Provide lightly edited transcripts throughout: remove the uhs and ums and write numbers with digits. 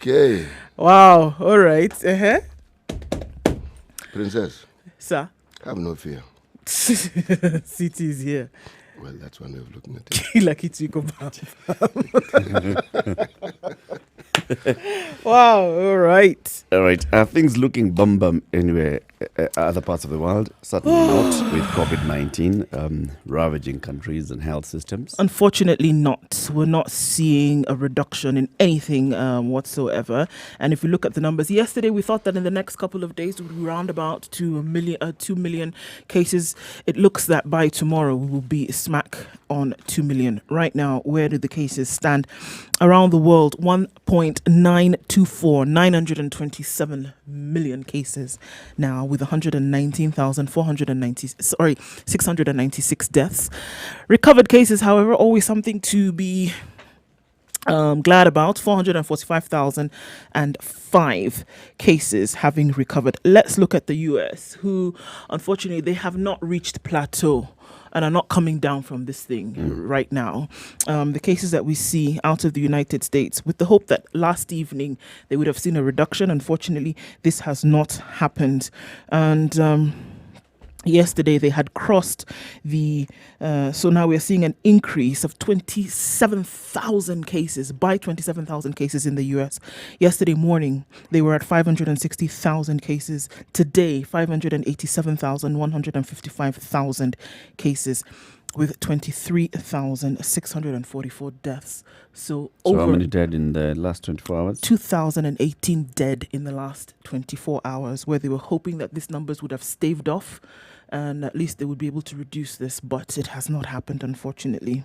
Okay. Wow. All right. Princess, Sir. have no fear. City is here. Well, that's one way of looking at it. Like it's Chico. Wow. All right. All right. Are things looking bum anywhere, other parts of the world? Certainly not with COVID-19 ravaging countries and health systems. Unfortunately not. We're not seeing a reduction in anything whatsoever. And if we look at the numbers, yesterday we thought that in the next couple of days we would be around about 2 million cases. It looks that by tomorrow we will be smack on 2 million. Right now, where do the cases stand? Around the world, 927 million cases now, with 696 deaths. Recovered cases, however, always something to be glad about. 445,005 cases having recovered. Let's look at the US, who unfortunately they have not reached plateau and are not coming down from this thing right now. The cases that we see out of the United States, with the hope that last evening they would have seen a reduction. Unfortunately, this has not happened. And yesterday they had crossed the, so now we're seeing an increase of 27,000 cases, by 27,000 cases in the US. Yesterday morning, they were at 560,000 cases. Today, 587,155,000 cases, with 23,644 deaths. So how many dead in the last 24 hours? 2,018 dead in the last 24 hours, where they were hoping that these numbers would have staved off and at least they would be able to reduce this, but it has not happened, unfortunately.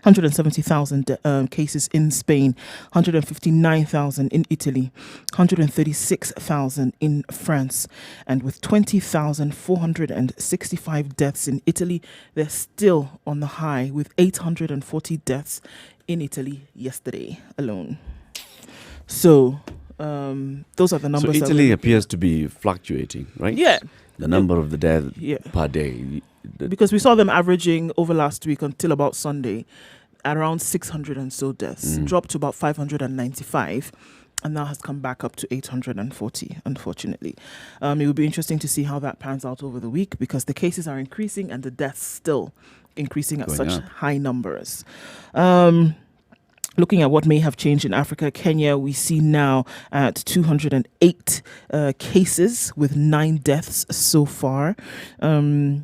170,000 cases in Spain, 159,000 in Italy, 136,000 in France, and with 20,465 deaths in Italy, they're still on the high with 840 deaths in Italy yesterday alone. So those are the numbers. So Italy appears to be fluctuating, right? Yeah. The number of the deaths per day. Because we saw them averaging over last week until about Sunday, around 600 and so deaths, dropped to about 595, and now has come back up to 840, unfortunately. It will be interesting to see how that pans out over the week, because the cases are increasing and the deaths still increasing at such high numbers. Looking at what may have changed in Africa, Kenya, we see now at 208 cases with 9 deaths so far. Now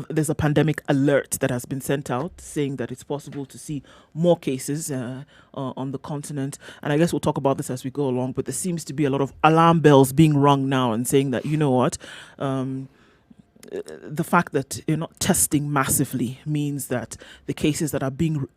there's a pandemic alert that has been sent out saying that it's possible to see more cases on the continent. And I guess we'll talk about this as we go along, but there seems to be a lot of alarm bells being rung now and saying that, you know what, the fact that you're not testing massively means that the cases that are being,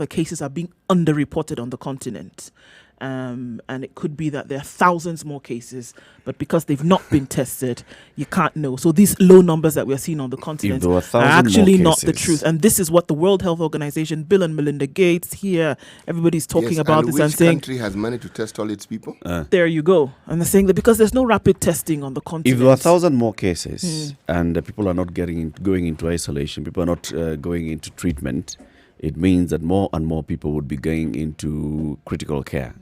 cases are being underreported on the continent. And it could be that there are thousands more cases, but because they've not been tested, you can't know. So these low numbers that we're seeing on the continent are actually not the truth. And this is what the World Health Organization, Bill and Melinda Gates here, everybody's talking about this and saying, which country has money to test all its people? There you go. And they're saying that because there's no rapid testing on the continent. If there are 1,000 more cases and people are not going into isolation, people are not going into treatment, it means that more and more people would be going into critical care.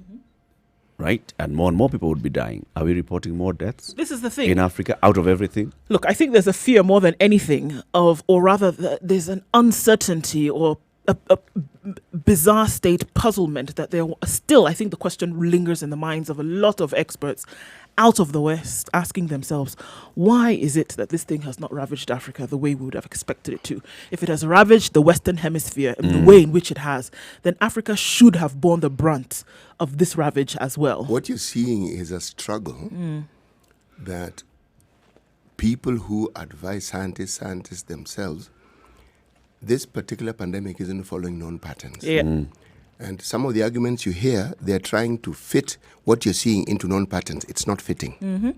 Right? And more people would be dying. Are we reporting more deaths? This is the thing. In Africa, out of everything? Look, I think there's a fear more than anything or rather there's an uncertainty or a bizarre state puzzlement that there still, I think the question lingers in the minds of a lot of experts out of the West, asking themselves, why is it that this thing has not ravaged Africa the way we would have expected it to? If it has ravaged the Western Hemisphere in the way in which it has, then Africa should have borne the brunt of this ravage as well. What you're seeing is a struggle that people who advise scientists themselves, this particular pandemic isn't following known patterns. And some of the arguments you hear, they're trying to fit what you're seeing into known patterns. It's not fitting.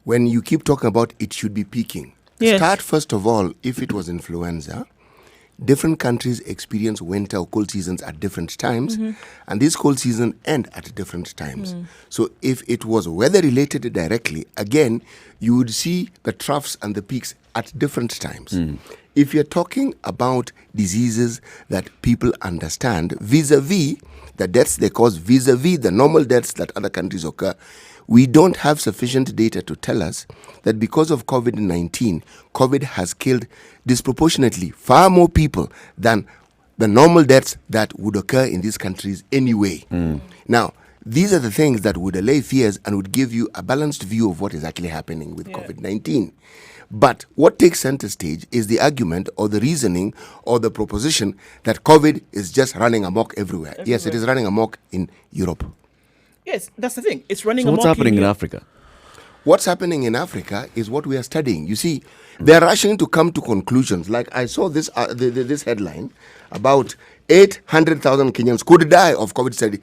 When you keep talking about it should be peaking, start first of all, if it was influenza, different countries experience winter or cold seasons at different times, and these cold seasons end at different times. So if it was weather related directly, again, you would see the troughs and the peaks at different times. If you're talking about diseases that people understand vis-a-vis the deaths they cause, vis-a-vis the normal deaths that other countries occur, we don't have sufficient data to tell us that because of COVID-19, COVID has killed disproportionately far more people than the normal deaths that would occur in these countries anyway. Now, these are the things that would allay fears and would give you a balanced view of what is actually happening with COVID-19. But what takes center stage is the argument or the reasoning or the proposition that COVID is just running amok everywhere. Yes, it is running amok in Europe. Yes, that's the thing. It's running So amok. what's happening in Africa? What's happening in Africa is what we are studying. You see, they're rushing to come to conclusions. Like I saw this this headline about 800,000 Kenyans could die of COVID study.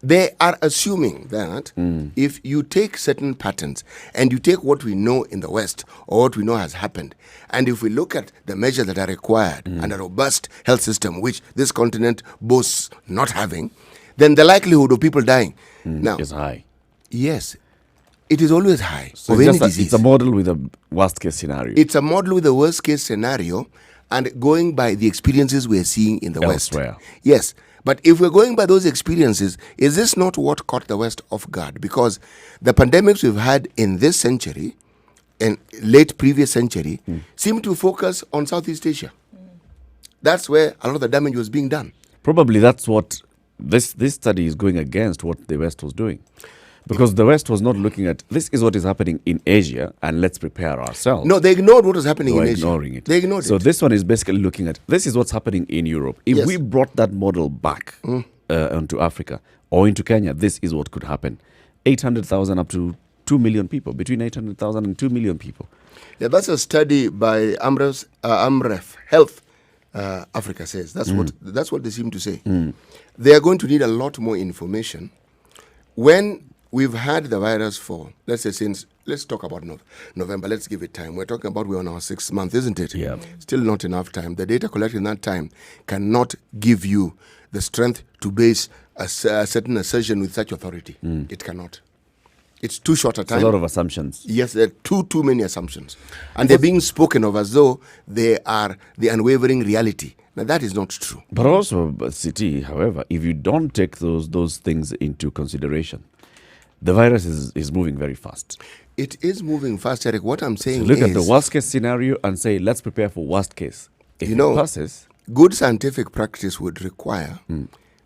They are assuming that if you take certain patterns and you take what we know in the West or what we know has happened, and if we look at the measures that are required and a robust health system, which this continent boasts not having, then the likelihood of people dying now Is high. Yes, it is always high So of it's, any just disease. it's a model with a worst case scenario. It's a model with a worst case scenario and going by the experiences we're seeing in the Elsewhere. West. Yes. But if we're going by those experiences, is this not what caught the West off guard? Because the pandemics we've had in this century and late previous century seem to focus on Southeast Asia. That's where a lot of the damage was being done. Probably that's what this study is going against what the West was doing. Because the West was not looking at this is what is happening in Asia and let's prepare ourselves. No, they ignored what was happening They in were Asia. ignoring it. They ignored So it. this one is basically looking at this is what's happening in Europe. If Yes. we brought that model back onto Africa or into Kenya, this is what could happen. 800,000 up to 2 million people, between 800,000 and 2 million people. Yeah, that's a study by Amref Health Africa says. That's what they seem to say. They are going to need a lot more information. When we've had the virus for, let's say let's talk about November, let's give it time. We're talking about we're on our 6th month, isn't it? Yeah. Still not enough time. The data collected in that time cannot give you the strength to base a certain assertion with such authority. It cannot. It's too short a It's time. a lot of assumptions. Yes, there are too many assumptions. And they're being spoken of as though they are the unwavering reality. Now, that is not true. But also, CT, however, if you don't take those things into consideration, the virus is moving very fast. It is moving fast, Eric. What I'm saying Look is... at the worst case scenario and say, let's prepare for worst case. If You know, it passes, good scientific practice would require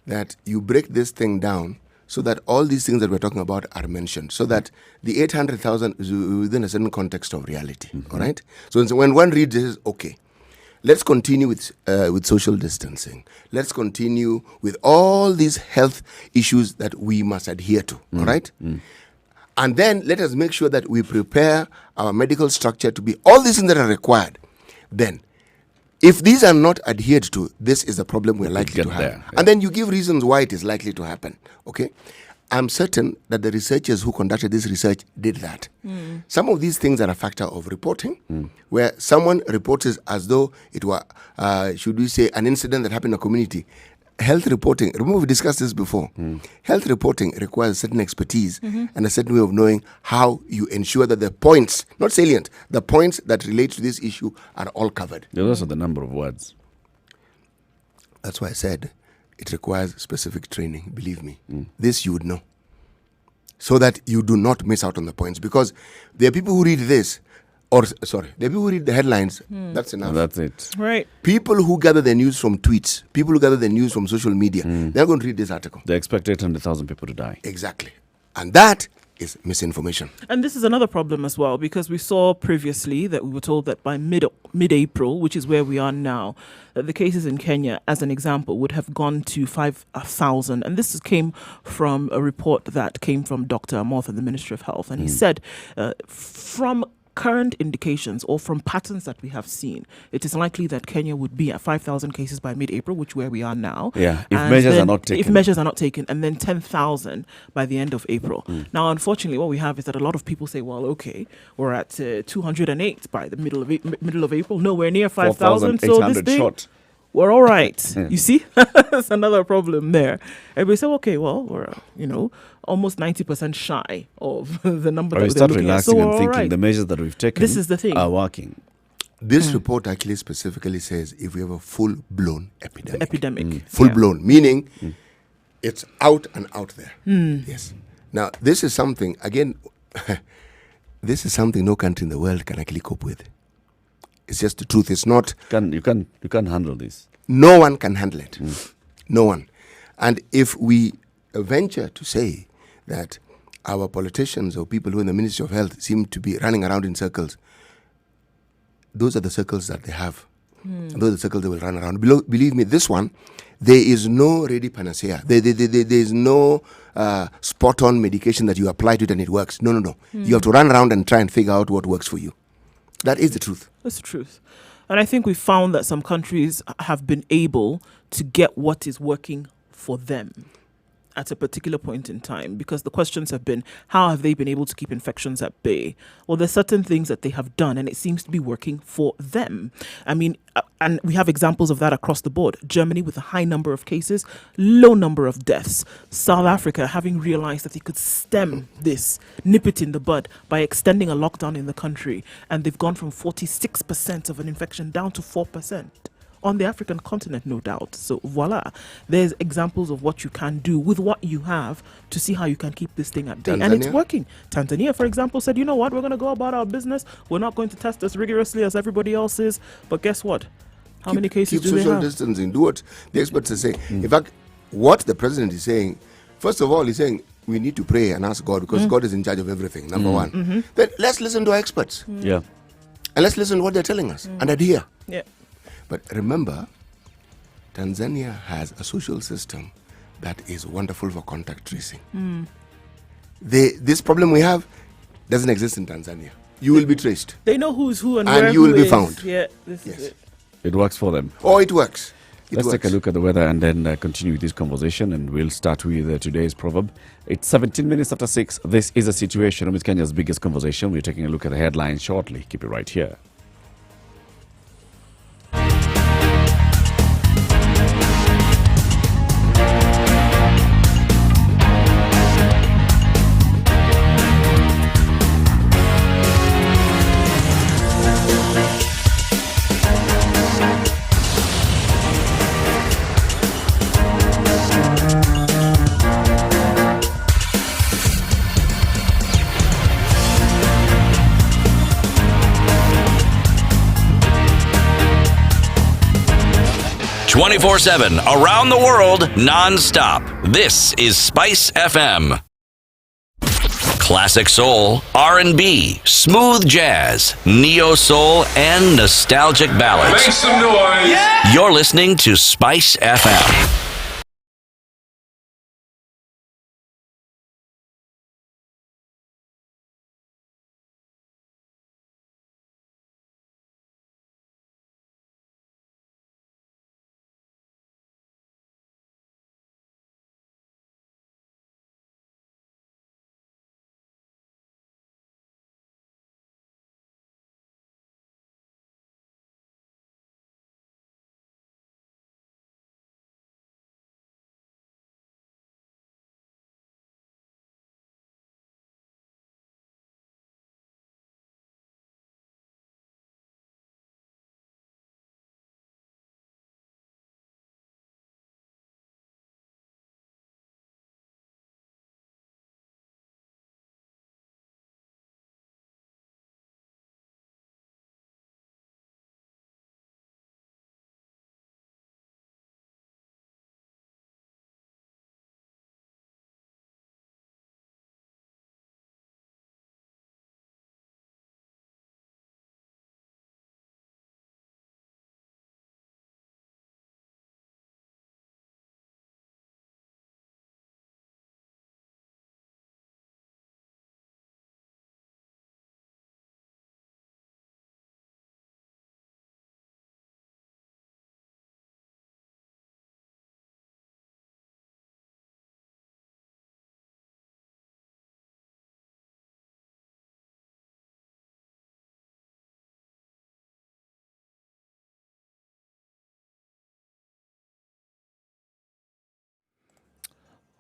that you break this thing down so that all these things that we're talking about are mentioned, so that the 800,000 is within a certain context of reality, all right? So when one reads this, okay, let's continue with social distancing. Let's continue with all these health issues that we must adhere to, all right? And then let us make sure that we prepare our medical structure to be all these things that are required. Then, if these are not adhered to, this is a problem we're likely to get have. there, yeah. And then you give reasons why it is likely to happen, okay? I'm certain that the researchers who conducted this research did that. Some of these things are a factor of reporting, where someone reports it as though it were, should we say, an incident that happened in a community. Health reporting, remember we discussed this before. Health reporting requires certain expertise and a certain way of knowing how you ensure that the points, not salient, the points that relate to this issue are all covered. there's also the number of words. That's why I said it requires specific training, believe me. This you would know. So that you do not miss out on the points. Because there are people who read this, there are people who read the headlines, that's enough. That's it. Right. People who gather their news from tweets, people who gather their news from social media, they're going to read this article. They expect 800,000 people to die. Exactly. And that is misinformation. And this is another problem as well, because we saw previously that we were told that by mid-April, which is where we are now, that the cases in Kenya, as an example, would have gone to 5,000. And this came from a report that came from Dr. Amoth at the Ministry of Health. And he said, from current indications or from patterns that we have seen, it is likely that Kenya would be at 5,000 cases by mid-April, which where we are now. Yeah, if And measures then are not taken. If measures are not taken, and then 10,000 by the end of April. Now, unfortunately, what we have is that a lot of people say, well, okay, we're at 208 by the middle of April, nowhere near 5,000. So this 4,800 thing, short. we're all right. You see, that's another problem there. Everybody say, okay, well, we're almost 90% shy of the number Or that we we're start looking at. relaxing So and we're all thinking right. the measures that we've taken This is the thing. are working. This report actually specifically says if we have a full-blown epidemic. Epidemic. Full-blown, meaning it's out and out there. Yes. Now, this is something, again, this is something no country in the world can actually cope with. It's just the truth. It's not... You can't handle this. No one can handle it. No one. And if we venture to say that our politicians or people who are in the Ministry of Health seem to be running around in circles, those are the circles that they have. And those are the circles they will run around. Believe me, this one, there is no ready panacea. There is no spot-on medication that you apply to it and it works. No. You have to run around and try and figure out what works for you. That is the truth. That's the truth. And I think we found that some countries have been able to get what is working for them at a particular point in time, because the questions have been, how have they been able to keep infections at bay? Well, there's certain things that they have done and it seems to be working for them. I mean, and we have examples of that across the board. Germany with a high number of cases, low number of deaths. South Africa having realized that they could stem this, nip it in the bud by extending a lockdown in the country. And they've gone from 46% of an infection down to 4%. On the African continent, no doubt. So voila, there's examples of what you can do with what you have to see how you can keep this thing at bay. And it's working. Tanzania, for example, said, you know what, we're going to go about our business. We're not going to test as rigorously as everybody else is. But guess what? How many cases do they have? Keep social distancing. Do what the experts are saying. In fact, what the president is saying, first of all, he's saying we need to pray and ask God because God is in charge of everything, number one. Then let's listen to our experts. Yeah. And let's listen to what they're telling us and adhere. Yeah. But remember, Tanzania has a social system that is wonderful for contact tracing. This problem we have doesn't exist in Tanzania. You will be traced. They know who's who and And where you will who be is. found. Yeah, this Yes. is it. It works for them. Oh, it works. Let's take a look at the weather and then continue with this conversation. And we'll start with today's proverb. It's 17 minutes after 6. This is a situation with Kenya's biggest conversation. We're taking a look at the headlines shortly. Keep it right here. ...24/7, around the world, non-stop. This is Spice FM. Classic soul, R&B, smooth jazz, neo-soul, and nostalgic ballads. Make some noise! Yeah! You're listening to Spice FM.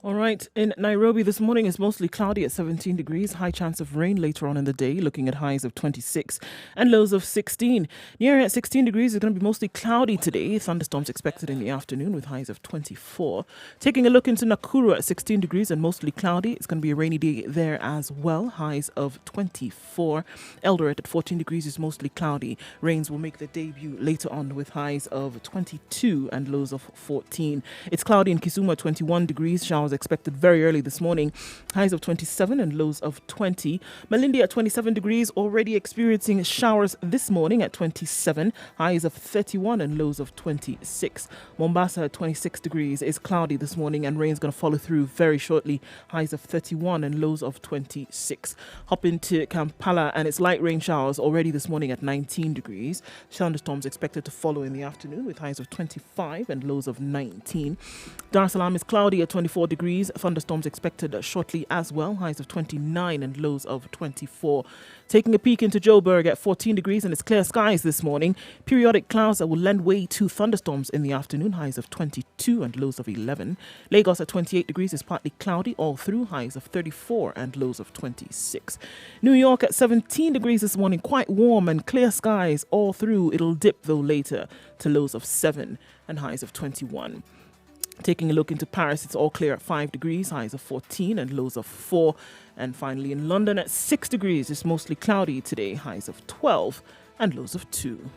All right, in Nairobi this morning is mostly cloudy at 17 degrees, high chance of rain later on in the day, looking at highs of 26 and lows of 16. Nyeri at 16 degrees is going to be mostly cloudy today, thunderstorms expected in the afternoon with highs of 24. Taking a look into Nakuru at 16 degrees and mostly cloudy, it's going to be a rainy day there as well, highs of 24. Eldoret at 14 degrees is mostly cloudy, rains will make their debut later on with highs of 22 and lows of 14. It's cloudy in Kisumu at 21 degrees, showers expected very early this morning, highs of 27 and lows of 20. Malindi at 27 degrees, already experiencing showers this morning at 27, highs of 31 and lows of 26. Mombasa at 26 degrees is cloudy this morning and rain's going to follow through very shortly, highs of 31 and lows of 26. Hop into Kampala and it's light rain showers already this morning at 19 degrees. Thunderstorms expected to follow in the afternoon with highs of 25 and lows of 19. Dar es Salaam is cloudy at 24 degrees. Thunderstorms expected shortly as well, highs of 29 and lows of 24. Taking a peek into Joburg at 14 degrees and it's clear skies this morning. Periodic clouds that will lend way to thunderstorms in the afternoon, highs of 22 and lows of 11. Lagos at 28 degrees is partly cloudy all through, highs of 34 and lows of 26. New York at 17 degrees this morning, quite warm and clear skies all through. It'll dip though later to lows of 7 and highs of 21. Taking a look into Paris, it's all clear at 5 degrees, highs of 14 and lows of 4. And finally in London at 6 degrees, it's mostly cloudy today, highs of 12 and lows of 2.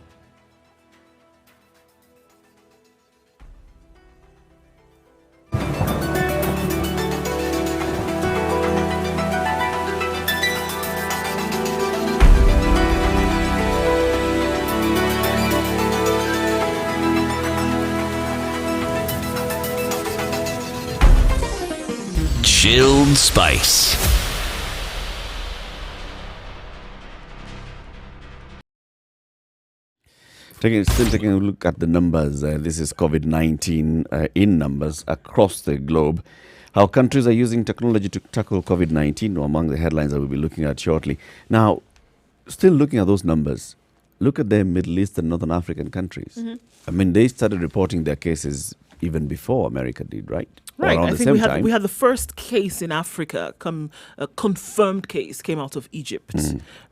Chilled Spice. Still taking a look at the numbers. This is COVID-19 in numbers across the globe. How countries are using technology to tackle COVID-19 among the headlines that we'll be looking at shortly. Now, still looking at those numbers, look at the Middle East and Northern African countries. Mm-hmm. I mean, they started reporting their cases even before America did, right? Right. I think we had the first case in Africa, a confirmed case came out of Egypt,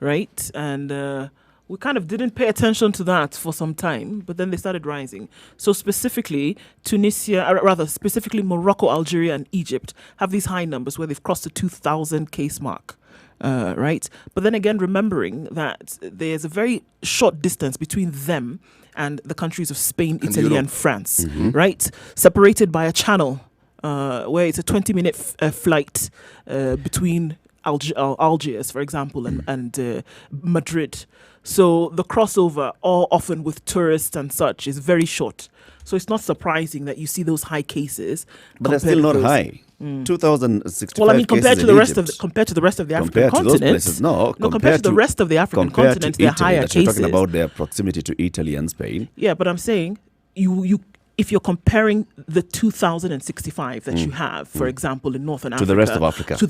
right? And we kind of didn't pay attention to that for some time, but then they started rising. So specifically, specifically Morocco, Algeria, and Egypt have these high numbers where they've crossed the 2,000 case mark. Right. But then again, remembering that there's a very short distance between them and the countries of Spain, Italy, Europe, and France, right? Separated by a channel where it's a 20-minute flight between Algiers, for example, and Madrid. So the crossover, often with tourists and such, is very short. So it's not surprising that you see those high cases. But they're still not high. 2,065. Well, I mean, compared to the rest of the African continent, compared to the rest of the African continent, they're higher cases. You're talking about their proximity to Italy and Spain. Yeah, but I'm saying if you're comparing the 2,065 that you have, for example, in Northern Africa, to the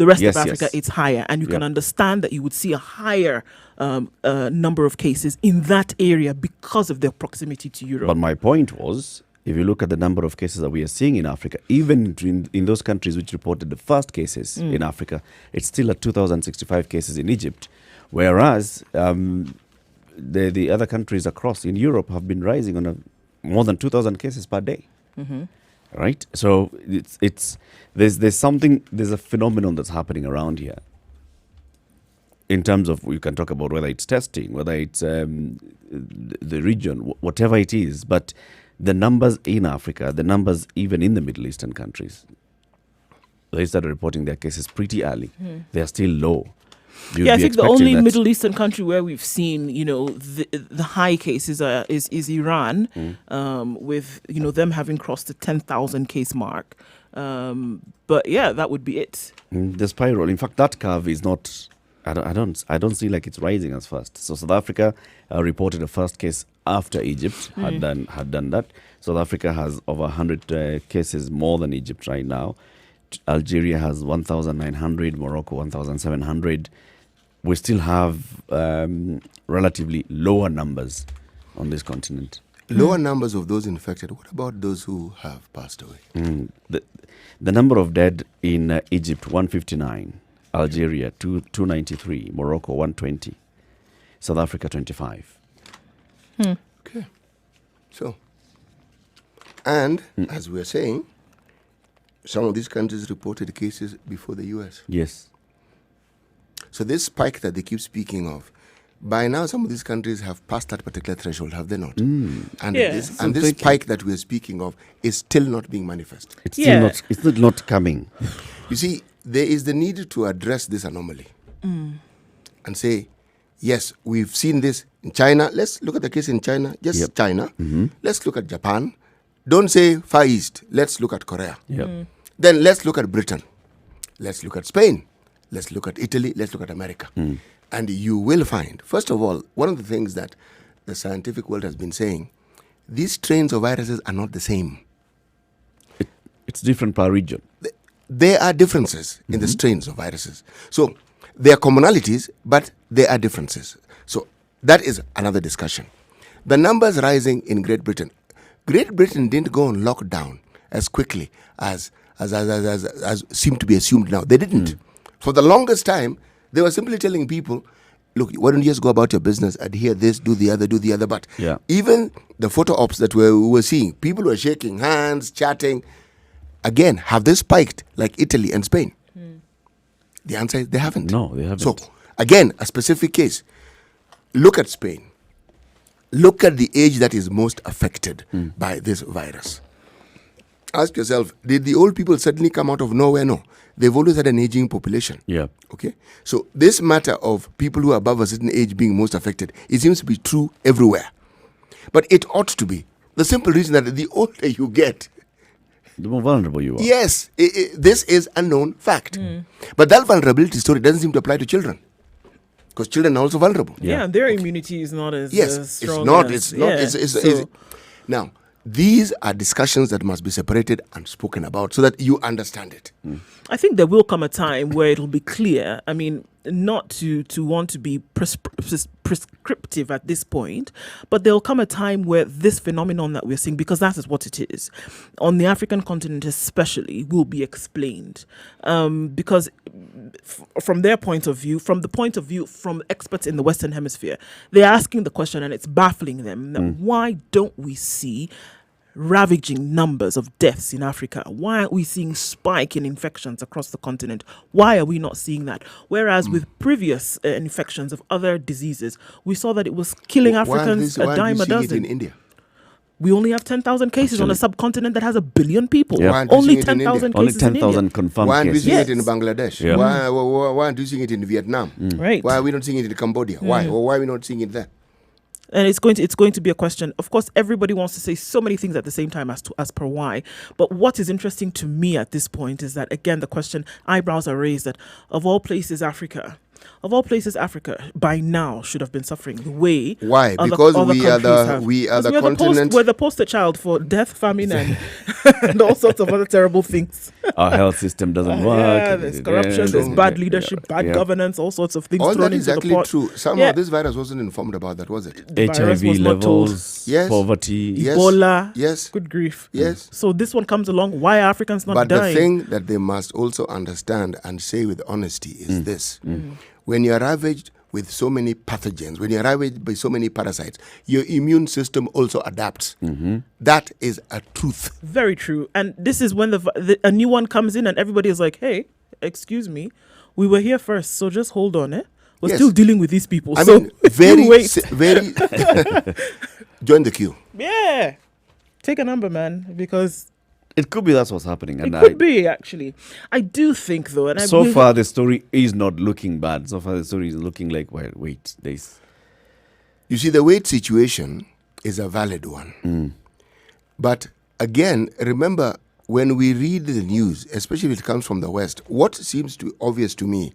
rest of Africa, it's higher, and you can understand that you would see a higher number of cases in that area because of their proximity to Europe. But my point was, if you look at the number of cases that we are seeing in Africa, even in those countries which reported the first cases in Africa, it's still at 2,065 cases in Egypt, whereas the other countries across in Europe have been rising on more than 2,000 cases per day. Right? So there's a phenomenon that's happening around here. In terms of, you can talk about whether it's testing, whether it's the region, whatever it is, but the numbers in Africa, the numbers even in the Middle Eastern countries, they started reporting their cases pretty early. They're still low. I think the only Middle Eastern country where we've seen, the high cases is Iran, with, them having crossed the 10,000 case mark. But yeah, that would be it. The spiral. In fact, that curve is not. I don't see like it's rising as fast. So South Africa reported a first case after Egypt had done that. South Africa has over 100 cases more than Egypt right now. Algeria has 1,900, Morocco 1,700. We still have relatively lower numbers on this continent. lower numbers of those infected. What about those who have passed away? The number of dead in Egypt, 159. Algeria, 293. Morocco, 120. South Africa, 25. Okay. So, and as we are saying, some of these countries reported cases before the US. Yes. So this spike that they keep speaking of, by now some of these countries have passed that particular threshold, have they not? And this spike that we are speaking of is still not being manifest. It's still not coming. You see, there is the need to address this anomaly and say, yes, we've seen this in China. Let's look at the case in China, just China. Let's look at Japan. Don't say Far East. Let's look at Korea. Then let's look at Britain. Let's look at Spain. Let's look at Italy. Let's look at America. And you will find, first of all, one of the things that the scientific world has been saying, these strains of viruses are not the same. It's different per region. There are differences in the strains of viruses. So there are commonalities, but there are differences. So that is another discussion. The numbers rising in Great Britain. Great Britain didn't go on lockdown as quickly as seemed to be assumed now. They didn't. For the longest time, they were simply telling people, look, why don't you just go about your business, adhere this, do the other. But even the photo ops that we were seeing, people were shaking hands, chatting. Again, have they spiked like Italy and Spain? The answer is they haven't. No, they haven't. So, again, a specific case. Look at Spain. Look at the age that is most affected by this virus. Ask yourself, did the old people suddenly come out of nowhere? No. They've always had an aging population. Okay? So this matter of people who are above a certain age being most affected, it seems to be true everywhere. But it ought to be. The simple reason that the older you get, the more vulnerable you are. Yes, this is a known fact. But that vulnerability story doesn't seem to apply to children. Because children are also vulnerable. Their immunity is not as strong. It's not. Now, these are discussions that must be separated and spoken about so that you understand it. I think there will come a time where it'll be clear. I mean, not to want to be prescriptive at this point, but there'll come a time where this phenomenon that we're seeing, because that is what it is, on the African continent especially, will be explained. Because from their point of view, from experts in the Western Hemisphere, they're asking the question, and it's baffling them, that why don't we see ravaging numbers of deaths in Africa? Why aren't we seeing spike in infections across the continent? Why are we not seeing that? Whereas with previous infections of other diseases, we saw that it was killing Africans a dime a dozen. In India? We only have 10,000 cases on a subcontinent that has 1 billion people. Only 10,000 cases Only 10,000 confirmed Why aren't we cases. seeing it in Bangladesh? Why aren't we seeing it in Vietnam? Right. Why are we not seeing it in Cambodia? Why are we not seeing it there? And it's going to be a question. Of course, everybody wants to say so many things at the same time as per why. But what is interesting to me at this point is that, again, the question, eyebrows are raised, that of all places, Africa by now should have been suffering the way. Why? Other Because countries we are the continent. We're the poster child for death, famine, and all sorts of other terrible things. Our health system doesn't work. There's corruption, there's bad leadership, bad governance, all sorts of things All thrown that is into the actually pot. true. Somehow this virus wasn't informed about that, was it? The virus was HIV not told. levels, Yes. poverty. Yes. Ebola. Yes. Good grief. Yes. So this one comes along. Why are Africans not But dying? the thing that they must also understand and say with honesty is this. When you are ravaged with so many pathogens, when you are ravaged by so many parasites, your immune system also adapts. That is a truth. Very true. And this is when a new one comes in and everybody is like, hey, excuse me, we were here first, so just hold on, eh? We're still dealing with these people. I so mean, very join the queue. Yeah. Take a number, man, because It could be that's what's happening. it could be, actually. I do think, though, and So far, the story is not looking bad. So far, the story is looking like, well, wait, there's... You see, the weight situation is a valid one. But again, remember, when we read the news, especially if it comes from the West, what seems to be obvious to me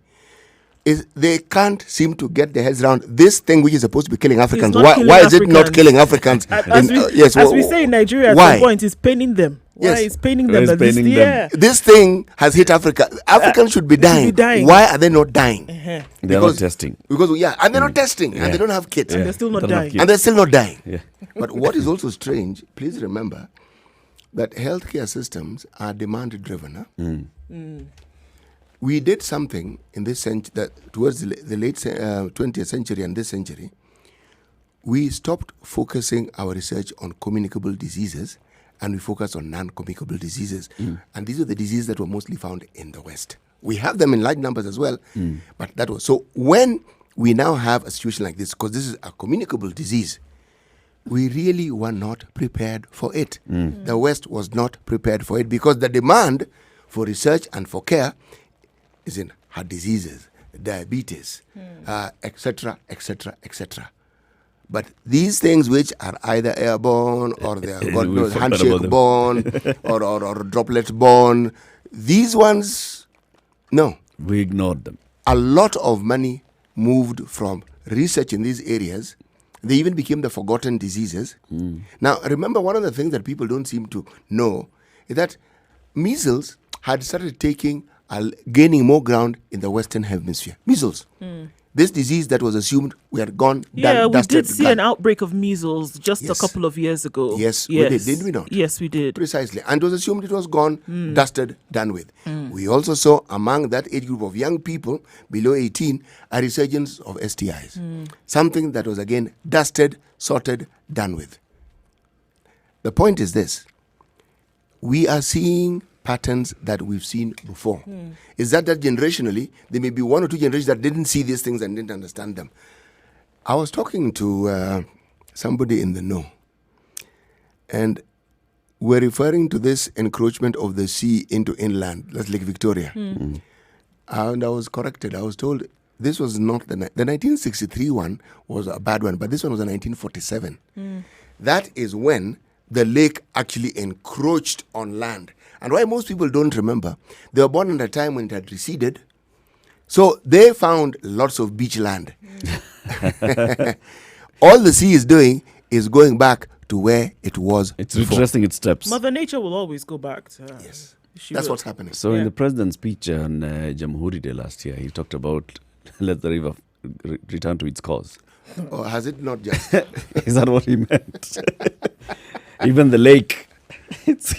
is they can't seem to get their heads around this thing which is supposed to be killing Africans. Why is it not killing Africans? As we say in Nigeria, at some point, it's paining them. Why Yes. is paining Why them is like this? paining them? Yeah. This thing has hit Africa. Africans should be dying. dying. Why are they not dying? They're Because- not testing. Because and they're not testing, Yeah. and they don't have kits, they're still not They're dying. kids. and they're still not dying. Yeah. But what is also strange, please remember that healthcare systems are demand-driven. We did something in this century, that towards the late 20th century and this century, we stopped focusing our research on communicable diseases, and we focused on non-communicable diseases. And these are the diseases that were mostly found in the West. We have them in large numbers as well, but that was so. When we now have a situation like this, because this is a communicable disease, we really were not prepared for it. The West was not prepared for it because the demand for research and for care is in heart diseases, diabetes, etc., etc., etc. But these things which are either airborne or they are We forgot about handshake them. borne or droplet borne, these ones, no. We ignored them. A lot of money moved from research in these areas. They even became the forgotten diseases. Now, remember, one of the things that people don't seem to know is that measles had started gaining more ground in the Western Hemisphere. Measles. This disease that was assumed we had gone, Yeah, we dusted, did see gone. an outbreak of measles just Yes. a couple of years ago. Yes, we did, didn't we not? Yes, we did. Precisely. And it was assumed it was gone, dusted, done with. We also saw among that age group of young people below 18 a resurgence of STIs. Something that was again dusted, sorted, done with. The point is this. We are seeing patterns that we've seen before. Is that generationally, there may be one or two generations that didn't see these things and didn't understand them. I was talking to somebody in the know, and we're referring to this encroachment of the sea into inland, that's Lake Victoria. And I was corrected. I was told this was not the 1963 one was a bad one, but this one was a 1947. That is when the lake actually encroached on land. And why most people don't remember, they were born at a time when it had receded. So they found lots of beach land. All the sea is doing is going back to where it was It's before. retracing its steps. Mother Nature will always go back to her. Yes. She That's will. what's happening. So in Yeah. the president's speech on Jamhuri Day last year, he talked about let the river return to its course. Or has it not just? Is that what he meant? Even the lake, it's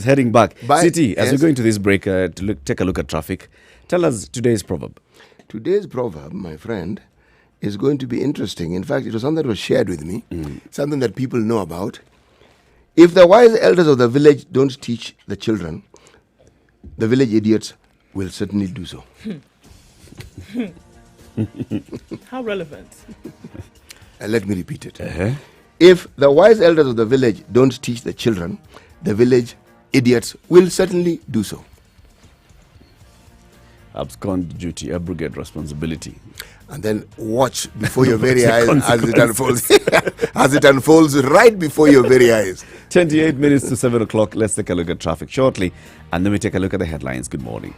heading back. City, as we yes. go into this break, take a look at traffic. Tell us today's proverb. Today's proverb, my friend, is going to be interesting. In fact, it was something that was shared with me, something that people know about. If the wise elders of the village don't teach the children, the village idiots will certainly do so. How relevant? Let me repeat it. If the wise elders of the village don't teach the children, the village idiots will certainly do so. Abscond duty, abrogate responsibility. And then watch before your very eyes as it unfolds. As it unfolds right before your very eyes. 28 minutes to 7 o'clock. Let's take a look at traffic shortly, and then we take a look at the headlines. Good morning.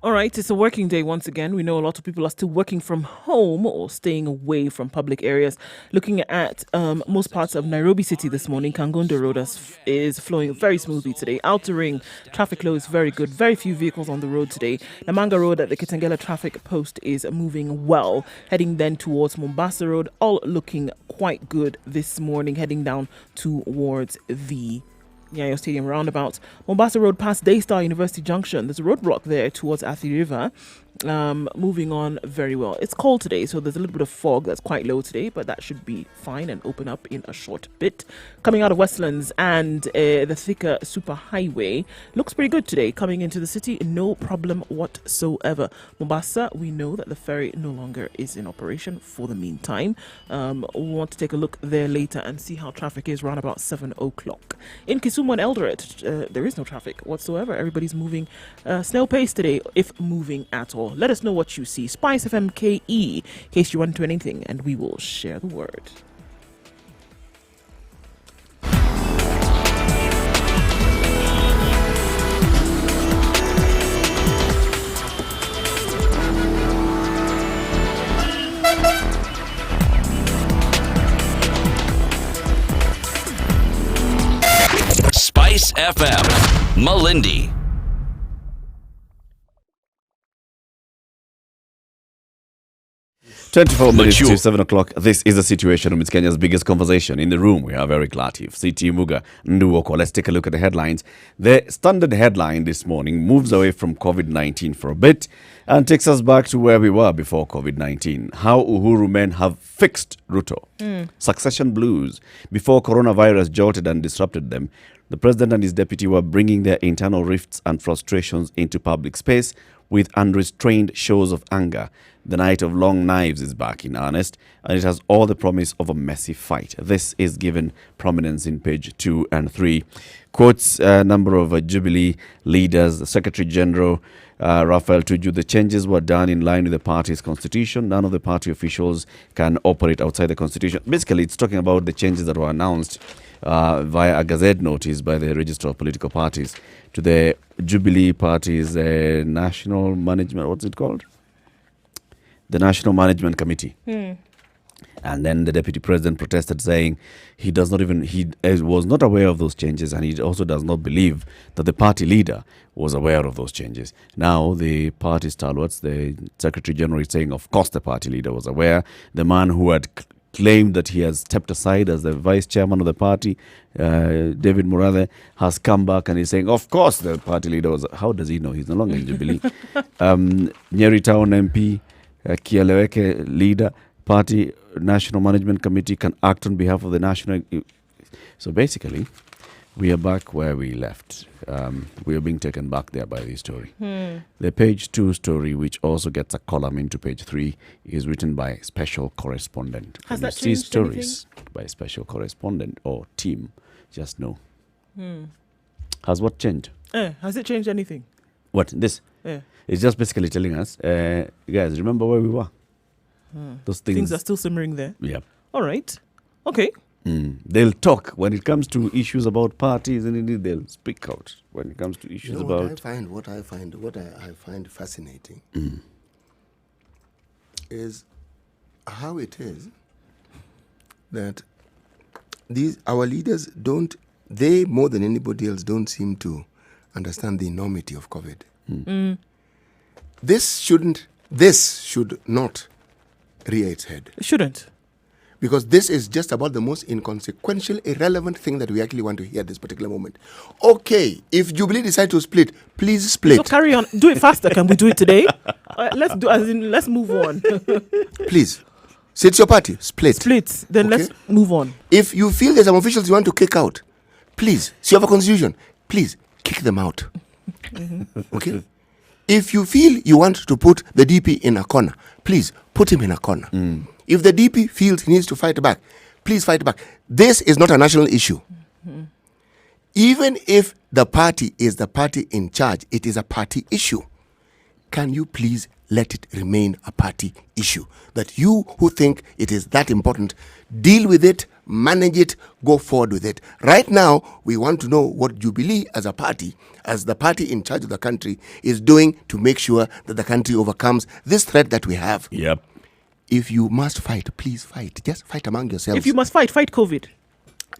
All right, it's a working day once again. We know a lot of people are still working from home or staying away from public areas. Looking at most parts of Nairobi City this morning, Kangondo Road is flowing very smoothly today. Outer Ring, traffic flow is very good. Very few vehicles on the road today. Namanga Road at the Kitengela traffic post is moving well. Heading then towards Mombasa Road, all looking quite good this morning. Heading down towards the Nyayo Stadium roundabout. Mombasa Road past Daystar University Junction. There's a roadblock there towards Athi River. Moving on very well. It's cold today, so there's a little bit of fog that's quite low today, but that should be fine and open up in a short bit. Coming out of Westlands and the thicker superhighway looks pretty good today. Coming into the city, no problem whatsoever. Mombasa, we know that the ferry no longer is in operation for the meantime. We want to take a look there later and see how traffic is around about 7 o'clock. In Kisumu and Eldoret, there is no traffic whatsoever. Everybody's moving snail pace today, if moving at all. Let us know what you see. Spice FM KE, in case you run into anything, and we will share the word. Spice FM, Malindi. 24 minutes to 7 o'clock. This is the Situation Room. It's Kenya's biggest conversation. In the room, we have Eric Latif, CT Muga, Nduoko. Let's take a look at the headlines. The standard headline this morning moves away from COVID-19 for a bit and takes us back to where we were before COVID-19. How Uhuru men have fixed Ruto. Succession blues. Before coronavirus jolted and disrupted them, the president and his deputy were bringing their internal rifts and frustrations into public space with unrestrained shows of anger. The night of long knives is back in earnest, and it has all the promise of a messy fight. This is given prominence in page 2 and 3. Quotes a number of Jubilee leaders, the Secretary General, Raphael Tuju. The changes were done in line with the party's constitution. None of the party officials can operate outside the constitution. Basically, it's talking about the changes that were announced via a gazette notice by the Register of Political Parties to the Jubilee Party's national management, what's it called? The National Management Committee. And then the deputy president protested, saying he was not aware of those changes, and he also does not believe that the party leader was aware of those changes. Now the party stalwarts, the Secretary General, is saying of course the party leader was aware. The man who had claimed that he has stepped aside as the vice chairman of the party, David Murathe, has come back and is saying of course the party leader was. How does he know? He's no longer in Jubilee. Nyeri Town MP, Kieleweke leader, party national management committee can act on behalf of the national. So basically, we are back where we left. We are being taken back there by this story. The page 2 story, which also gets a column into page 3, is written by special correspondent. Has When that you see changed stories by special correspondent or team, just know. Has what changed? Has it changed anything? What? This? It's just basically telling us, guys, remember where we were? Those things are still simmering there. Yeah. All right. Okay. They'll talk when it comes to issues about parties, and indeed they'll speak out when it comes to issues about. What I find fascinating is how it is that our leaders they more than anybody else don't seem to understand the enormity of COVID. This should not rear its head. It shouldn't. Because this is just about the most inconsequential, irrelevant thing that we actually want to hear at this particular moment. Okay, if Jubilee decide to split, please split. So carry on. Do it faster. Can we do it today? Let's move on. Please. So it's your party. Split. Then let's move on. If you feel there's some officials you want to kick out, please. So you have a constitution. Please, kick them out. Okay? If you feel you want to put the DP in a corner, please, put him in a corner. If the DP feels he needs to fight back, please fight back. This is not a national issue. Even if the party is the party in charge, it is a party issue. Can you please let it remain a party issue. That you who think it is that important, deal with it, manage it, go forward with it. Right now, we want to know what Jubilee as a party, as the party in charge of the country, is doing to make sure that the country overcomes this threat that we have. Yep. If you must fight, please fight. Just fight among yourselves. If you must fight COVID.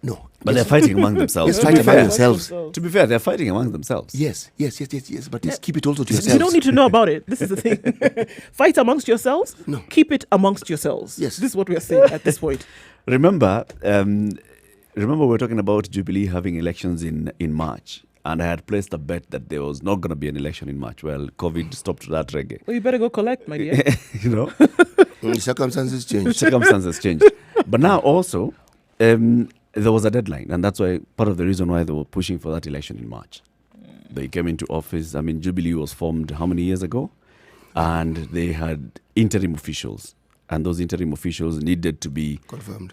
No. But they're fighting among themselves. Yes, fight among yourselves. To be fair, they're fighting among themselves. Yes. But just keep it also to yourselves. You don't need to know about it. This is the thing. Fight amongst yourselves. No. Keep it amongst yourselves. Yes. This is what we are saying at this point. Remember, we were talking about Jubilee having elections in March. And I had placed a bet that there was not going to be an election in March. Well, COVID stopped that reggae. Well, you better go collect, my dear. You know? Circumstances change. Circumstances changed. But now also, there was a deadline. And that's why part of the reason why they were pushing for that election in March. They came into office. I mean, Jubilee was formed how many years ago? And they had interim officials. And those interim officials needed to be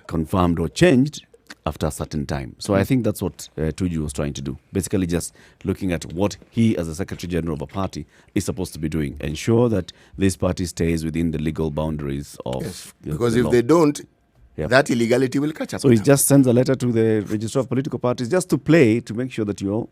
confirmed or changed after a certain time. So I think that's what Tuju was trying to do. Basically just looking at what he as a Secretary General of a party is supposed to be doing. Ensure that this party stays within the legal boundaries of because the if law. they don't, Yep. that illegality will catch up. So he just sends a letter to the Register of Political Parties just to play, to make sure that your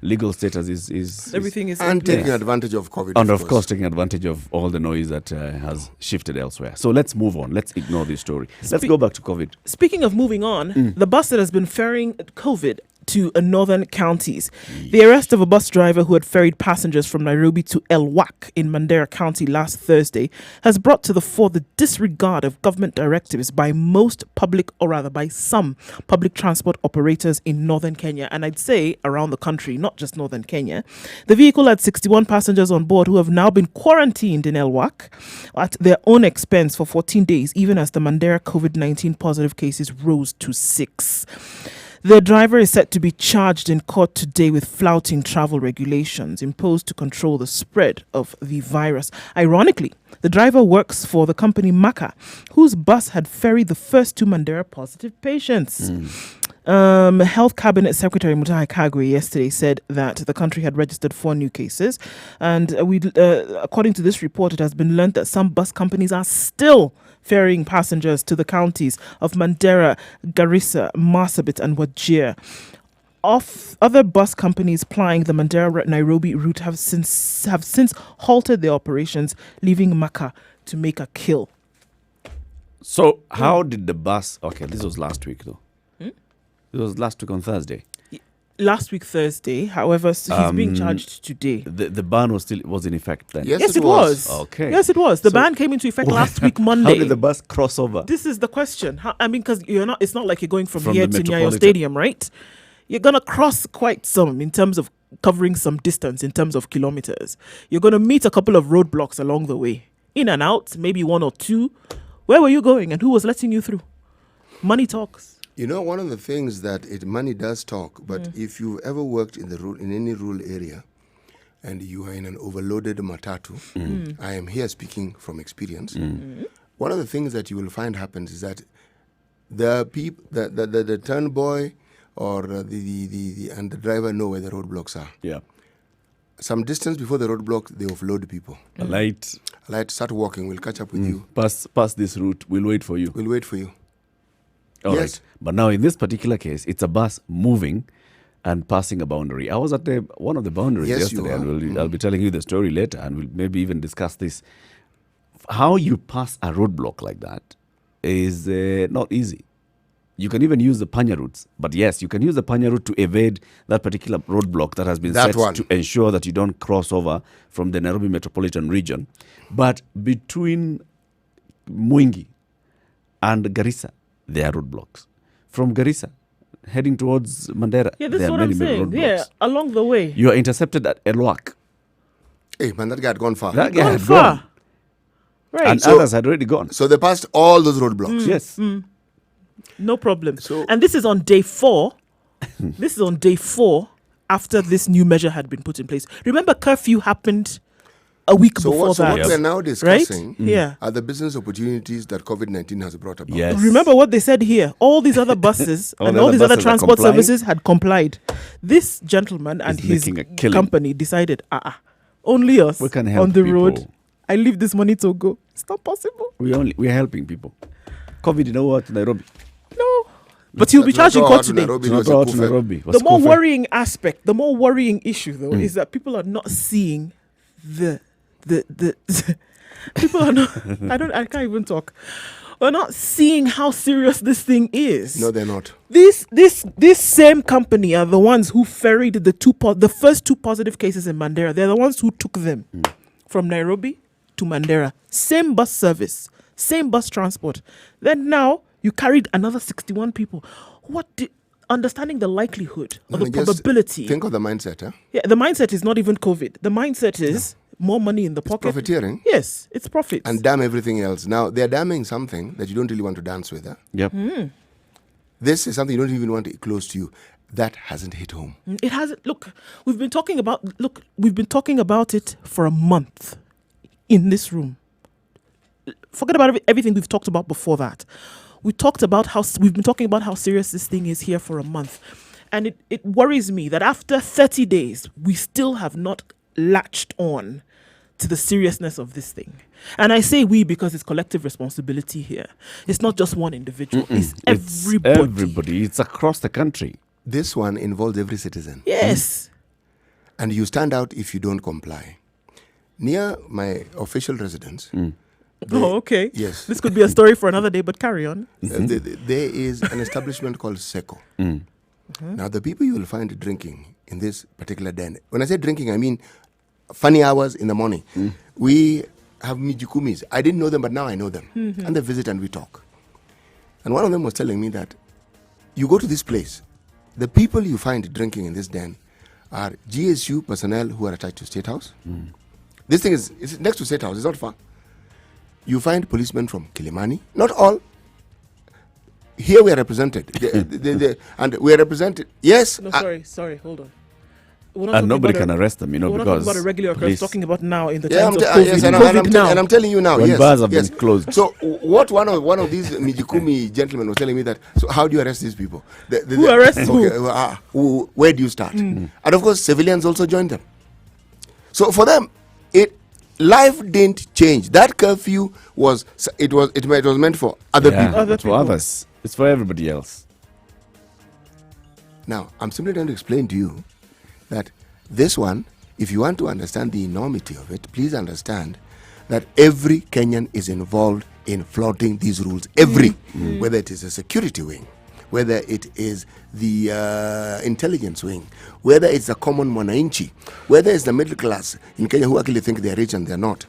legal status is Everything is and in place. taking advantage of COVID. and of course taking advantage of all the noise that has shifted elsewhere. So let's move on. Let's ignore this story. Let's go back to COVID. Speaking of moving on, the bus that has been ferrying COVID to northern counties. The arrest of a bus driver who had ferried passengers from Nairobi to Elwak in Mandera County last Thursday has brought to the fore the disregard of government directives by by some public transport operators in northern Kenya, and I'd say around the country, not just northern Kenya. The vehicle had 61 passengers on board who have now been quarantined in Elwak at their own expense for 14 days, even as the Mandera COVID-19 positive cases rose to 6. The driver is set to be charged in court today with flouting travel regulations imposed to control the spread of the virus. Ironically, the driver works for the company Maka, whose bus had ferried the first 2 Mandera positive patients. Health Cabinet Secretary Mutahi Kagwe yesterday said that the country had registered 4 new cases. And according to this report, it has been learned that some bus companies are still ferrying passengers to the counties of Mandera, Garissa, Marsabit and Wajir. Other bus companies plying the Mandera-Nairobi route have since halted their operations, leaving Maka to make a kill. So how did the bus... Okay, this was last week though. It was last week on Thursday. Last week Thursday, however, so he's being charged today. The ban was in effect then? Yes, it was. Okay. Yes, it was. The ban came into effect last week Monday. How did the bus cross over? This is the question. Because it's not like you're going from From here the to Nyayo Metropolitan. Stadium, right? You're going to cross quite some in terms of covering some distance, in terms of kilometers. You're going to meet a couple of roadblocks along the way. In and out, maybe 1 or 2. Where were you going and who was letting you through? Money talks. You know, one of the things that money does talk, but if you've ever worked in any rural area and you are in an overloaded matatu, I am here speaking from experience. One of the things that you will find happens is that the turn boy or the driver know where the roadblocks are. Yeah. Some distance before the roadblock, they offload people. A light. Start walking. We'll catch up with you. Pass this route. We'll wait for you. We'll wait for you. All Yes. right. But now in this particular case, it's a bus moving and passing a boundary. I was at one of the boundaries Yes, you yesterday, are. and I'll be telling you the story later, and we'll maybe even discuss this. How you pass a roadblock like that is not easy. You can even use the Panya routes. But yes, you can use the Panya route to evade that particular roadblock that has been set to ensure that you don't cross over from the Nairobi metropolitan region. But between Mwingi and Garissa, there are roadblocks. From Garissa, heading towards Mandera, Yeah, this there is are what many, I'm many saying. roadblocks. Yeah, along the way. You are intercepted at Elwak. Hey, man, that guy had gone far. That guy Gone had far. gone. Right. And others had already gone. So they passed all those roadblocks. Yes. No problem. So- And this is on day 4. This is on day 4 after this new measure had been put in place. Remember, curfew happened a week So before what that. we're now discussing Yeah. are the business opportunities that COVID-19 has brought about. Yes. Remember what they said here. All these other buses All and the all other these other buses are transport complying. services had complied. This gentleman and He's his making a killing. company decided, only us We can help on the people. road I leave this money to go. It's not possible. We're helping people. COVID, you know what, Nairobi. No. But you'll be charged in court today. Nairobi, Not was a out to kufa. Nairobi. The more worrying aspect, the more worrying issue though, is that people are not seeing the people are not I can't even talk. We're not seeing how serious this thing is. No, they're not. This same company are the ones who ferried the first 2 positive cases in Mandera. They're the ones who took them from Nairobi to Mandera. Same bus service, same bus transport. Then now you carried another 61 people. Understanding the likelihood or the probability. Think of the mindset, huh? Yeah, the mindset is not even COVID. The mindset is more money in the pocket. Profiteering. Yes, it's profits. And damn everything else. Now, they're damning something that you don't really want to dance with, huh? Yep. This is something you don't even want to close to you. That hasn't hit home. It hasn't. Look, we've been talking about it for a month in this room. Forget about everything we've talked about before that. We've been talking about how serious this thing is here for a month. And it worries me that after 30 days, we still have not latched on to the seriousness of this thing. And I say we because it's collective responsibility here. It's not just one individual. It's everybody. It's everybody. It's across the country. This one involves every citizen. Yes. And you stand out if you don't comply. Near my official residence. Okay. Yes. This could be a story for another day, but carry on. There is an establishment called Seco. Now, the people you will find drinking in this particular den, when I say drinking, I mean funny hours in the morning. We have mijikumis. I didn't know them, but now I know them. And they visit and we talk. And one of them was telling me that you go to this place, the people you find drinking in this den are GSU personnel who are attached to State House. This thing is next to State House. It's not far. You find policemen from Kilimani. Not all. Here we are represented. And we are represented. Yes. No, sorry, hold on. And nobody can arrest them, we're because... not talking about a regular occurrence, talking about now in the Yeah, times of COVID. yes, and I'm telling you now. When yes, bars have yes. been closed. So what one of these Mijikumi gentlemen was telling me that, so how do you arrest these people? Who arrests who? Where do you start? And of course, civilians also joined them. So for them, life didn't change. That curfew was meant for other people. It's for others. It's for everybody else. Now, I'm simply trying to explain to you that this one, if you want to understand the enormity of it, please understand that every Kenyan is involved in flouting these rules. Whether it is a security wing, whether it is the intelligence wing, whether it's the common mwananchi, whether it's the middle class in Kenya who actually think they're rich and they're not,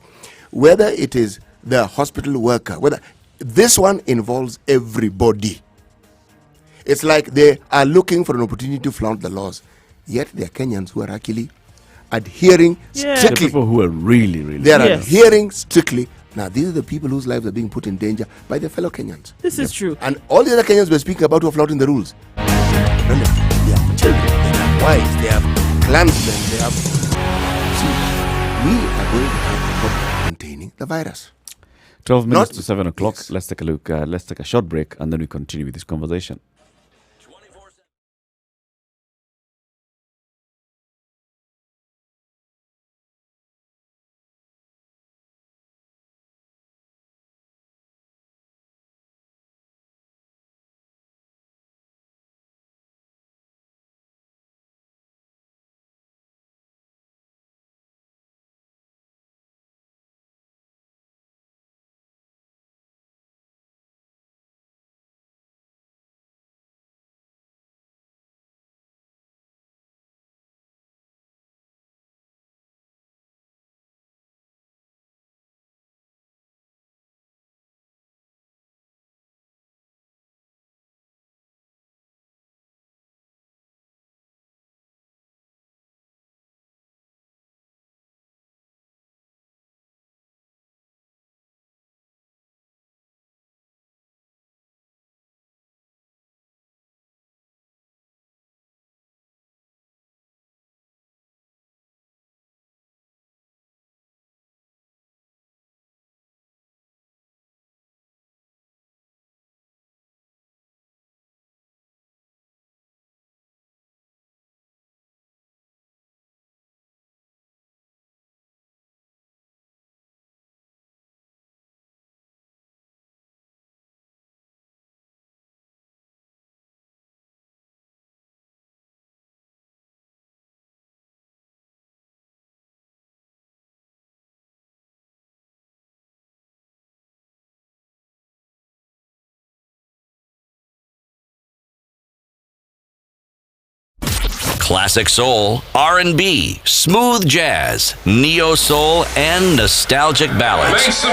whether it is the hospital worker, whether this one involves everybody. It's like they are looking for an opportunity to flout the laws. Yet there are Kenyans who are actually adhering strictly. The people who are really, really... They are adhering strictly. Now, these are the people whose lives are being put in danger by their fellow Kenyans. This is true. And all the other Kenyans we're speaking about who are flouting the rules. They have children, they have wives, they have clansmen, they have... See, we are going to have a problem containing the virus. 12 minutes to 7 o'clock. Yes. Let's take a look. Let's take a short break and then we continue with this conversation. Classic soul, R&B, smooth jazz, neo soul, and nostalgic ballads.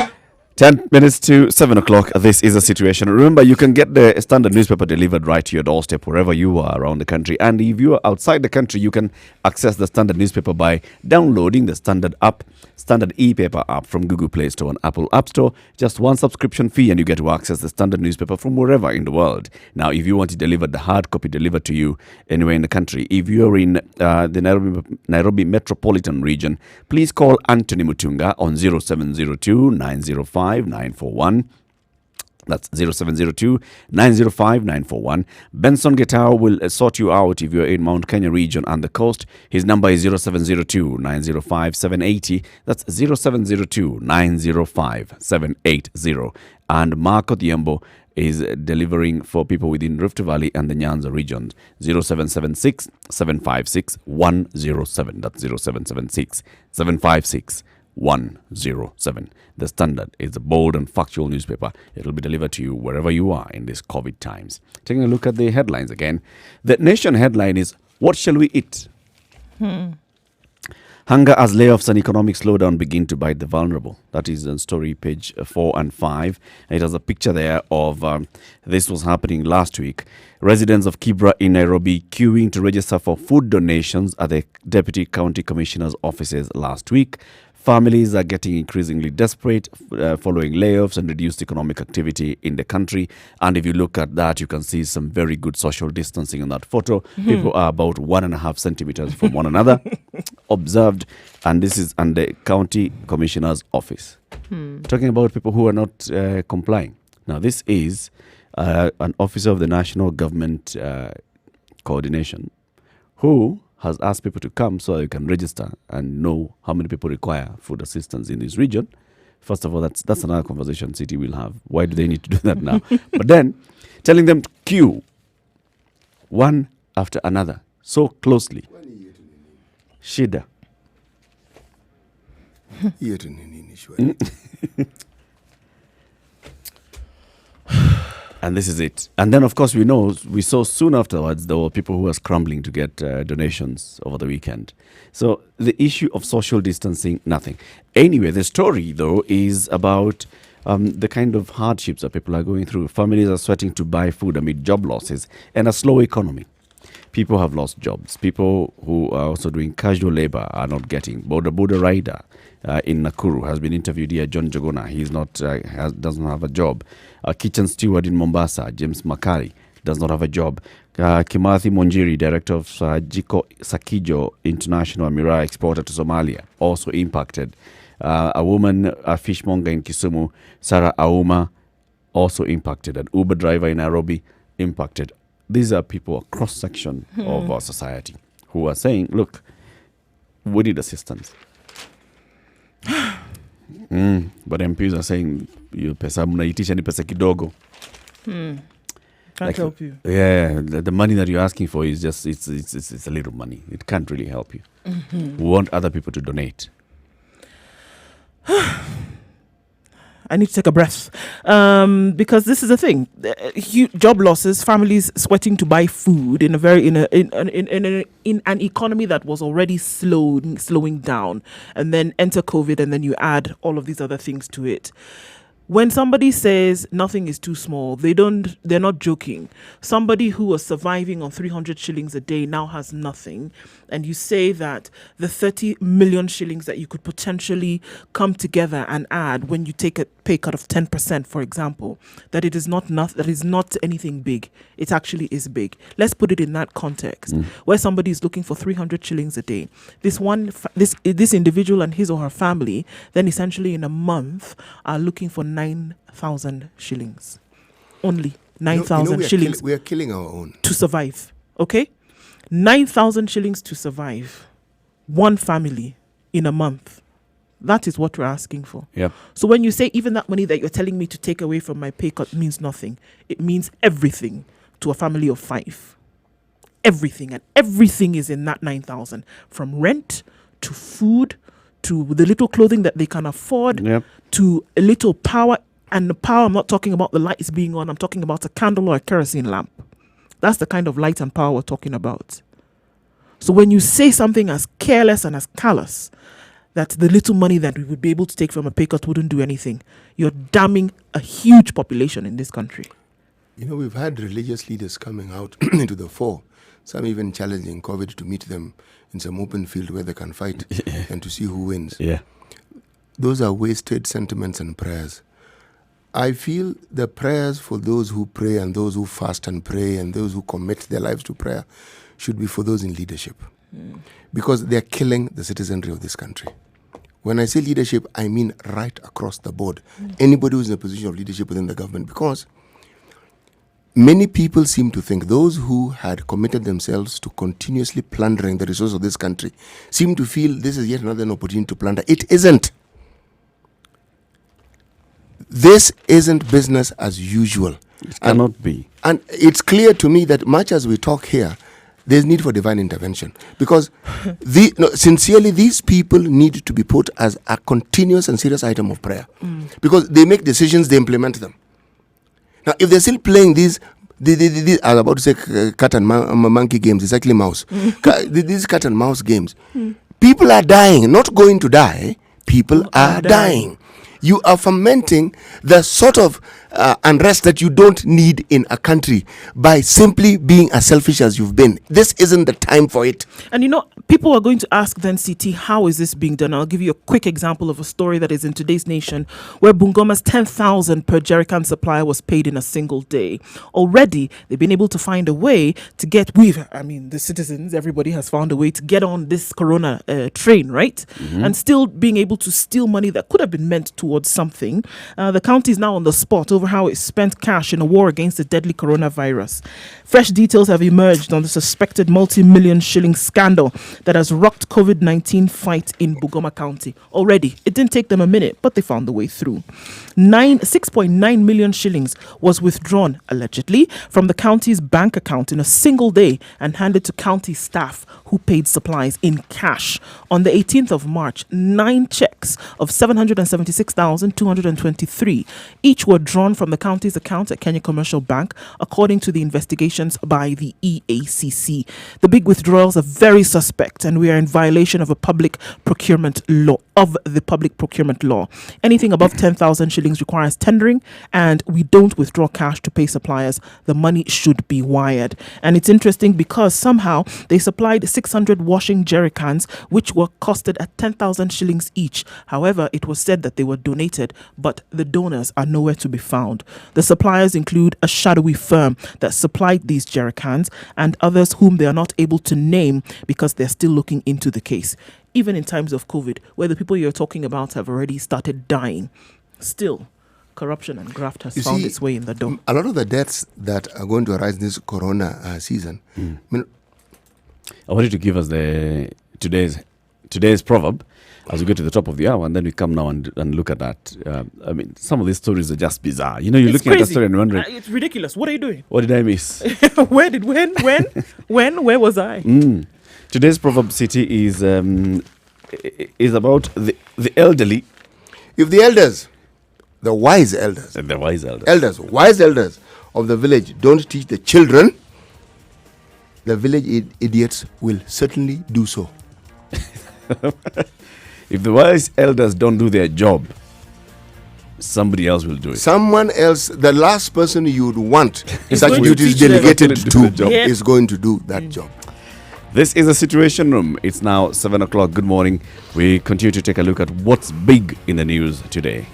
10 minutes to 7 o'clock. This is a situation. Remember, you can get the standard newspaper delivered right to your doorstep wherever you are around the country. And if you are outside the country, you can access the standard newspaper by downloading the standard app, standard e-paper app from Google Play Store and Apple App Store. Just one subscription fee and you get to access the standard newspaper from wherever in the world. Now, if you want it delivered, the hard copy delivered to you anywhere in the country. If you're in the Nairobi metropolitan region, please call Anthony Mutunga on 0702 905 941. That's 0702 905 941. Benson Getao will sort you out if you're in Mount Kenya region and the coast. His number is 0702 905 780. That's 0702 905 780. And Marco Diembo is delivering for people within Rift Valley and the Nyanza region. 0776 756 107. That's 0776 756 107. The Standard is a bold and factual newspaper. It will be delivered to you wherever you are in these COVID times. Taking a look at the headlines again. The Nation headline is, what shall we eat? Hunger as layoffs and economic slowdown begin to bite the vulnerable. That is on story page 4 and 5. It has a picture there of this was happening last week. Residents of Kibra in Nairobi queuing to register for food donations at the Deputy County Commissioner's offices last week. Families are getting increasingly desperate following layoffs and reduced economic activity in the country. And if you look at that, you can see some very good social distancing in that photo. People are about 1.5 centimeters from one another, observed. And this is at the County Commissioner's office. Talking about people who are not complying. Now, this is an officer of the National Government Coordination who has asked people to come so they can register and know how many people require food assistance in this region. First of all, that's another conversation City will have. Why do they need to do that now? But then telling them to queue one after another so closely. Shida. And this is it. And then, of course, we saw soon afterwards there were people who were scrambling to get donations over the weekend. So the issue of social distancing, nothing. Anyway, the story, though, is about the kind of hardships that people are going through. Families are sweating to buy food amid job losses and a slow economy. People have lost jobs. People who are also doing casual labor are not getting. Boda rider in Nakuru has been interviewed here. John Jogona, he's not doesn't have a job. Kitchen steward in Mombasa, James Makari, does not have a job. Kimathi Monjiri, director of Chico Sakijo International Miraa exporter to Somalia, also impacted. A woman, a fishmonger in Kisumu, Sarah Auma, also impacted. An Uber driver in Nairobi, impacted. These are people, a cross-section of our society, who are saying, look, we need assistance. But MPs are saying, you pesa mnaitisha ni pesa kidogo. Can't help you. Yeah, the money that you're asking for is just, it's a little money. It can't really help you. We want other people to donate. I need to take a breath because this is the thing: job losses, families sweating to buy food in an economy that was already slowing down, and then enter COVID, and then you add all of these other things to it. When somebody says nothing is too small, they're not joking. Somebody who was surviving on 300 shillings a day now has nothing. And you say that the 30 million shillings that you could potentially come together and add when you take a pay cut of 10%, for example, that it is not anything big. It actually is big. Let's put it in that context, where somebody is looking for 300 shillings a day. This individual and his or her family then essentially in a month are looking for 9,000 shillings. Only 9,000 shillings. We are killing our own. To survive. Okay? 9,000 shillings to survive. One family in a month. That is what we're asking for. Yep. So when you say even that money that you're telling me to take away from my pay cut means nothing, it means everything to a family of 5. Everything. And everything is in that 9,000. From rent to food to the little clothing that they can afford, to a little power. And the power, I'm not talking about the lights being on, I'm talking about a candle or a kerosene lamp. That's the kind of light and power we're talking about. So when you say something as careless and as callous, that the little money that we would be able to take from a pay cut wouldn't do anything, you're damning a huge population in this country. You know, we've had religious leaders coming out into the fore, some even challenging COVID to meet them in some open field where they can fight and to see who wins. Yeah. Those are wasted sentiments and prayers. I feel the prayers for those who pray and those who fast and pray and those who commit their lives to prayer should be for those in leadership. Because they're killing the citizenry of this country. When I say leadership, I mean right across the board. Anybody who's in a position of leadership within the government. Because many people seem to think those who had committed themselves to continuously plundering the resources of this country seem to feel this is yet another opportunity to plunder. It isn't. This isn't business as usual. It cannot be. And it's clear to me that much as we talk here, there's need for divine intervention. Because sincerely, these people need to be put as a continuous and serious item of prayer. Because they make decisions, they implement them. Now, if they're still playing these I was about to say cat and monkey games, it's actually mouse. These cat and mouse games, people are dying, not going to die, people are dying. You are fomenting the sort of unrest that you don't need in a country by simply being as selfish as you've been. This isn't the time for it. And you know, people are going to ask then, CT, how is this being done? I'll give you a quick example of a story that is in today's Nation, where Bungoma's 10,000 per jerrycan supply was paid in a single day. Already, they've been able to find a way to get, the citizens, everybody has found a way to get on this corona train, right? And still being able to steal money that could have been meant towards something. The county is now on the spot over how it spent cash in a war against the deadly coronavirus. Fresh details have emerged on the suspected multi-million shilling scandal that has rocked COVID-19 fight in Bungoma County. Already, it didn't take them a minute, but they found the way through. 6.9 million shillings was withdrawn, allegedly, from the county's bank account in a single day and handed to county staff who paid supplies in cash. On the 18th of March, 9 checks of 776,223 each were drawn from the county's account at Kenya Commercial Bank, according to the investigations by the EACC. The big withdrawals are very suspect, and we are in violation of the public procurement law. Anything above 10,000 shillings requires tendering, and we don't withdraw cash to pay suppliers. The money should be wired. And it's interesting because somehow they supplied 600 washing jerrycans, which were costed at 10,000 shillings each. However, it was said that they were donated, but the donors are nowhere to be found. The suppliers include a shadowy firm that supplied these jerrycans and others whom they are not able to name because they're still looking into the case. Even in times of COVID, where the people you're talking about have already started dying, still corruption and graft has found its way in the door. A lot of the deaths that are going to arise this corona season. I wanted to give us today's proverb as we go to the top of the hour, and then we come now and look at that. Some of these stories are just bizarre. You know, you're looking at the story and wondering, it's ridiculous. What are you doing? What did I miss? Where was I? Today's proverb, City, is about the elderly. If the elders, the wise elders of the village don't teach the children, the village idiots will certainly do so. If the wise elders don't do their job, somebody else will do it. Someone else, the last person you would want such duties delegated to is going to do that job. This is a Situation Room. It's now 7 o'clock. Good morning. We continue to take a look at what's big in the news today.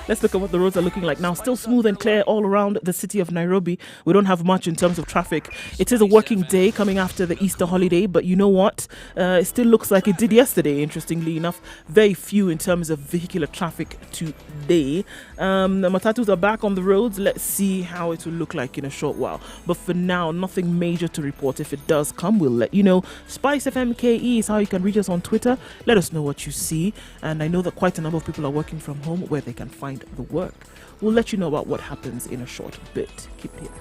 Let's look at what the roads are looking like now. Still smooth and clear all around the city of Nairobi. We don't have much in terms of traffic. It is a working day coming after the Easter holiday, but you know what? It still looks like it did yesterday, interestingly enough. Very few in terms of vehicular traffic today. The matatus are back on the roads. Let's see how it will look like in a short while. But for now, nothing major to report. If it does come, we'll let you know. Spice FMKE is how you can reach us on Twitter. Let us know what you see. And I know that quite a number of people are working from home where they can find the work. We'll let you know about what happens in a short bit. Keep it here.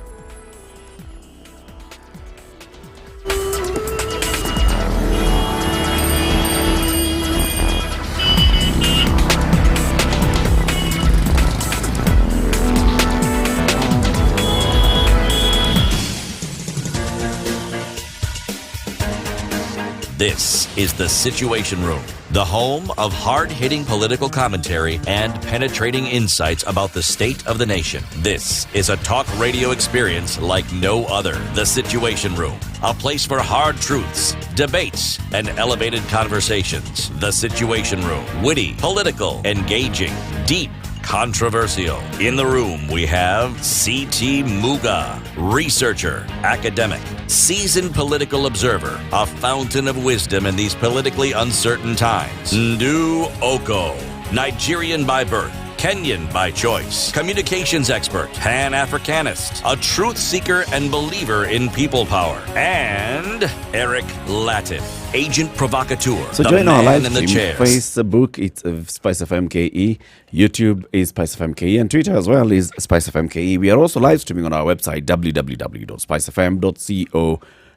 This is The Situation Room, the home of hard-hitting political commentary and penetrating insights about the state of the nation. This is a talk radio experience like no other. The Situation Room, a place for hard truths, debates, and elevated conversations. The Situation Room, witty, political, engaging, deep, controversial. In the room, we have C.T. Muga, researcher, academic, seasoned political observer, a fountain of wisdom in these politically uncertain times. Ndu Oko, Nigerian by birth, Kenyan by choice, communications expert, Pan-Africanist, a truth seeker and believer in people power, and Eric Latif, agent provocateur, So the join our man live in the stream. chairs. Facebook, it's Spice FM KE. YouTube is Spice FM KE. And Twitter as well is Spice FM KE. We are also live streaming on our website,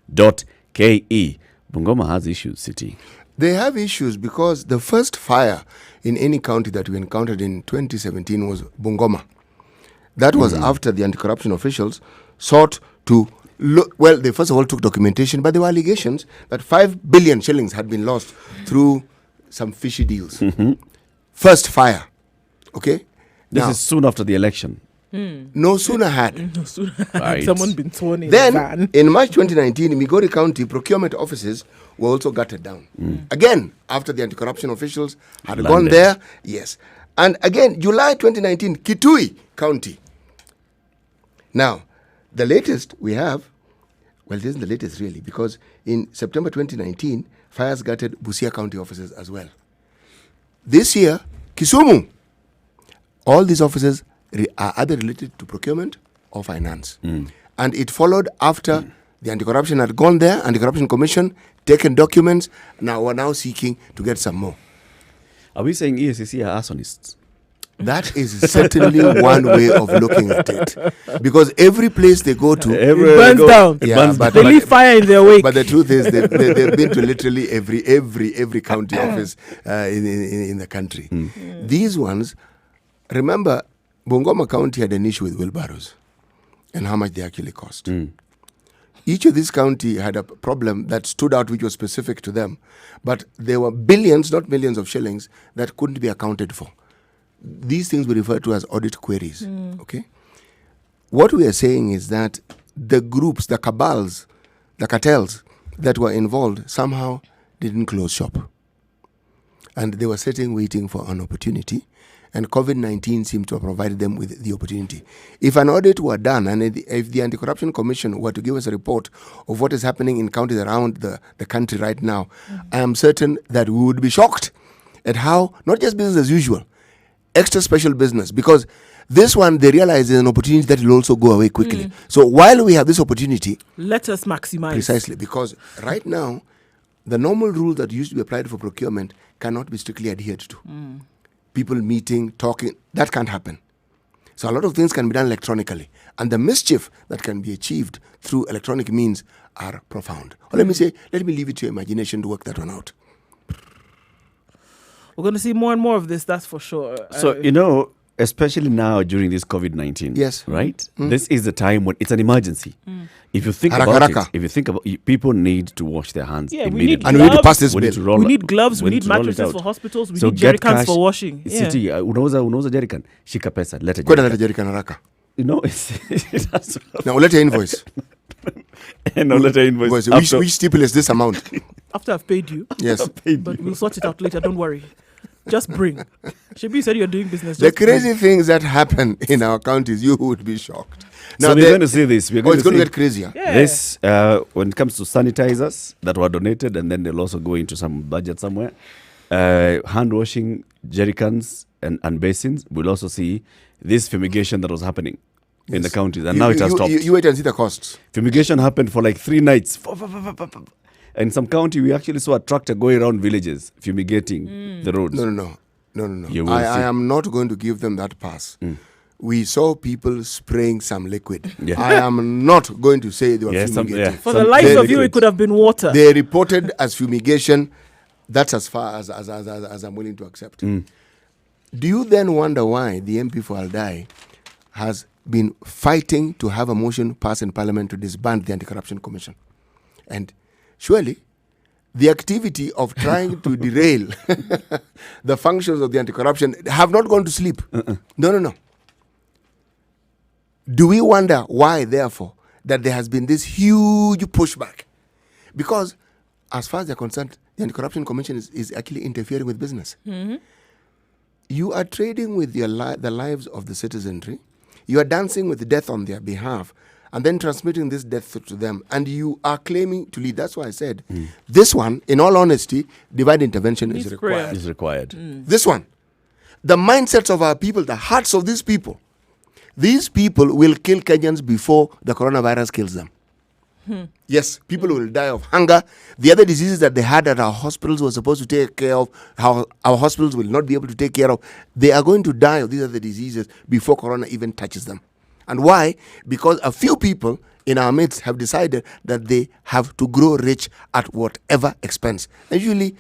www.spicefm.co.ke. Bungoma has issues, City. They have issues because the first fire in any county that we encountered in 2017 was Bungoma. That was after the anti-corruption officials sought to look. Well, they first of all took documentation, but there were allegations that 5 billion shillings had been lost through some fishy deals. First fire. Okay? This Now, is soon after the election. no sooner had. No sooner Right. had someone been sworn in Then, the van. in March 2019, in Migori County, procurement offices were also gutted down. Again, after the anti-corruption officials had gone Landed. there. Yes. And again, July 2019, Kitui County. Now, the latest we have, well, this isn't the latest really, because in September 2019, fires gutted Busia County offices as well. This year, Kisumu. All these offices are either related to procurement or finance. And it followed after the anti-corruption had gone there, anti-corruption commission, taken documents, now we're now seeking to get some more. Are we saying ESCC are arsonists? That is certainly one way of looking at it. Because every place they go to, It burns down. It Yeah, burns but- They leave fire in their wake. but the truth is they've been to literally every county office in the country. These ones, remember, Bungoma County had an issue with wheelbarrows and how much they actually cost. Each of these county had a problem that stood out which was specific to them. But there were billions, not millions of shillings that couldn't be accounted for. These things we refer to as audit queries. Okay? What we are saying is that the groups, the cabals, the cartels that were involved somehow didn't close shop. And they were sitting waiting for an opportunity. And COVID-19 seemed to have provided them with the opportunity. If an audit were done, and if the Anti-Corruption Commission were to give us a report of what is happening in counties around the country right now, I am certain that we would be shocked at how, not just business as usual, extra special business, because this one, they realize is an opportunity that will also go away quickly. So while we have this opportunity, Let us maximize. precisely, because right now, the normal rule that used to be applied for procurement cannot be strictly adhered to. People meeting, talking, that can't happen. So a lot of things can be done electronically. And the mischief that can be achieved through electronic means are profound. Or let me leave it to your imagination to work that one out. We're going to see more and more of this, that's for sure. So, especially now during this COVID-19, Yes. right? This is the time when it's an emergency. If you think Haraka, about haraka. it, if you think about it, people need to wash their hands Yeah, we immediately. need And we need to gloves. pass this We need bill. to roll we it- need gloves, we need to roll it mattresses out. for hospitals, we So need get jerrycans cash. for washing. City, unauza jerrycan, shika pesa, leta Kwenda jerrycan. leta jerrycan haraka. That's Now let your invoice. no letter invoice. Which stipulates this amount? After I've paid you, Yes. but we'll sort it out later, don't worry. Just bring. Shabi said you're doing business. The Just bring. crazy things that happen in our counties, you would be shocked. So we're going to see this. We're Oh, going it's to going to see get crazier. Yeah. this when it comes to sanitizers that were donated, and then they'll also go into some budget somewhere. Hand washing jerrycans and basins. We'll also see this fumigation that was happening in the counties, and now it has stopped. You wait and see the costs. Fumigation happened for like 3 nights. In some county, we actually saw a tractor going around villages fumigating the roads. No. You will I see. am not going to give them that pass. we saw people spraying some liquid. Yeah. I am not going to say they were fumigating. For the life of you, it could have been water. They reported as fumigation. That's as far as I'm willing to accept. Do you then wonder why the MP for Aldai has been fighting to have a motion passed in Parliament to disband the Anti-Corruption Commission? And surely the activity of trying to derail the functions of the anti-corruption have not gone to sleep. No. Do we wonder why, therefore, that there has been this huge pushback? Because as far as they're concerned, the Anti-Corruption Commission is actually interfering with business. You are trading with the lives of the citizenry. You are dancing with death on their behalf and then transmitting this death to them. And you are claiming to lead. That's why I said, this one, in all honesty, divine intervention is required. Is required. This one. The mindsets of our people, the hearts of these people will kill Kenyans before the coronavirus kills them. Yes, people will die of hunger. The other diseases that they had at our hospitals were supposed to take care of, how our hospitals will not be able to take care of. They are going to die of these other diseases before corona even touches them. And why? Because a few people in our midst have decided that they have to grow rich at whatever expense. And usually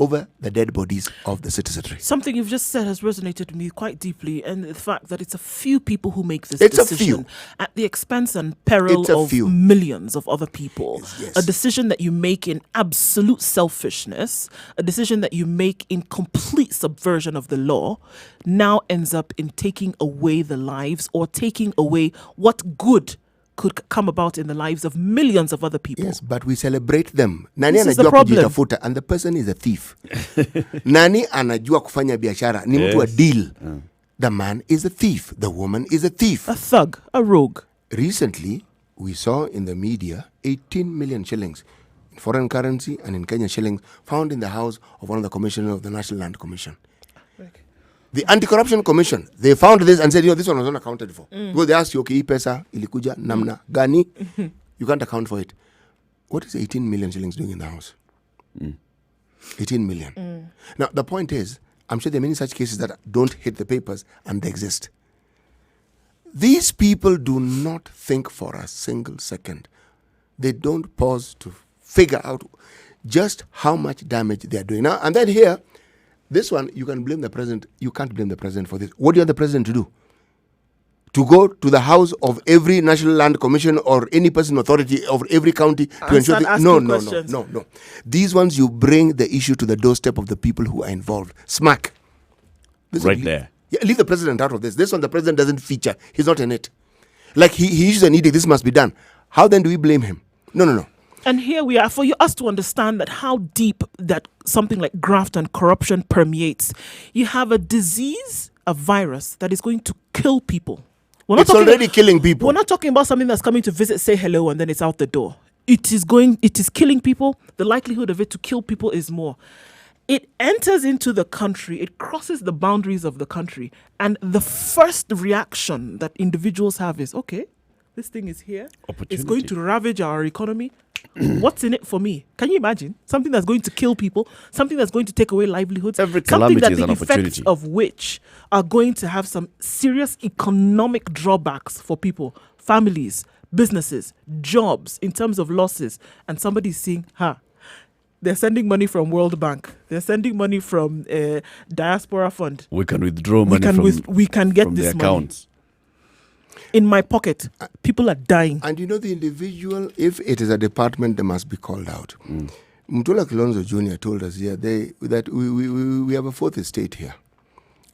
over the dead bodies of the citizenry. Something you've just said has resonated with me quite deeply, and the fact that it's a few people who make this It's decision a few. at the expense and peril It's a of few. millions of other people. Yes. A decision that you make in absolute selfishness, a decision that you make in complete subversion of the law, now ends up in taking away the lives or taking away what good could come about in the lives of millions of other people. Yes, but we celebrate them. Nani This is the anajua problem. kujitafuta, and the person is a thief. Nani anajua kufanya biashara, ni mtu wa deal. The man is a thief. The woman is a thief. A thug, a rogue. Recently, we saw in the media 18 million shillings in foreign currency and in Kenya shillings found in the house of one of the commissioners of the National Land Commission. The Anti-Corruption Commission, they found this and said, this one was not accounted for. Because they asked you, okay, hii pesa ilikuja namna gani? You can't account for it. What is 18 million shillings doing in the house? 18 million. Now, the point is, I'm sure there are many such cases that don't hit the papers and they exist. These people do not think for a single second. They don't pause to figure out just how much damage they are doing. Now, and then here, this one, you can blame the president. You can't blame the president for this. What do you want the president to do? To go to the house of every National Land Commission or any person authority of every county to ensure that? No. These ones, you bring the issue to the doorstep of the people who are involved. Smack. There. Yeah, leave the president out of this. This one, the president doesn't feature. He's not in it. Like he issues an edict, this must be done. How then do we blame him? No. And here we are, for us to understand that how deep that something like graft and corruption permeates. You have a disease, a virus that is going to kill people. It's already killing people. We're not talking about something that's coming to visit, say hello, and then it's out the door. It is killing people. The likelihood of it to kill people is more. It enters into the country, it crosses the boundaries of the country, and the first reaction that individuals have is, okay, this thing is here. It's going to ravage our economy. What's in it for me? Can you imagine? Something that's going to kill people, something that's going to take away livelihoods, Every calamity something that is an the effects opportunity. of which are going to have some serious economic drawbacks for people, families, businesses, jobs, in terms of losses. And somebody's saying, they're sending money from World Bank. They're sending money from Diaspora Fund. We can withdraw money we can get from this the money. accounts. In my pocket, people are dying. And the individual, if it is a department, they must be called out. Mutula Kilonzo Jr. told us here that we have a fourth estate here.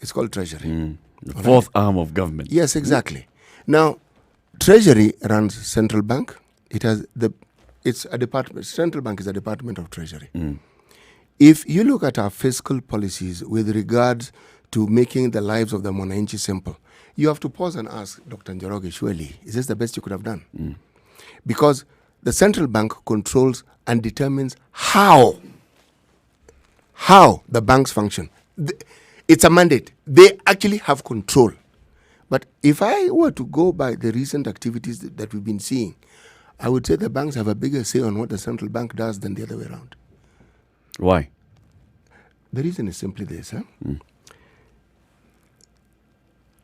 It's called Treasury. The fourth arm of government. Yes, exactly. Now, Treasury runs Central Bank. It's a department. Central Bank is a department of Treasury. If you look at our fiscal policies with regards to making the lives of the Mwananchi simple, you have to pause and ask Dr. Njoroge, surely, is this the best you could have done? Because the central bank controls and determines how the banks function. It's a mandate. They actually have control. But if I were to go by the recent activities that we've been seeing, I would say the banks have a bigger say on what the central bank does than the other way around. Why? The reason is simply this.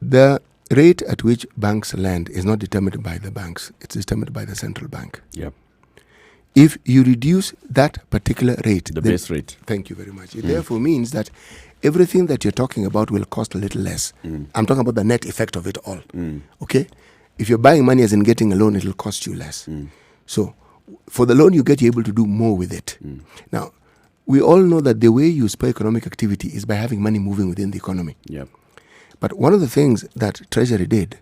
The rate at which banks lend is not determined by the banks. It's determined by the central bank. Yep. If you reduce that particular rate, The base rate. Thank you very much. It therefore means that everything that you're talking about will cost a little less. I'm talking about the net effect of it all. Okay? If you're buying money as in getting a loan, it'll cost you less. So for the loan you get, you're able to do more with it. Now, we all know that the way you spur economic activity is by having money moving within the economy. Yep. But one of the things that Treasury did,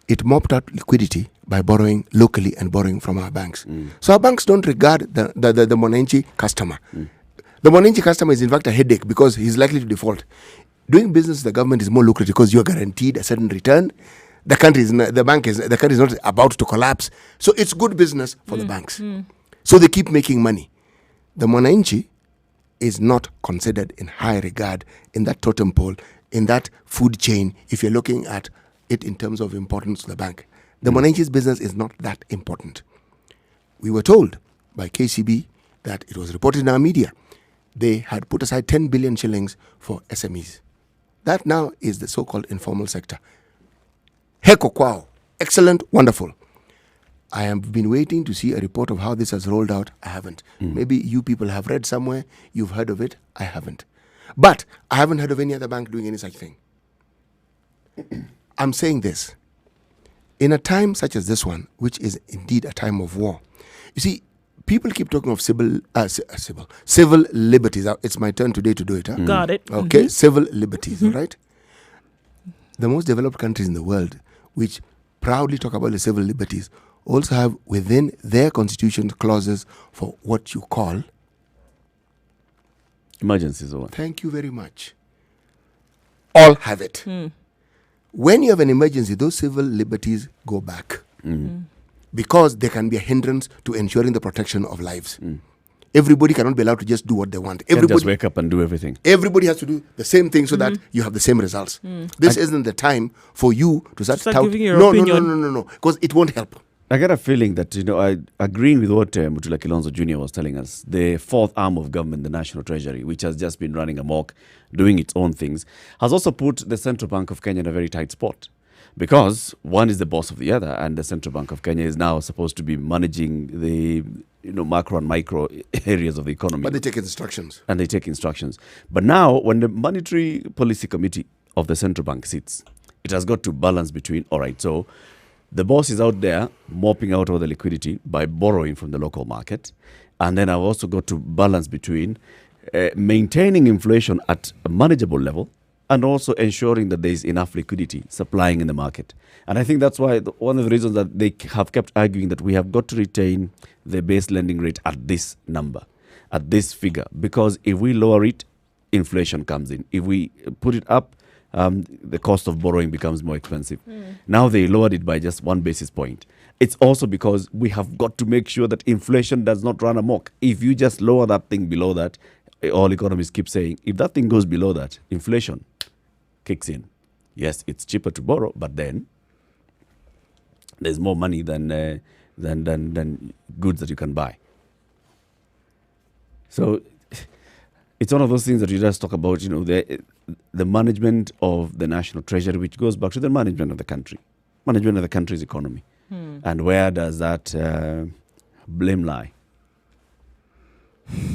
it mopped out liquidity by borrowing locally and borrowing from our banks. So our banks don't regard the Mwananchi customer. The Mwananchi customer is in fact a headache because he's likely to default. Doing business with the government is more lucrative because you are guaranteed a certain return. The country is not about to collapse. So it's good business for the banks. So they keep making money. The Mwananchi is not considered in high regard in that totem pole, in that food chain, if you're looking at it in terms of importance to the bank. The Mwananchi's business is not that important. We were told by KCB that it was reported in our media, they had put aside 10 billion shillings for SMEs. That now is the so-called informal sector. Heko kwao. Excellent, wonderful. I have been waiting to see a report of how this has rolled out. I haven't. Maybe you people have read somewhere, you've heard of it. I haven't. But I haven't heard of any other bank doing any such thing. I'm saying this. In a time such as this one, which is indeed a time of war, you see, people keep talking of civil liberties. It's my turn today to do it. Huh? Got it. Okay, civil liberties, all right? The most developed countries in the world, which proudly talk about the civil liberties, also have within their constitution clauses for what you call emergencies or what? Thank you very much. All have it. When you have an emergency, those civil liberties go back because they can be a hindrance to ensuring the protection of lives. Everybody cannot be allowed to just do what they want. Everybody just wake up and do everything. Everybody has to do the same thing so that you have the same results. This isn't the time for you to start giving your opinion. No, because it won't help. I get a feeling that, I agreeing with what Mutula Kilonzo Jr. was telling us, the fourth arm of government, the National Treasury, which has just been running amok, doing its own things, has also put the Central Bank of Kenya in a very tight spot. Because one is the boss of the other, and the Central Bank of Kenya is now supposed to be managing the macro and micro areas of the economy. But they take instructions. And they take instructions. But now, when the Monetary Policy Committee of the Central Bank sits, it has got to balance between, all right, so the boss is out there mopping out all the liquidity by borrowing from the local market. And then I've also got to balance between maintaining inflation at a manageable level and also ensuring that there is enough liquidity supplying in the market. And I think that's why one of the reasons that they have kept arguing that we have got to retain the base lending rate at this number, at this figure. Because if we lower it, inflation comes in. If we put it up, the cost of borrowing becomes more expensive. Now they lowered it by just 1 basis point. It's also because we have got to make sure that inflation does not run amok. If you just lower that thing below that, all economists keep saying, if that thing goes below that, inflation kicks in. Yes, it's cheaper to borrow, but then there's more money than goods that you can buy. So it's one of those things that you just talk about, the management of the National Treasury, which goes back to the management of the country, management of the country's economy. And where does that blame lie?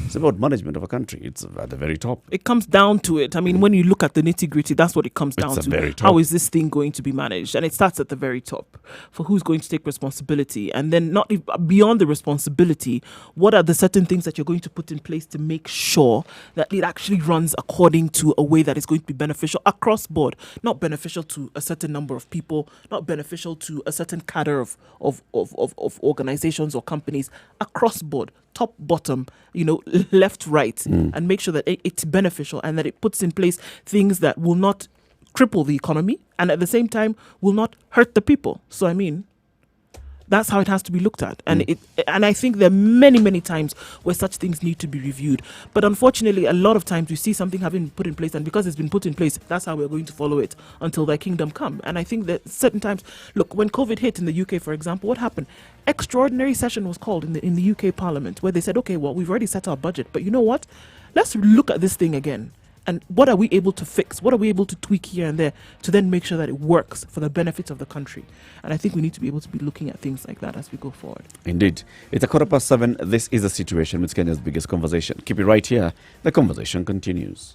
It's about management of a country. It's at the very top. It comes down to it. I mean, when you look at the nitty-gritty, that's what it comes down It's to. the very top. How is this thing going to be managed? And it starts at the very top. For who's going to take responsibility? And then beyond the responsibility, what are the certain things that you're going to put in place to make sure that it actually runs according to a way that is going to be beneficial across board, not beneficial to a certain number of people, not beneficial to a certain cadre of organizations or companies, across board, top, bottom, left, right, and make sure that it's beneficial and that it puts in place things that will not cripple the economy and at the same time will not hurt the people. So, that's how it has to be looked at. And and I think there are many, many times where such things need to be reviewed. But unfortunately, a lot of times we see something having been put in place, and because it's been put in place, that's how we're going to follow it until their kingdom come. And I think that certain times, look, when COVID hit in the UK, for example, what happened? Extraordinary session was called in the UK Parliament where they said, okay, well, we've already set our budget, but you know what? Let's look at this thing again and what are we able to fix? What are we able to tweak here and there to then make sure that it works for the benefits of the country? And I think we need to be able to be looking at things like that as we go forward. Indeed. It's 7:15. This is The Situation with Kenya's biggest conversation. Keep it right here. The conversation continues.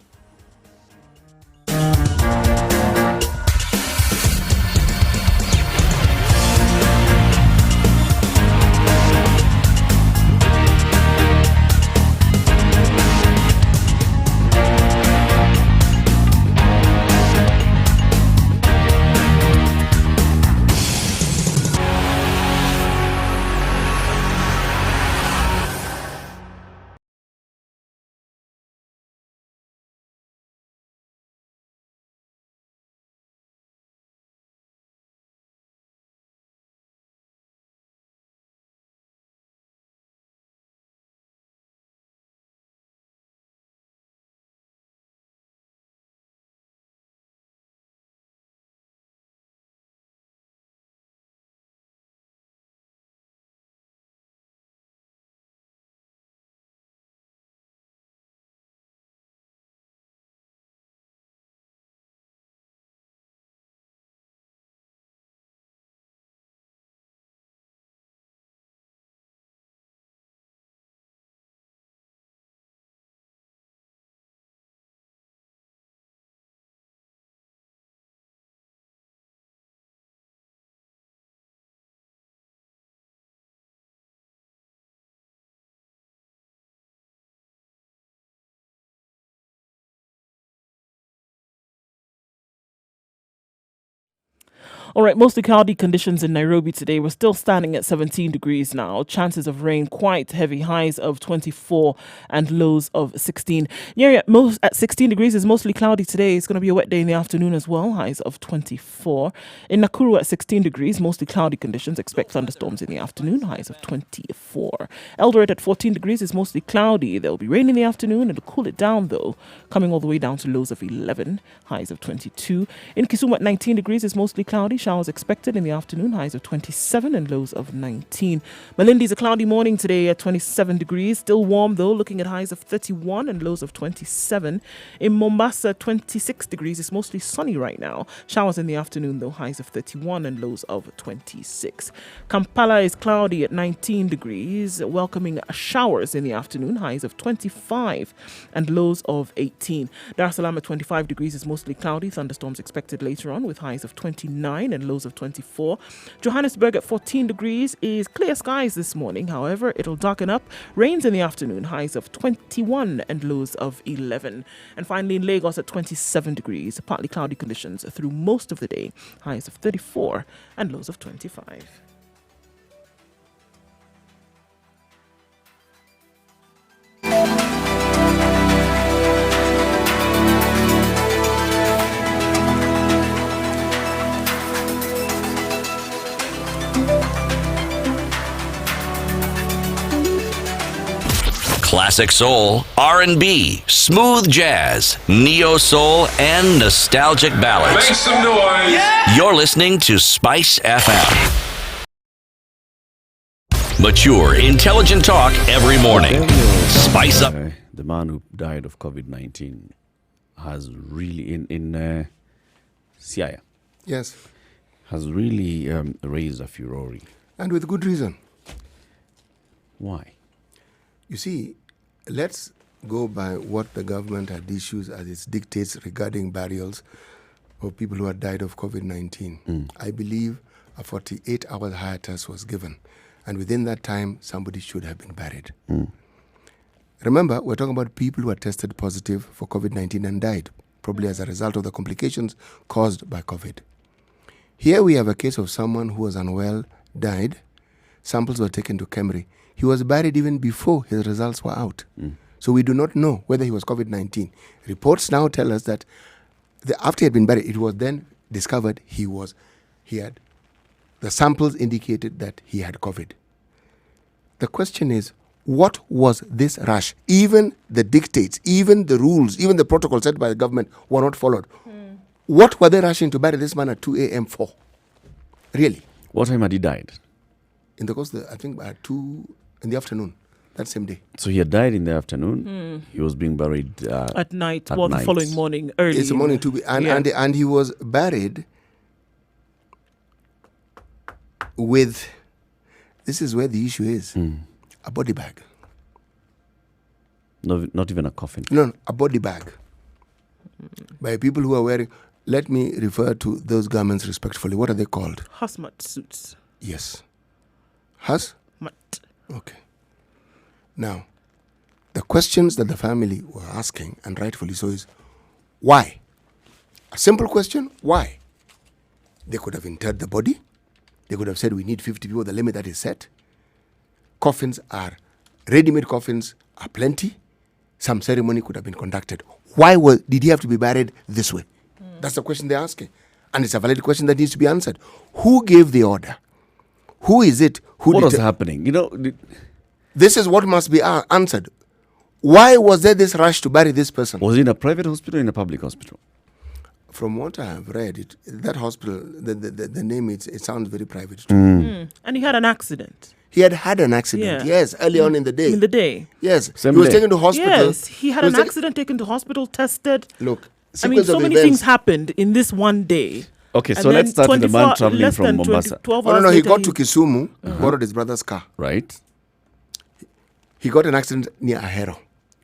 All right, mostly cloudy conditions in Nairobi today. We're still standing at 17 degrees now. Chances of rain quite heavy, highs of 24 and lows of 16. Nyeri at 16 degrees is mostly cloudy today. It's going to be a wet day in the afternoon as well, highs of 24. In Nakuru at 16 degrees, mostly cloudy conditions. Expect thunderstorms in the afternoon, highs of 24. Eldoret at 14 degrees is mostly cloudy. There will be rain in the afternoon. It'll cool it down though, coming all the way down to lows of 11, highs of 22. In Kisumu at 19 degrees is mostly cloudy. Showers expected in the afternoon, highs of 27 and lows of 19. Malindi is a cloudy morning today at 27 degrees. Still warm though, looking at highs of 31 and lows of 27. In Mombasa, 26 degrees. It's mostly sunny right now. Showers in the afternoon though, highs of 31 and lows of 26. Kampala is cloudy at 19 degrees, welcoming showers in the afternoon, highs of 25 and lows of 18. Dar es Salaam at 25 degrees is mostly cloudy. Thunderstorms expected later on with highs of 29 and lows of 24. Johannesburg at 14 degrees is clear skies this morning. However, it'll darken up. Rains in the afternoon, highs of 21 and lows of 11. And finally in Lagos at 27 degrees, partly cloudy conditions through most of the day, highs of 34 and lows of 25. Classic soul, R&B, smooth jazz, neo soul, and nostalgic ballads. Make some noise. Yeah! You're listening to Spice FM. Mature, intelligent talk every morning. Spice up. The man who died of COVID-19 has really, in Siaya, Yes, has really raised a furore. and with good reason. Why? You see, let's go by what the government had issued as its dictates regarding burials of people who had died of COVID-19. I believe a 48-hour hiatus was given, and within that time, somebody should have been buried. Remember, we're talking about people who had tested positive for COVID-19 and died, probably as a result of the complications caused by COVID. Here we have a case of someone who was unwell, died, samples were taken to Kemri. He was buried even before his results were out. So we do not know whether he was COVID-19. Reports now tell us that after he had been buried, it was then discovered the samples indicated that he had COVID. The question is, what was this rush? Even the dictates, even the rules, even the protocols set by the government were not followed. What were they rushing to bury this man at 2 a.m. for? Really? What time had he died? In the course, I think at 2 in the afternoon. that same day. So he had died in the afternoon. He was being buried At night, at the night. following morning, early. It's the morning to be, and he was buried with, this is where the issue is, a body bag. No, not even a coffin. No, a body bag. By people who are wearing, let me refer to those garments respectfully. What are they called? Hazmat suits. Yes. Has? Mat. Okay. Now, the questions that the family were asking, and rightfully so, is why? A simple question, why? They could have interred the body. They could have said we need 50 people, the limit that is set. Coffins are, ready-made coffins are plenty. Some ceremony could have been conducted. Why did he have to be buried this way? That's the question they're asking. And it's a valid question that needs to be answered. Who gave the order? Who is it? What was happening? This is what must be answered. Why was there this rush to bury this person? Was he in a private hospital or in a public hospital? From what I have read, that hospital, the name, it sounds very private to me. And he had an accident. He had an accident, yes, early on in the day. In the day. Yes, Same he was day. taken to hospital. Yes, he had an accident, taken to hospital, tested. Look, I mean, sequence so of many events. things happened in this one day. Okay, And so then let's start with the man 24 traveling less from than Mombasa. 12 Oh, no, hours no, he later, got to Kisumu, borrowed his brother's car. Right, He got an accident near Ahero.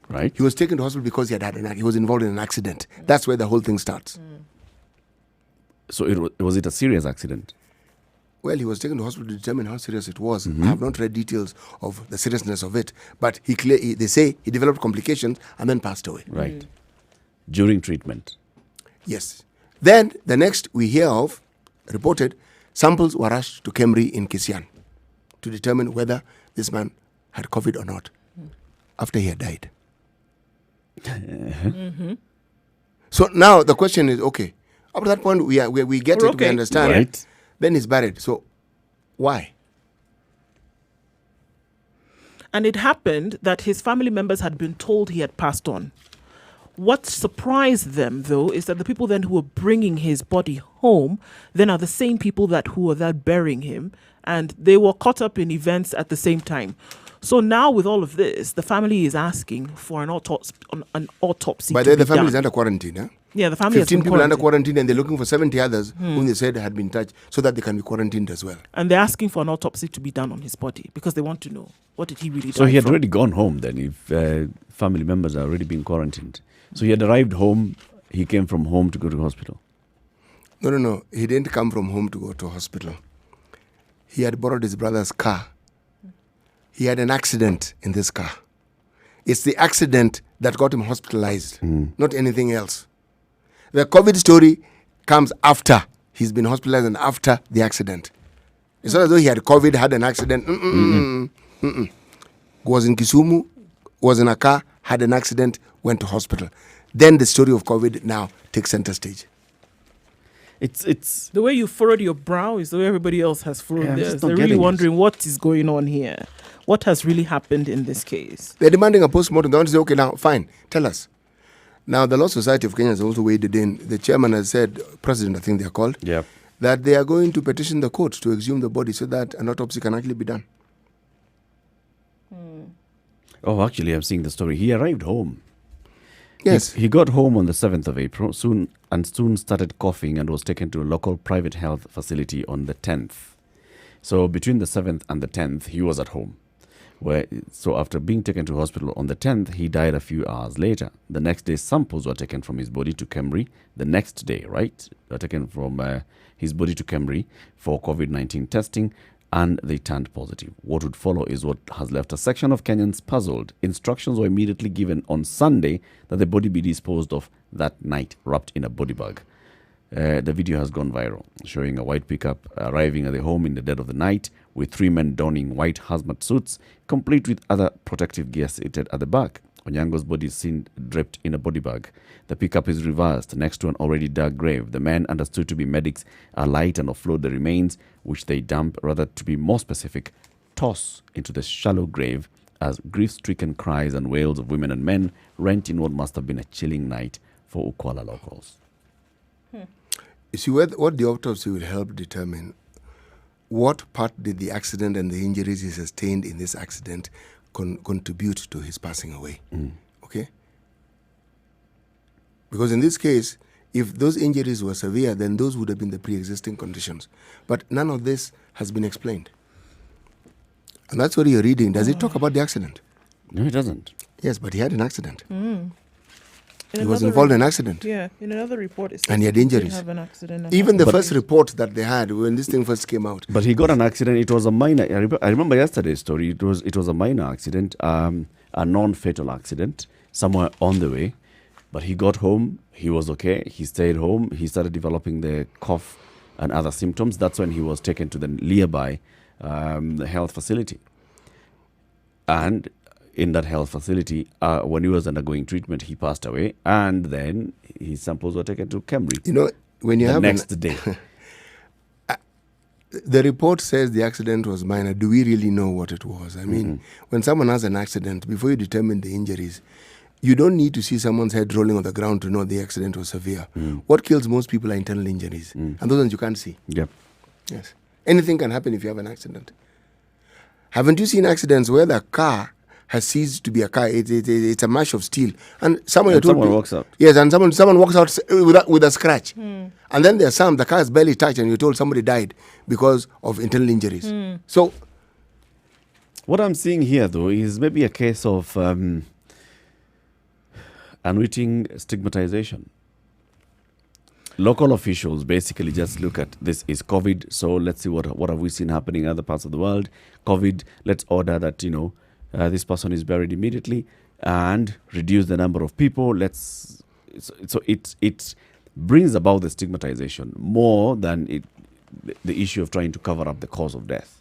right. He was taken to hospital because he was involved in an accident. That's where the whole thing starts. So was it a serious accident? Well, he was taken to hospital to determine how serious it was. I have not read details of the seriousness of it, but they say he developed complications and then passed away. Right. During treatment. Yes. Then the next we hear of, reported, samples were rushed to Kemri in Kisian to determine whether this man had COVID or not after he had died. So now the question is, okay, up to that point we get We're it, we okay. understand. Right. Then he's buried. So why? And it happened that his family members had been told he had passed on. What surprised them, though, is that the people then who were bringing his body home then are the same people who were there burying him, and they were caught up in events at the same time. So now, with all of this, the family is asking for an autopsy. By to the way, the be family is done. under quarantine. Huh? Yeah, the family 15 has been people under quarantined. quarantine, and they're looking for 70 others whom they said had been touched so that they can be quarantined as well. And they're asking for an autopsy to be done on his body because they want to know, what did he really So die he had from? already gone home then, if family members are already being quarantined. So he had arrived home, he came from home to go to hospital. No. He didn't come from home to go to hospital. He had borrowed his brother's car. He had an accident in this car. It's the accident that got him hospitalized, not anything else. The COVID story comes after he's been hospitalized and after the accident. It's not as though he had COVID, had an accident. Was in Kisumu, was in a car, had an accident, went to hospital. Then the story of COVID now takes center stage. It's The way you furrowed your brow is the way everybody else has furrowed I'm theirs. just not They're really getting it. wondering what is going on here. What has really happened in this case? They're demanding a post-mortem. They want to say, okay, now, fine, tell us. Now, the Law Society of Kenya has also weighed it in. The chairman has said, president, I think they are called, yeah. that they are going to petition the court to exhume the body so that an autopsy can actually be done. Oh, actually, I'm seeing the story. He arrived home. Yes. He got home on the 7th of April soon started coughing and was taken to a local private health facility on the 10th. So between the 7th and the 10th, he was at home. So after being taken to hospital on the 10th, he died a few hours later. The next day, samples were taken from his body to Kemri. The next day, right? Were taken from his body to Kemri for COVID-19 testing, and they turned positive. What would follow is what has left a section of Kenyans puzzled. Instructions were immediately given on Sunday that the body be disposed of that night, wrapped in a body bag. The video has gone viral, showing a white pickup arriving at the home in the dead of the night with 3 men donning white hazmat suits, complete with other protective gear seated at the back. Onyango's body is seen draped in a body bag. The pickup is reversed next to an already dug grave. The men, understood to be medics, alight and offload the remains, which they dump, rather to be more specific, toss into the shallow grave as grief-stricken cries and wails of women and men rent in what must have been a chilling night for Ukwala locals. You see, what the autopsy will help determine what part did the accident and the injuries he sustained in this accident contribute to his passing away. Okay? Because in this case, if those injuries were severe, then those would have been the pre-existing conditions. But none of this has been explained. And that's what you're reading. Does it talk about the accident? No, it doesn't. Yes, but he had an accident. He was involved in an accident. Yeah, in another report, it says And he had injuries. have an accident. Even the first report that they had when this thing first came out. But he got an accident. It was a minor. I remember yesterday's story. It was a minor accident, a non-fatal accident, somewhere on the way. But he got home. He was okay. He stayed home. He started developing the cough and other symptoms. That's when he was taken to the nearby health facility. And in that health facility, when he was undergoing treatment, he passed away. And then his samples were taken to Cambridge. You know, when you the have next day. The report says the accident was minor. Do we really know what it was? I mean, when someone has an accident, before you determine the injuries, you don't need to see someone's head rolling on the ground to know the accident was severe. What kills most people are internal injuries. And those ones you can't see. Yep. Yes. Anything can happen if you have an accident. Haven't you seen accidents where the car has ceased to be a car? It's a mash of steel. And someone walks out. Yes, and someone walks out with a scratch. And then there's the car is barely touched and you're told somebody died because of internal injuries. So what I'm seeing here, though, is maybe a case of unwitting stigmatization. Local officials basically just look at this is COVID, so let's see what have we seen happening in other parts of the world. COVID, let's order that, this person is buried immediately and reduce the number of people. So it brings about the stigmatization more than the issue of trying to cover up the cause of death.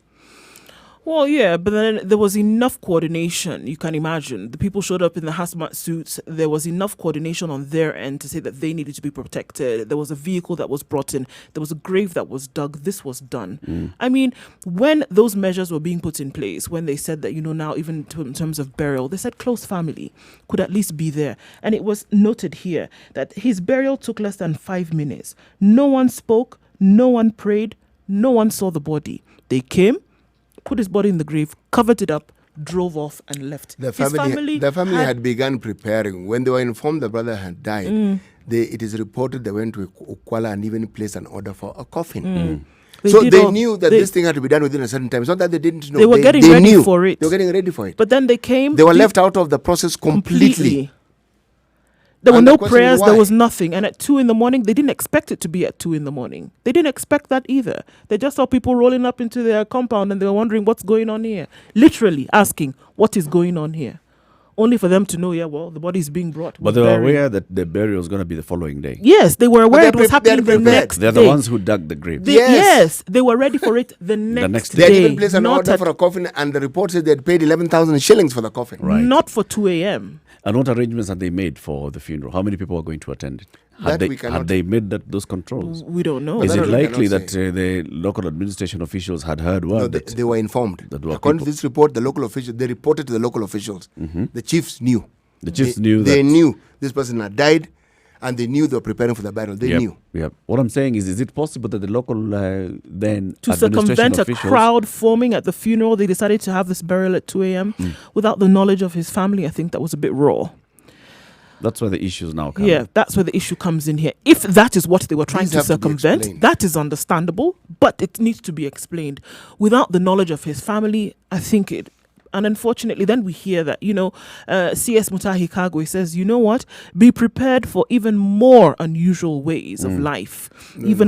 Well, yeah, but then there was enough coordination. You can imagine. The people showed up in the hazmat suits. There was enough coordination on their end to say that they needed to be protected. There was a vehicle that was brought in. There was a grave that was dug. This was done. I mean, when those measures were being put in place, when they said that, now, even in terms of burial, they said close family could at least be there. And it was noted here that his burial took less than 5 minutes. No one spoke. No one prayed. No one saw the body. They came, put his body in the grave, covered it up, drove off and left. The family had begun preparing. When they were informed the brother had died, it is reported they went to Kuala and even placed an order for a coffin. They knew that this thing had to be done within a certain time. It's not that they didn't know. They were getting ready for it. They were getting ready for it. But then they came. They were left out of the process completely. There were no prayers, there was nothing. And at 2 a.m, they didn't expect it to be at 2 a.m. They didn't expect that either. They just saw people rolling up into their compound and they were wondering what's going on here. Literally asking, what is going on here? Only for them to know, the body is being brought. But they were aware that the burial was going to be the following day. Yes, they were aware it was happening the next day. They're the ones who dug the grave. Yes, they were ready for it the next day. They had even placed an order for a coffin and the report said they had paid 11,000 shillings for the coffin. Right. Not for 2 a.m. And what arrangements had they made for the funeral? How many people were going to attend it? Had they made those controls? We don't know. Is it likely that the local administration officials had heard word? No, they were informed. According to this report, the local officials, they reported to the local officials. The chiefs knew. They knew this person had died and they knew they were preparing for the burial. They knew. Yep. What I'm saying is it possible that the local then to circumvent a crowd forming at the funeral, they decided to have this burial at 2 a.m. without the knowledge of his family? I think that was a bit raw. That's where the issues now come. Yeah, that's where the issue comes in here. If that is what they were trying to circumvent, that is understandable, but it needs to be explained. Without the knowledge of his family, I think it... And unfortunately, then we hear that, C.S. Mutahi Kagwe says, you know what? Be prepared for even more unusual ways of life,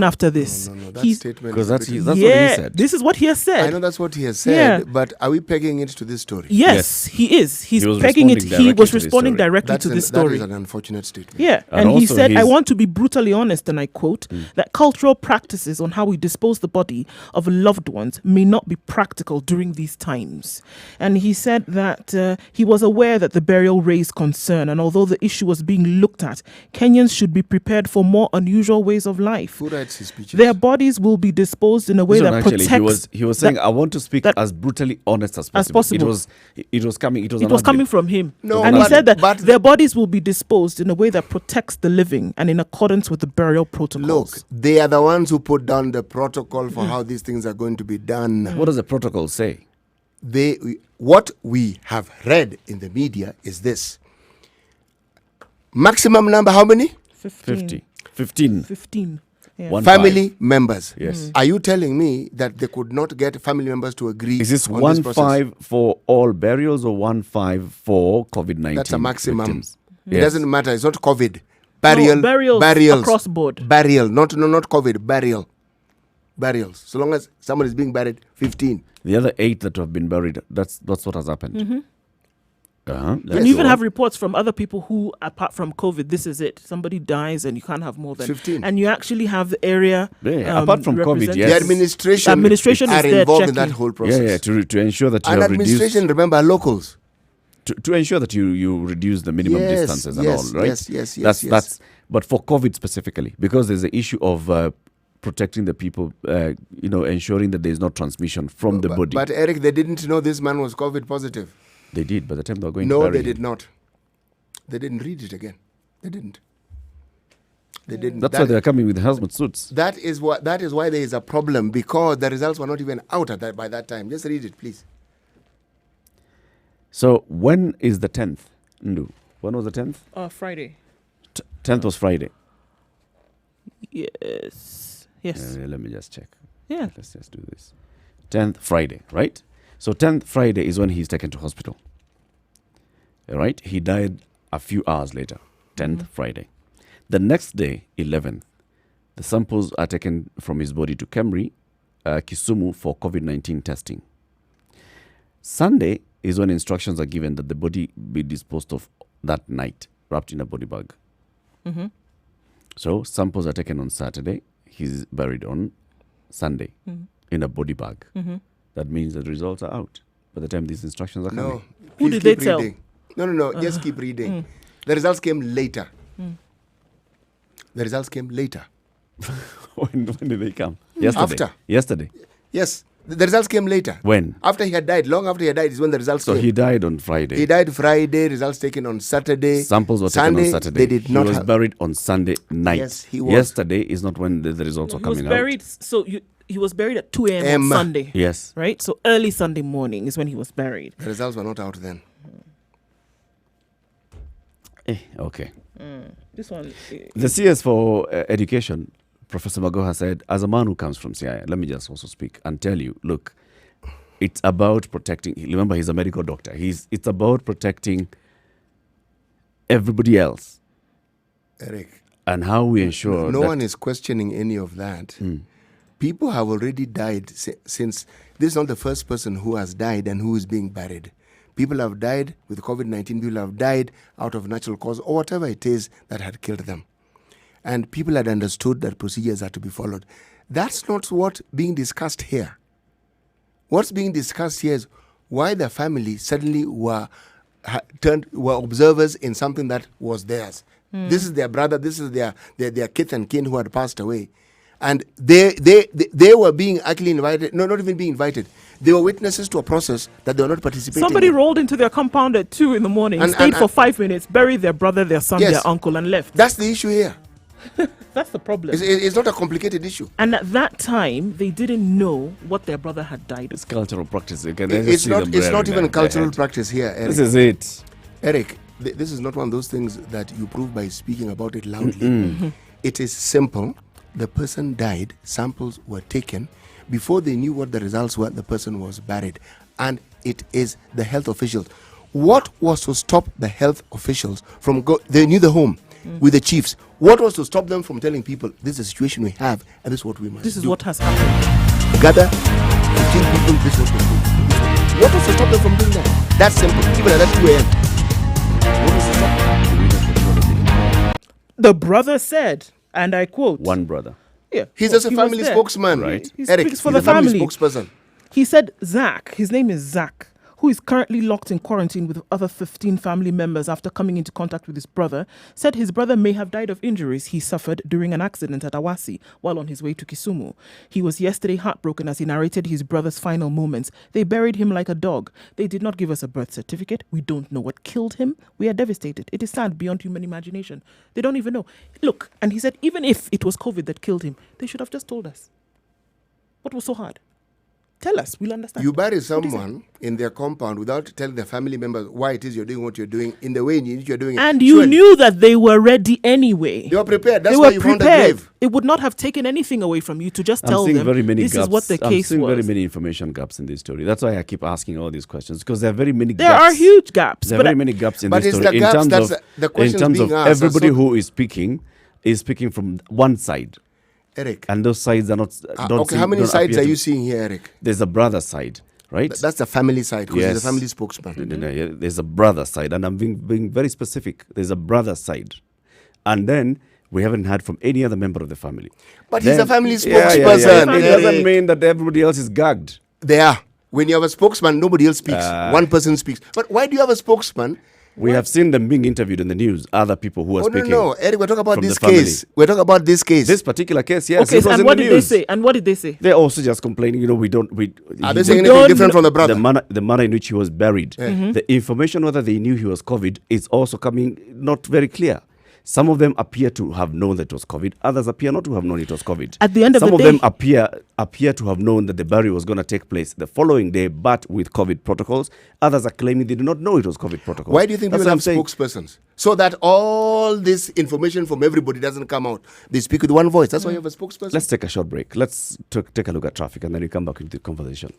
after this. No. That statement. Because that's what he said. This is what he has said. I know that's what he has said, but are we pegging it to this story? Yes, he is. He's pegging it. He was responding directly to this story. That is an unfortunate statement. Yeah, and he said, I want to be brutally honest, and I quote, that cultural practices on how we dispose the body of loved ones may not be practical during these times. And he said that he was aware that the burial raised concern, and although the issue was being looked at, Kenyans should be prepared for more unusual ways of life. Who writes his speeches? Their bodies will be disposed in a way that protects. He was saying, I want to speak as brutally honest as possible. It was coming from him. No, and he said that their bodies will be disposed in a way that protects the living and in accordance with the burial protocols. Look, they are the ones who put down the protocol for how these things are going to be done. What does the protocol say? what we have read in the media is this. Maximum number, how many? 50. 15. 15. Yeah. One Family five. members. Yes. Are you telling me that they could not get family members to agree? Is this on 1 this process? 5 for all burials or 1 5 for COVID-19? That's a maximum. victims? It Yes. doesn't matter. It's not COVID. Burial. No, burials across board. Burial. Not COVID. Burial. Burials. So long as someone is being buried, 15. The other 8 that have been buried, that's what has happened. Mm-hmm. That's And you even all. have reports from other people who, apart from COVID, this is it. Somebody dies and you can't have more than 15. And you actually have the area. Yeah, apart from COVID, represented. yes. The administration, is are there involved in checking. that whole process. Yeah, to ensure that you And have administration, reduced, remember, are locals. to ensure that you reduce the minimum Yes, distances and yes, all, right? yes, That's but for COVID specifically, because there's the issue of protecting the people, ensuring that there is no transmission from the body. But Eric, they didn't know this man was COVID positive. They did by the time they were going to No, bury they him. did not. They didn't read it again. They didn't. They didn't. That's why they're coming with hazmat suits. That is why there is a problem, because the results were not even out by that time. Just read it, please. So when is the 10th? Ndu? When was the 10th? Friday. 10th was Friday. Yes. Yes. Let me just check. Yeah. Let's just do this. 10th Friday, right? So 10th Friday is when he's taken to hospital. All right? He died a few hours later. 10th Friday. The next day, 11th, the samples are taken from his body to Kisumu for COVID-19 testing. Sunday is when instructions are given that the body be disposed of that night, wrapped in a body bag. Mm-hmm. So samples are taken on Saturday. He's buried on Sunday in a body bag. Mm-hmm. That means the results are out by the time these instructions are coming. No. Who Please did they keep tell? reading. No. Just keep reading. The results came later. The results came later. when did they come? Yesterday. After. Yesterday. Yes. The results came later. When? After he had died. Long after he had died is when the results So came. he died on Friday. He died Friday, results taken on Saturday. Samples were taken Sunday, on Saturday. They did not He was have. buried on Sunday night. Yes, he was. Yesterday is not when the results No, are he was coming buried. So he was buried at 2 a.m. on Sunday. out. Yes. Right? So early Sunday morning is when he was buried. The results were not out then. Okay. This one. The CS for Education, Professor Magoha said, as a man who comes from CIA, let me just also speak and tell you, look, it's about protecting, remember he's a medical doctor, it's about protecting everybody else Eric, and how we ensure no that one is questioning any of that. People have already died since. This is not the first person who has died and who is being buried. People have died with COVID-19. People have died out of natural cause or whatever it is that had killed them. And people had understood that procedures had to be followed. That's not what's being discussed here. What's being discussed here is why the family suddenly were observers in something that was theirs. This is their brother. This is their kith and kin who had passed away. And they were being actually invited, no, not even being invited. They were witnesses to a process that they were not participating Somebody in. rolled into their compound at 2 in the morning, And- stayed and- for 5 minutes, buried their brother, their son, Yes. their uncle, and left. That's the issue here. That's the problem. It's not a complicated issue. And at that time, they didn't know what their brother had died of. it's cultural practice. You can It's just see not. them It's wearing not even their cultural head. practice here, Eric. This is it. Eric, this is not one of those things that you prove by speaking about it loudly. It is simple. The person died, samples were taken. Before they knew what the results were, the person was buried. And it is the health officials. What was to stop the health officials from they knew the home with the chiefs. What was to stop them from telling people, this is the situation we have and this is what we must do? This is what has happened. Gather 15 people, this is what we do. What was to stop them from doing that? That's simple. Even at that 2 a.m. What was to stop them? The brother said, and I quote, One brother. yeah, He's well, just a he was family there. spokesman. Right. He Eric, speaks for he's the a family family. spokesperson. He said Zach, his name is Zach, who is currently locked in quarantine with other 15 family members after coming into contact with his brother, said his brother may have died of injuries he suffered during an accident at Awasi while on his way to Kisumu. He was yesterday heartbroken as he narrated his brother's final moments. They buried him like a dog. They did not give us a birth certificate. We don't know what killed him. We are devastated. It is sad beyond human imagination. They don't even know. Look, and he said even if it was COVID that killed him, they should have just told us. What was so hard? Tell us. We'll understand. You bury someone in their compound without telling their family members why it is you're doing what you're doing in the way you're doing it. And you knew that they were ready anyway. They were prepared. That's why you found a grave. It would not have taken anything away from you to just tell them this is what the case was. I'm seeing very many information gaps in this story. That's why I keep asking all these questions, because there are very many gaps. There are huge gaps. There are very many gaps in this story. In terms of everybody who is speaking from one side. Eric. And those sides are not... how many sides are you seeing here, Eric? There's a brother side, right? That's the family side, because he's a family spokesman. There's a brother side, and I'm being very specific. There's a brother side. And then we haven't heard from any other member of the family. But he's a family spokesperson. It doesn't mean that everybody else is gagged. They are. When you have a spokesman, nobody else speaks. One person speaks. But why do you have a spokesman? We have seen them being interviewed in the news, other people who are speaking. No, Eric, we're talking about this case. We're talking about this case. This particular case, yes. Okay, and what did they say? And what did they say? They're also just complaining, Are they saying anything different from the brother? The manner in which he was buried. The information whether they knew he was COVID is also coming not very clear. Some of them appear to have known that it was COVID. Others appear not to have known it was COVID. At the end of the day, some of them appear to have known that the burial was going to take place the following day, but with COVID protocols. Others are claiming they did not know it was COVID protocols. Why do you think people have spokespersons? So that all this information from everybody doesn't come out. They speak with one voice. That's why you have a spokesperson. Let's take a short break. Let's take a look at traffic, and then we come back into the conversation.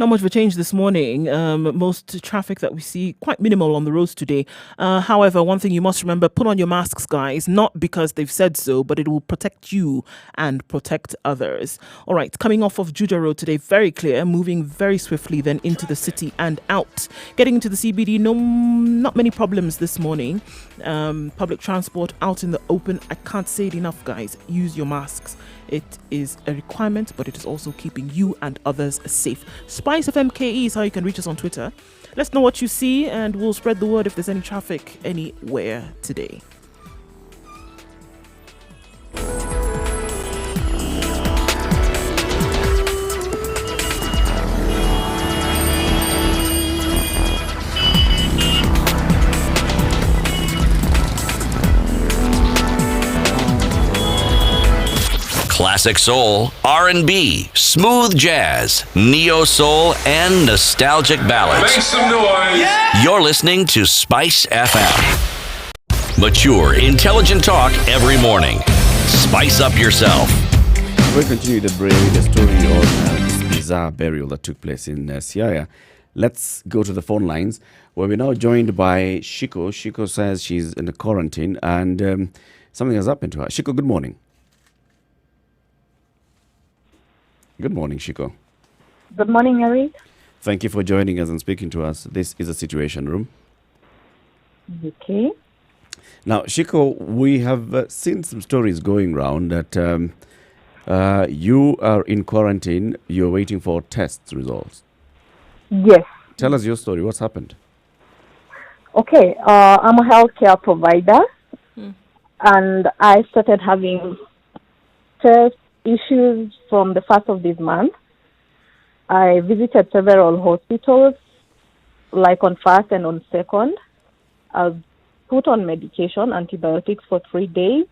Not much of a change this morning. Most traffic that we see quite minimal on the roads today. However, one thing you must remember, put on your masks, guys, not because they've said so, but it will protect you and protect others. All right, coming off of Juja Road today, very clear, moving very swiftly then into the city and out. Getting into the CBD, not many problems this morning. Public transport out in the open. I can't say it enough, guys. Use your masks. It is a requirement, but it is also keeping you and others safe. Spice of MKE is how you can reach us on Twitter. Let's know what you see, and we'll spread the word if there's any traffic anywhere today. Classic soul, R&B, smooth jazz, neo soul, and nostalgic ballads. Make some noise. Yeah! You're listening to Spice FM. Mature, intelligent talk every morning. Spice up yourself. We'll continue the story of this bizarre burial that took place in Siaya. Let's go to the phone lines, where we're now joined by Chico. Chico says she's in a quarantine and something has happened to her. Chico, good morning. Good morning, Chico. Good morning, Eric. Thank you for joining us and speaking to us. This is a Situation Room. Okay. Now, Chico, we have seen some stories going around that you are in quarantine. You're waiting for test results. Yes. Tell us your story. What's happened? Okay. I'm a healthcare provider, and I started having test issues from the 1st of this month. I visited several hospitals like on first and on second, I was put on medication, antibiotics for 3 days,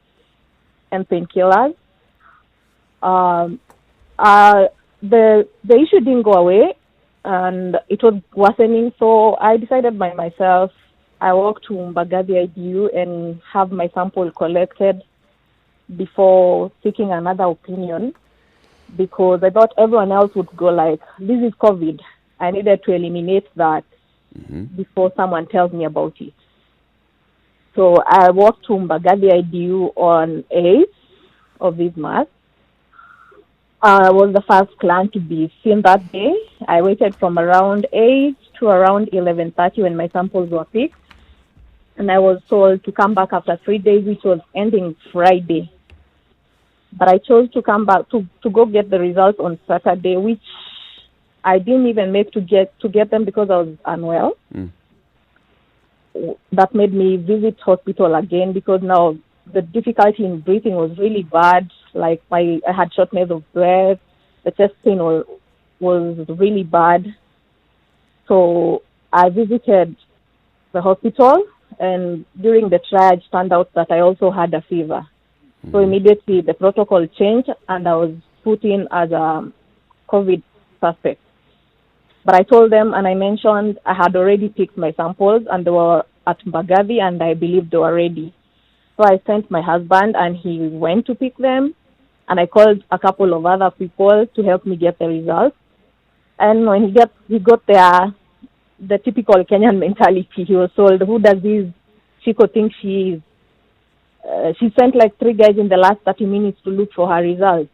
and painkillers. The issue didn't go away, and it was worsening. So I decided by myself, I walked to Mbagathi IDU and have my sample collected before seeking another opinion, because I thought everyone else would go like, this is COVID. I needed to eliminate that before someone tells me about it. So I walked to Mbagathi IDU on 8th of this month. I was the first client to be seen that day. I waited from around 8 to around 11:30 when my samples were picked. And I was told to come back after 3 days, which was ending Friday. But I chose to come back to go get the results on Saturday, which I didn't even make to get them because I was unwell. That made me visit hospital again, because now the difficulty in breathing was really bad. Like I had shortness of breath, the chest pain was really bad. So I visited the hospital, and during the triage, turned out that I also had a fever. So immediately the protocol changed, and I was put in as a COVID suspect. But I told them, and I mentioned I had already picked my samples, and they were at Mbagathi, and I believed they were ready. So I sent my husband, and he went to pick them, and I called a couple of other people to help me get the results. And when he got there, the typical Kenyan mentality, he was told, who does this Chico think she is? She sent like 3 guys in the last 30 minutes to look for her results.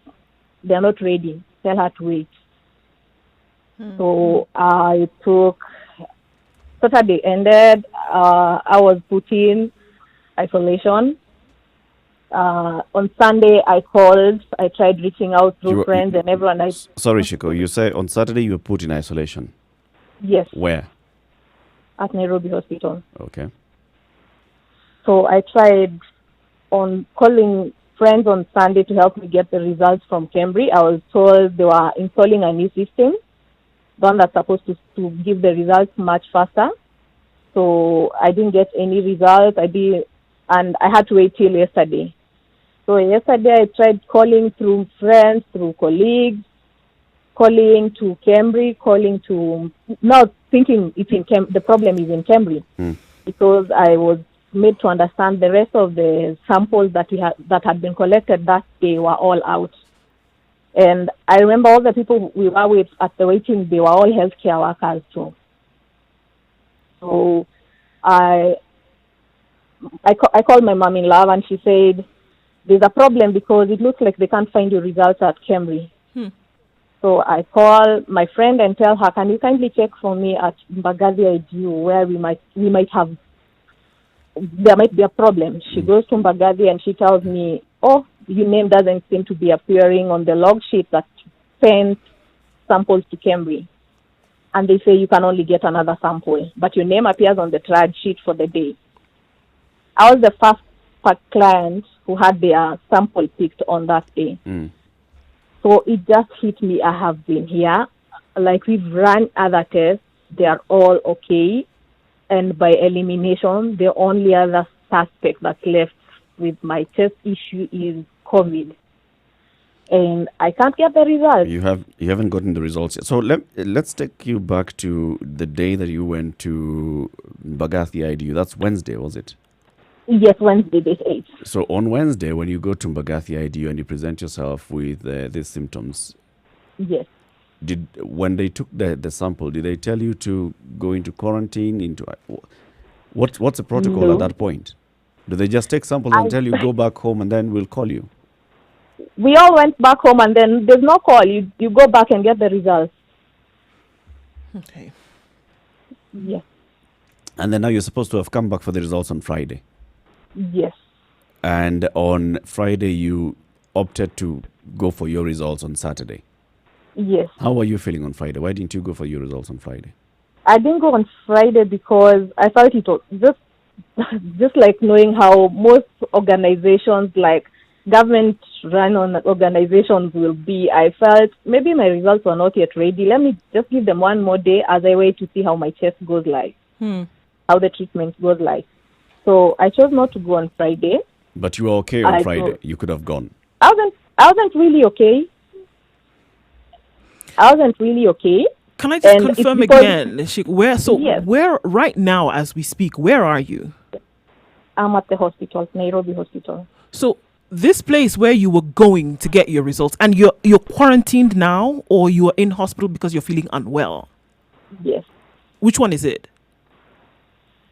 They are not ready. Tell her to wait. So I took, Saturday ended, I was put in isolation. On Sunday, I called. I tried reaching out through friends and everyone. Sorry, Chico, you say on Saturday you were put in isolation? Yes. Where? At Nairobi Hospital. Okay. So I tried on calling friends on Sunday to help me get the results from Cambridge. I was told they were installing a new system, one that's supposed to give the results much faster. So I didn't get any results. And I had to wait till yesterday. So yesterday I tried calling through friends, through colleagues, calling to Cambridge, now thinking the problem is in Cambridge, because I was made to understand the rest of the samples that had been collected that day were all out. And I remember all the people we were with at the waiting, they were all healthcare workers too. So I called my mom-in-law, and she said, there's a problem because it looks like they can't find your results at Cambridge. So I call my friend and tell her, can you kindly check for me at Mbagathi IDU where there might be a problem. She goes to Mbagathi and she tells me, oh, your name doesn't seem to be appearing on the log sheet that sent samples to Cambridge. And they say you can only get another sample, but your name appears on the triage sheet for the day. I was the first client who had their sample picked on that day. So it just hit me. I have been here. Like, we've run other tests. They are all okay. And by elimination, the only other suspect that's left with my test issue is COVID. And I can't get the results. You haven't gotten the results yet. So let's take you back to the day that you went to Mbagathi IDU. That's Wednesday, was it? Yes, Wednesday, this 8th. So on Wednesday, when you go to Mbagathi IDU and you present yourself with these symptoms, yes. When they took the sample, did they tell you to go into quarantine? What's the protocol at that point? Do they just take samples and tell you go back home and then we'll call you? We all went back home, and then there's no call. You go back and get the results. Okay. Yes. And then now you're supposed to have come back for the results on Friday. Yes. And on Friday, you opted to go for your results on Saturday. Yes. How were you feeling on Friday? Why didn't you go for your results on Friday? I didn't go on Friday because I felt it was just like knowing how most organizations, like government-run organizations will be, I felt maybe my results were not yet ready. Let me just give them one more day as I wait to see how my test goes like, how the treatment goes like. So I chose not to go on Friday. But you were okay on Friday. You could have gone. I wasn't really okay. Can I just confirm again, where right now as we speak, where are you? I'm at the hospital, Nairobi hospital. So this place where you were going to get your results, and you're quarantined now, or you are in hospital because you're feeling unwell? Yes. Which one is it?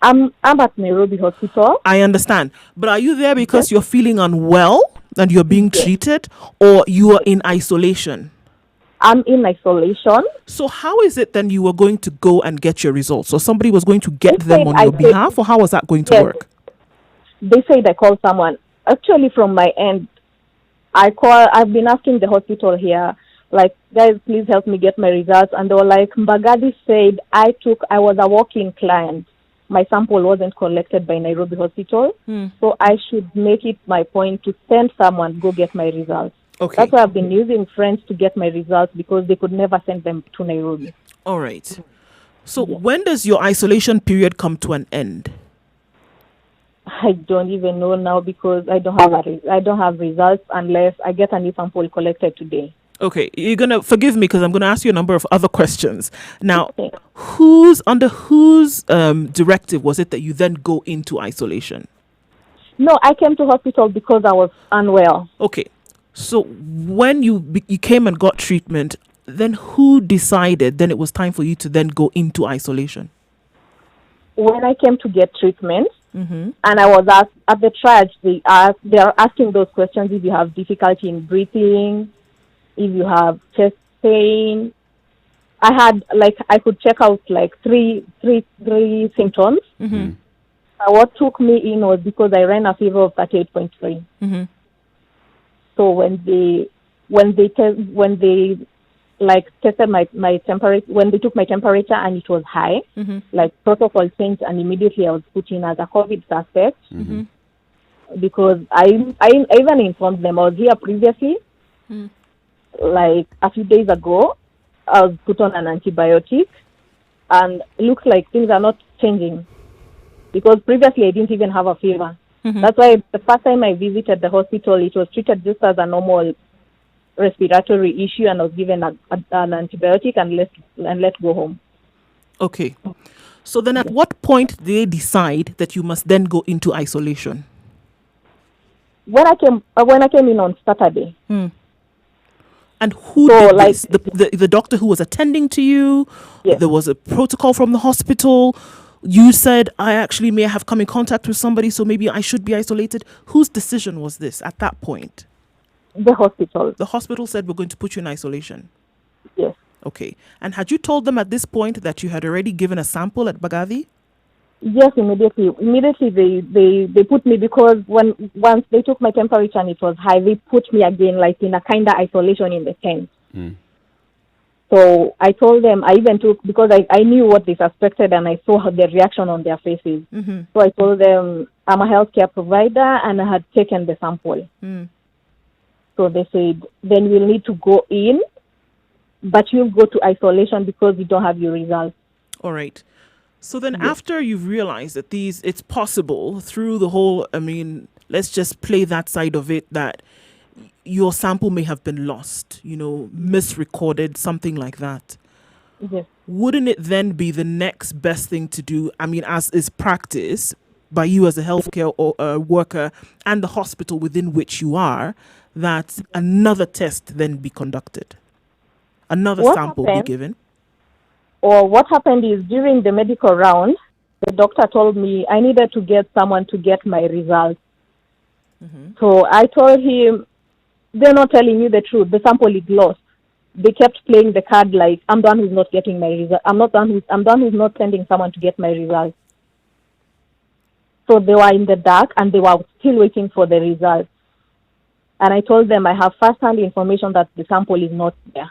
I'm at Nairobi hospital. I understand. But are you there because you're feeling unwell and you're being treated, or you are in isolation? I'm in isolation. So how is it then you were going to go and get your results? So somebody was going to get them on your behalf, or how was that going to work? They said I called someone. Actually, from my end, I've been asking the hospital here, like, guys, please help me get my results. And they were like, Mbagadi said I was a walk-in client. My sample wasn't collected by Nairobi hospital. So I should make it my point to send someone go get my results. Okay. That's why I've been using friends to get my results, because they could never send them to Nairobi. All right. So when does your isolation period come to an end? I don't even know now, because I don't have results unless I get a new sample collected today. Okay, you're gonna forgive me because I'm gonna ask you a number of other questions. Now, Okay. under whose directive was it that you then go into isolation? No, I came to hospital because I was unwell. Okay, so when you came and got treatment, then who decided then it was time for you to then go into isolation? When I came to get treatment, and I was asked at the triage, they are asking those questions: if you have difficulty in breathing, if you have chest pain. I could check out like three symptoms. What took me in was because I ran a fever of 38.3. So when they tested my temperature, when they took my temperature and it was high, like protocol changed, and immediately I was put in as a COVID suspect, because I even informed them I was here previously. Like a few days ago, I was put on an antibiotic, and it looks like things are not changing, because previously I didn't even have a fever. That's why the first time I visited the hospital, it was treated just as a normal respiratory issue, and I was given an antibiotic and let go home. Okay. So then at what point did they decide that you must then go into isolation? When I came in on Saturday. And who did this? The doctor who was attending to you? Yes. There was a protocol from the hospital. You said, I actually may have come in contact with somebody, so maybe I should be isolated. Whose decision was this at that point? The hospital. The hospital said, we're going to put you in isolation. Yes. Okay. And had you told them at this point that you had already given a sample at Bagadi? Yes, immediately. Immediately they put me, because once they took my temperature and it was high, they put me again like in a kind of isolation in the tent. So I told them, I even took, because I knew what they suspected and I saw the reaction on their faces. So I told them I'm a healthcare provider and I had taken the sample. So they said, then we'll need to go in, but you'll go to isolation because you don't have your results. All right. So then after you've realized that it's possible through the whole, let's just play that side of it, that your sample may have been lost, misrecorded, something like that. Yes. Wouldn't it then be the next best thing to do, as is practice by you as a healthcare worker and the hospital within which you are, that another test then be conducted? Another sample be given? Or what happened is, during the medical round, the doctor told me I needed to get someone to get my results. So I told him, they're not telling you the truth. The sample is lost. They kept playing the card like, I'm the one who's not getting my results. I'm the one who's not sending someone to get my results. So they were in the dark and they were still waiting for the results. And I told them I have first-hand information that the sample is not there.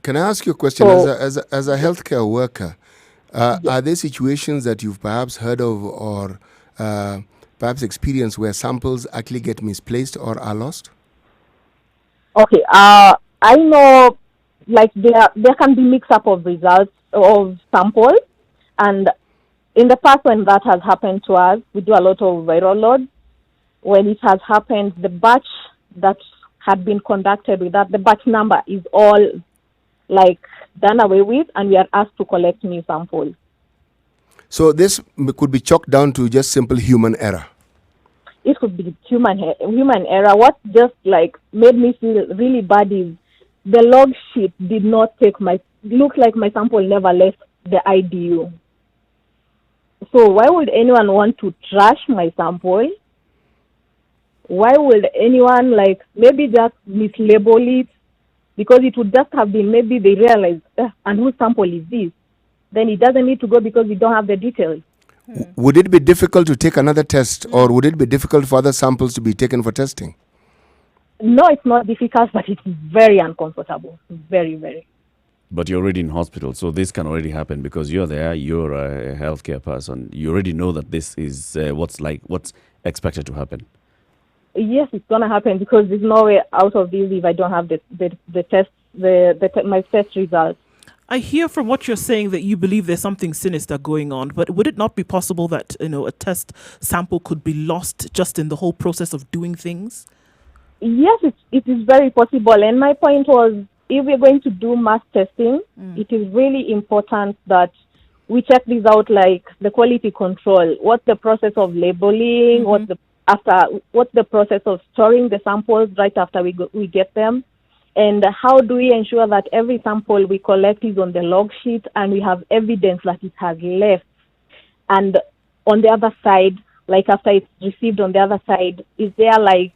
Can I ask you a question? As a healthcare worker, are there situations that you've perhaps heard of or perhaps experienced where samples actually get misplaced or are lost? Okay, I know, like, there can be mix-up of results of samples, and in the past when that has happened to us, we do a lot of viral loads. When it has happened, the batch that had been conducted with that, the batch number is all, like, done away with, and we are asked to collect new samples. So this could be chalked down to just simple human error. It could be human error. What just, like, made me feel really bad is the log sheet did not look like my sample never left the IDU. So why would anyone want to trash my sample? Why would anyone, like, maybe just mislabel it? Because it would just have been, maybe they realized, and whose sample is this? Then it doesn't need to go because we don't have the details. Would it be difficult to take another test, or would it be difficult for other samples to be taken for testing? No, it's not difficult, but it's very uncomfortable. Very, very. But you're already in hospital, so this can already happen because you're there, you're a healthcare person. You already know that this is what's expected to happen. Yes, it's going to happen because there's no way out of this if I don't have my test results. I hear from what you're saying that you believe there's something sinister going on, but would it not be possible that, a test sample could be lost just in the whole process of doing things? Yes, it is very possible. And my point was, if we're going to do mass testing, it is really important that we check this out, like the quality control. What's the process of labeling? What's the process of storing the samples right after we get them? And how do we ensure that every sample we collect is on the log sheet and we have evidence that it has left? And on the other side, like after it's received on the other side, is there like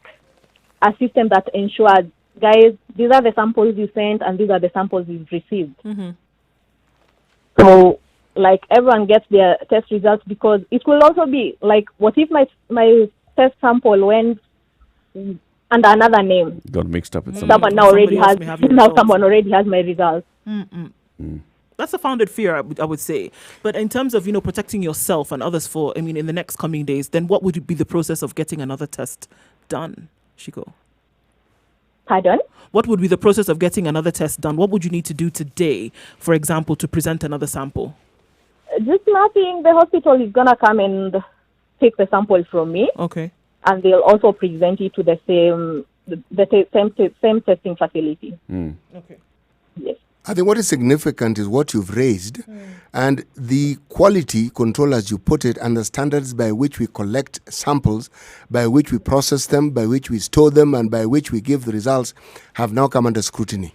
a system that ensures, guys, these are the samples you sent and these are the samples you've received? So, like, everyone gets their test results, because it will also be like, what if my test sample went under another name? Got mixed up with Someone someone already has my results. That's a founded fear, I would say. But in terms of, protecting yourself and others in the next coming days, then what would be the process of getting another test done, Chico? Pardon? What would be the process of getting another test done? What would you need to do today, for example, to present another sample? Just nothing. The hospital is going to come and take the sample from me. Okay. And they'll also present it to the same testing facility. Okay. Yes. I think what is significant is what you've raised and the quality control, as you put it, and the standards by which we collect samples, by which we process them, by which we store them, and by which we give the results have now come under scrutiny.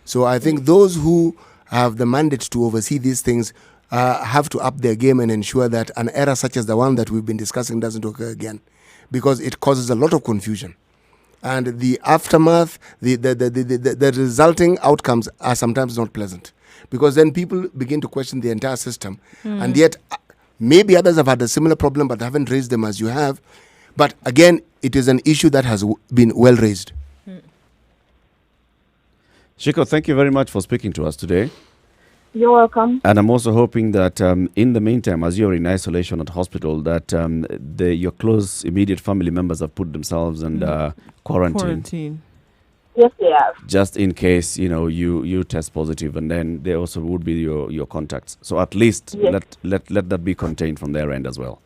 So I think those who have the mandate to oversee these things have to up their game and ensure that an error such as the one that we've been discussing doesn't occur again, because it causes a lot of confusion. And the aftermath, the resulting outcomes are sometimes not pleasant, because then people begin to question the entire system. And yet, maybe others have had a similar problem, but haven't raised them as you have. But again, it is an issue that has been well raised. Chico, thank you very much for speaking to us today. You're welcome. And I'm also hoping that in the meantime, as you're in isolation at hospital, that your close, immediate family members have put themselves in quarantine. Yes, they have. Just in case, you test positive, and then they also would be your contacts. So at least let that be contained from their end as well.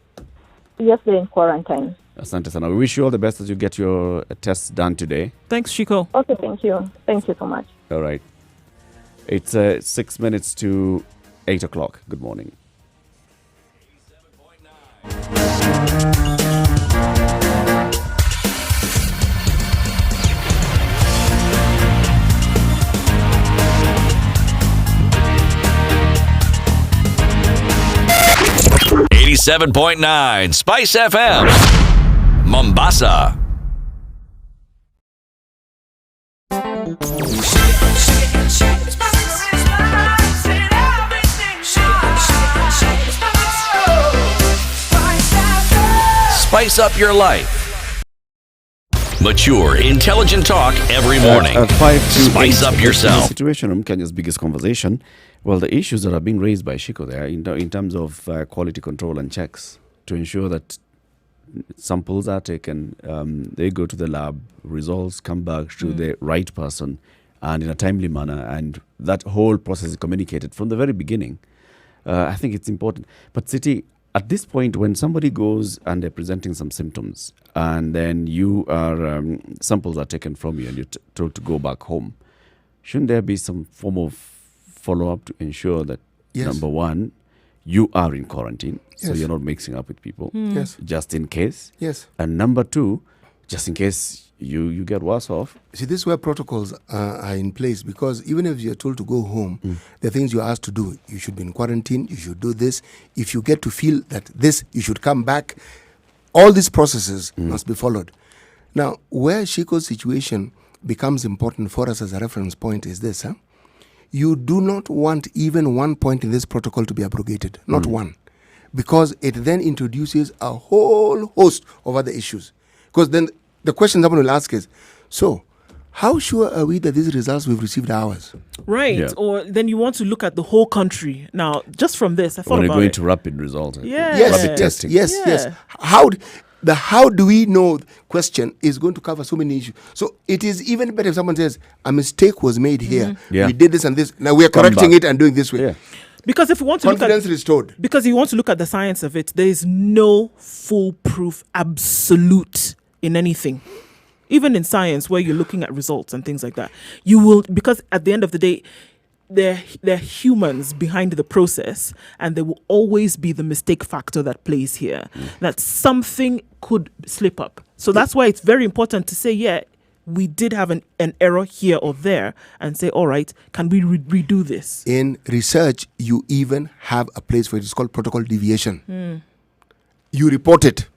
Yes, they're in quarantine. Asante sana. We wish you all the best as you get your tests done today. Thanks, Chico. Okay, thank you. Thank you so much. All right. It's 6 minutes to 8 o'clock. Good morning. 87.9 Spice FM, Mombasa. Spice up your life. Mature, intelligent talk every morning. At 5 to Spice 8, up yourself. The Situation Room, Kenya's biggest conversation. Well, the issues that are being raised by Chico there in terms of quality control and checks to ensure that samples are taken, they go to the lab, results come back to the right person and in a timely manner, and that whole process is communicated from the very beginning. I think it's important. But Siti, at this point, when somebody goes and they're presenting some symptoms, and then you are samples are taken from you and you're told to go back home, shouldn't there be some form of follow-up to ensure that, number one, you are in quarantine, so you're not mixing up with people, just in case. Yes. And number two, just in case you get worse off. See, this is where protocols are in place, because even if you're told to go home, the things you're asked to do, you should be in quarantine, you should do this. If you get to feel that this, you should come back. All these processes must be followed. Now, where Chico's situation becomes important for us as a reference point is this, you do not want even one point in this protocol to be abrogated, not one, because it then introduces a whole host of other issues. Because then the question someone will ask is, so how sure are we that these results we've received are ours? Right. Yeah. Or then you want to look at the whole country. Now, just from this, I thought When you're about going it. to rapid results. Yes. Rapid testing. Yes. How do we know question is going to cover so many issues. So it is even better if someone says a mistake was made here. Yeah. We did this and this. Now we are Come correcting back. it and doing this way. Yeah. Because if you want to Confidence restored. because you want to look at the science of it, there is no foolproof absolute in anything. Even in science, where you're looking at results and things like that, you will, because at the end of the day, they're humans behind the process, and there will always be the mistake factor that plays here, that something could slip up. So that's why it's very important to say, we did have an error here or there, and say, all right, can we redo this? In research, you even have a place for it. It's called protocol deviation. You report it.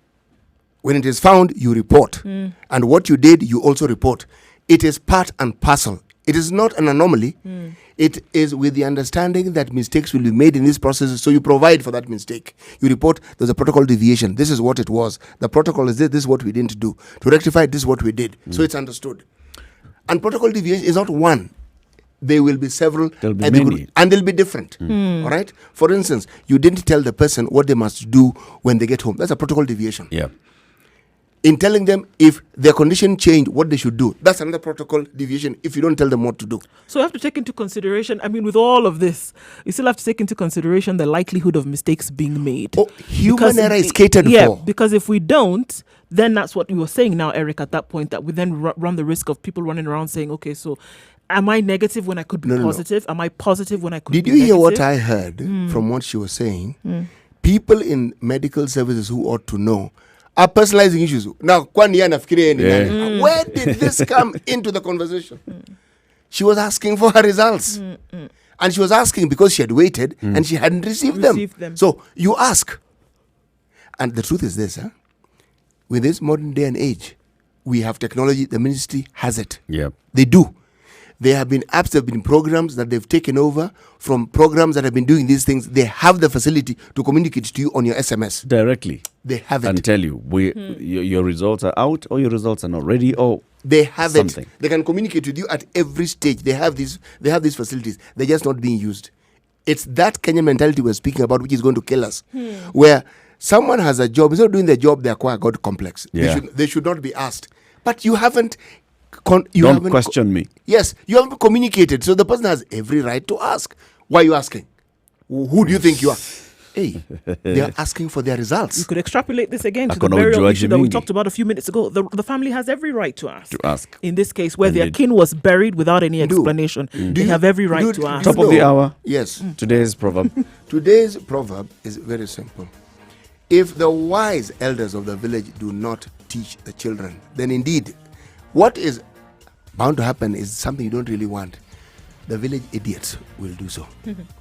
When it is found, you report. And what you did, you also report. It is part and parcel. It is not an anomaly. It is with the understanding that mistakes will be made in this process, so you provide for that mistake. You report there's a protocol deviation. This is what it was. The protocol is this. This is what we didn't do. To rectify it, this is what we did. So it's understood. And protocol deviation is not one. There will be several. There'll be many. And they'll be different. All right? For instance, you didn't tell the person what they must do when they get home. That's a protocol deviation. Yeah. In telling them if their condition changed, what they should do. That's another protocol deviation if you don't tell them what to do. So you have to take into consideration, with all of this, you still have to take into consideration the likelihood of mistakes being made. Oh, human error is catered for. Yeah, because if we don't, then that's what you were saying now, Eric, at that point, that we then run the risk of people running around saying, okay, so am I negative when I could be positive? Am I positive when I could be negative? Did you hear what negative? I heard from what she was saying? People in medical services who ought to know are personalizing issues. Now, where did this come into the conversation? She was asking for her results. And she was asking because she had waited and she hadn't received them. So you ask. And the truth is this, with this modern day and age, we have technology, the ministry has it. Yeah. They do. There have been apps, there have been programs that they've taken over from programs that have been doing these things. They have the facility to communicate to you on your SMS. Directly. They have it. And tell you, your results are out, or your results are not ready, or they have something. it. They can communicate with you at every stage. They have these facilities. They're just not being used. It's that Kenyan mentality we're speaking about, which is going to kill us. Where someone has a job, instead of doing their job, they acquire God complex. Yeah. They should not be asked. But you haven't. Don't question me. Yes, you haven't communicated. So the person has every right to ask. Why are you asking? Who do you think you are? Hey, they are asking for their results. You could extrapolate this again to the Akono burial ujua issue that we jimingi. talked about a few minutes ago. The family has every right to ask. To ask. In this case, where their Indeed. kin was buried without any Do. explanation, Do they you- have every right do- to do ask. Top of the hour. Yes. Today's proverb. Today's proverb is very simple. If the wise elders of the village do not teach the children, then indeed, what is bound to happen is something you don't really want. The village idiots will do so.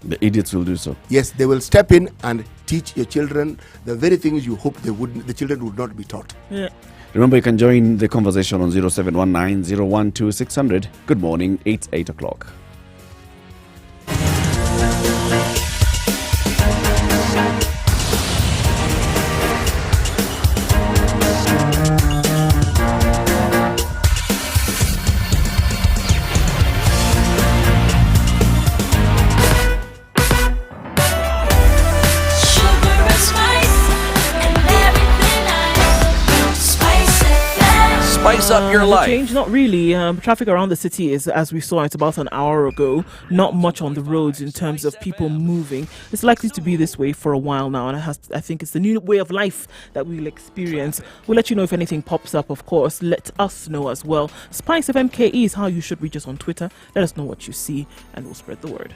The idiots will do so. Yes, they will step in and teach your children the very things you hope the children would not be taught. Yeah. Remember, you can join the conversation on 0719 012 600. Good morning, it's 8 o'clock. Sugar and spice and everything nice. up your life. Change, not really. Traffic around the city is, as we saw it about an hour ago, not much on the roads in terms of people moving. It's likely to be this way for a while now, and I think it's the new way of life that we'll experience. We'll let you know if anything pops up, of course. Let us know as well. Spice of MKE is how you should reach us on Twitter. Let us know what you see, and we'll spread the word.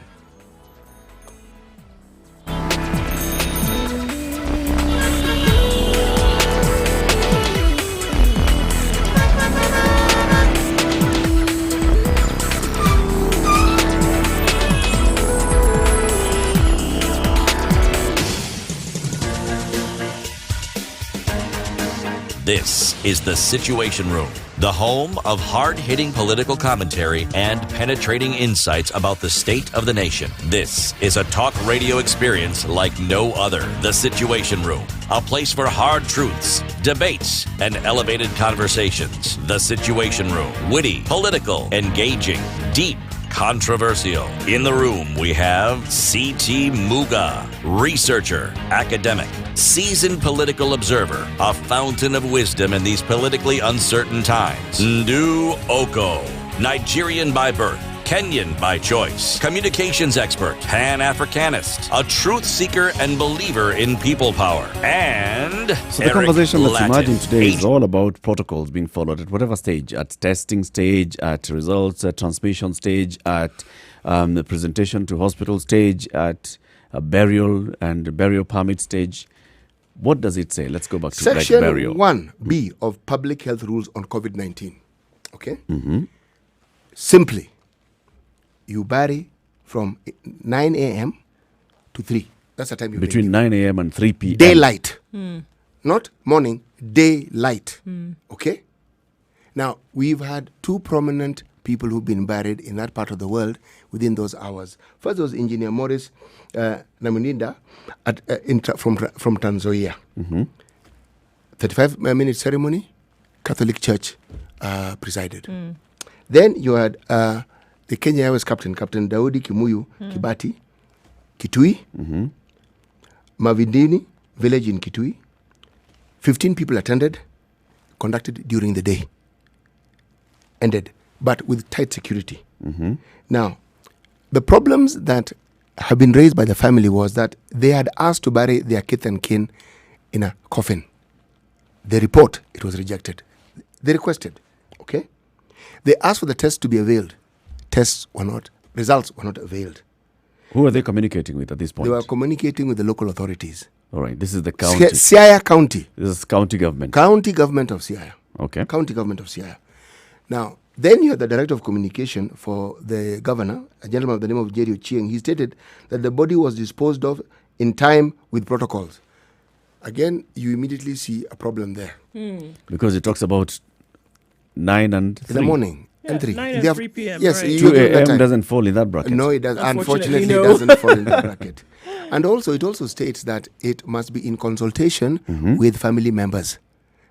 This is The Situation Room, the home of hard-hitting political commentary and penetrating insights about the state of the nation. This is a talk radio experience like no other. The Situation Room, a place for hard truths, debates, and elevated conversations. The Situation Room, witty, political, engaging, deep, controversial. In the room, we have C.T. Muga, researcher, academic, seasoned political observer, a fountain of wisdom in these politically uncertain times. Ndu Oko, Nigerian by birth, Kenyan by choice, communications expert, Pan-Africanist, a truth seeker and believer in people power, and so the conversation that's emerging today is all about protocols being followed at whatever stage, at testing stage, at results, at transmission stage, at the presentation to hospital stage, at a burial and burial permit stage. What does it say? Let's go back to Section burial. 1B of Public Health Rules on COVID-19. Okay? Simply, you bury from 9 a.m. to 3. That's the time you Between 9 a.m. and 3 p.m. Daylight. Not morning, daylight. Okay? Now, we've had two prominent people who've been buried in that part of the world within those hours. First was Engineer Morris Namuninda from Tanzania. 35-minute ceremony, Catholic Church presided. Then you had the Kenya Airways Captain Daudi Kimuyu Kibati, Kitui, Mavindini village in Kitui. 15 people attended, conducted during the day. Ended, but with tight security. Now, the problems that have been raised by the family was that they had asked to bury their kith and kin in a coffin. The report, it was rejected. They requested, okay? They asked for the test to be availed. Results were not availed. Who are they communicating with at this point? They were communicating with the local authorities. All right, this is the county. Siaya County. This is county government. County government of Siaya. Okay. County government of Siaya. Now, then you had the director of communication for the governor, a gentleman of the name of Jerry Ochieng. He stated that the body was disposed of in time with protocols. Again, you immediately see a problem there. Because it talks about 9 and 3. In the morning. Yeah, and 3. 9 and 3 p.m. Yes, right. 2 a.m. doesn't fall in that bracket. No, it does. Unfortunately, no. it doesn't fall in that bracket. And also, it also states that it must be in consultation with family members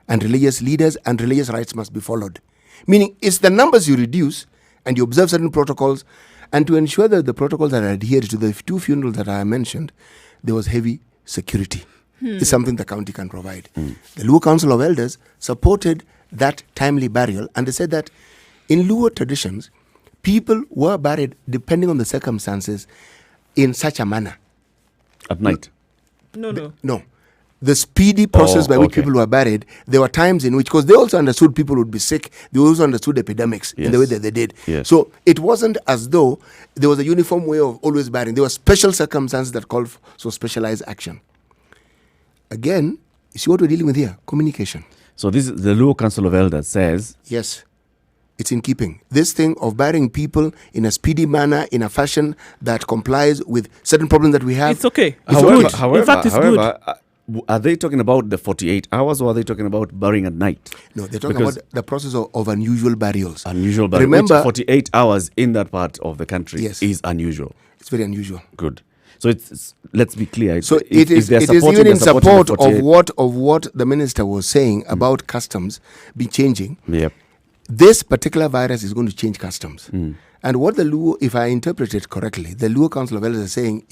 and religious leaders, and religious rites must be followed. Meaning, it's the numbers you reduce and you observe certain protocols, and to ensure that the protocols are adhered to the two funerals that I mentioned, there was heavy security. It's something the county can provide. The Luo Council of Elders supported that timely burial, and they said that in Luo traditions, people were buried depending on the circumstances in such a manner. At night? No. The speedy process by which people were buried, there were times in which, because they also understood people would be sick, they also understood epidemics in the way that they did. So it wasn't as though there was a uniform way of always burying. There were special circumstances that called for specialized action. Again, you see what we're dealing with here? Communication. So this is the Luo Council of Elders says... Yes. It's in keeping. This thing of burying people in a speedy manner, in a fashion that complies with certain problems that we have. It's okay. However, in fact, it's good. Are they talking about the 48 hours or are they talking about burying at night? No, they're talking about the process of unusual burials. Unusual burials. Remember, which 48 hours in that part of the country is unusual. It's very unusual. Good. So it's let's be clear. So it is even in support of what the minister was saying about customs be changing. Yep. This particular virus is going to change customs. And what the Luo, if I interpret it correctly, the Luo Council of Elders are saying,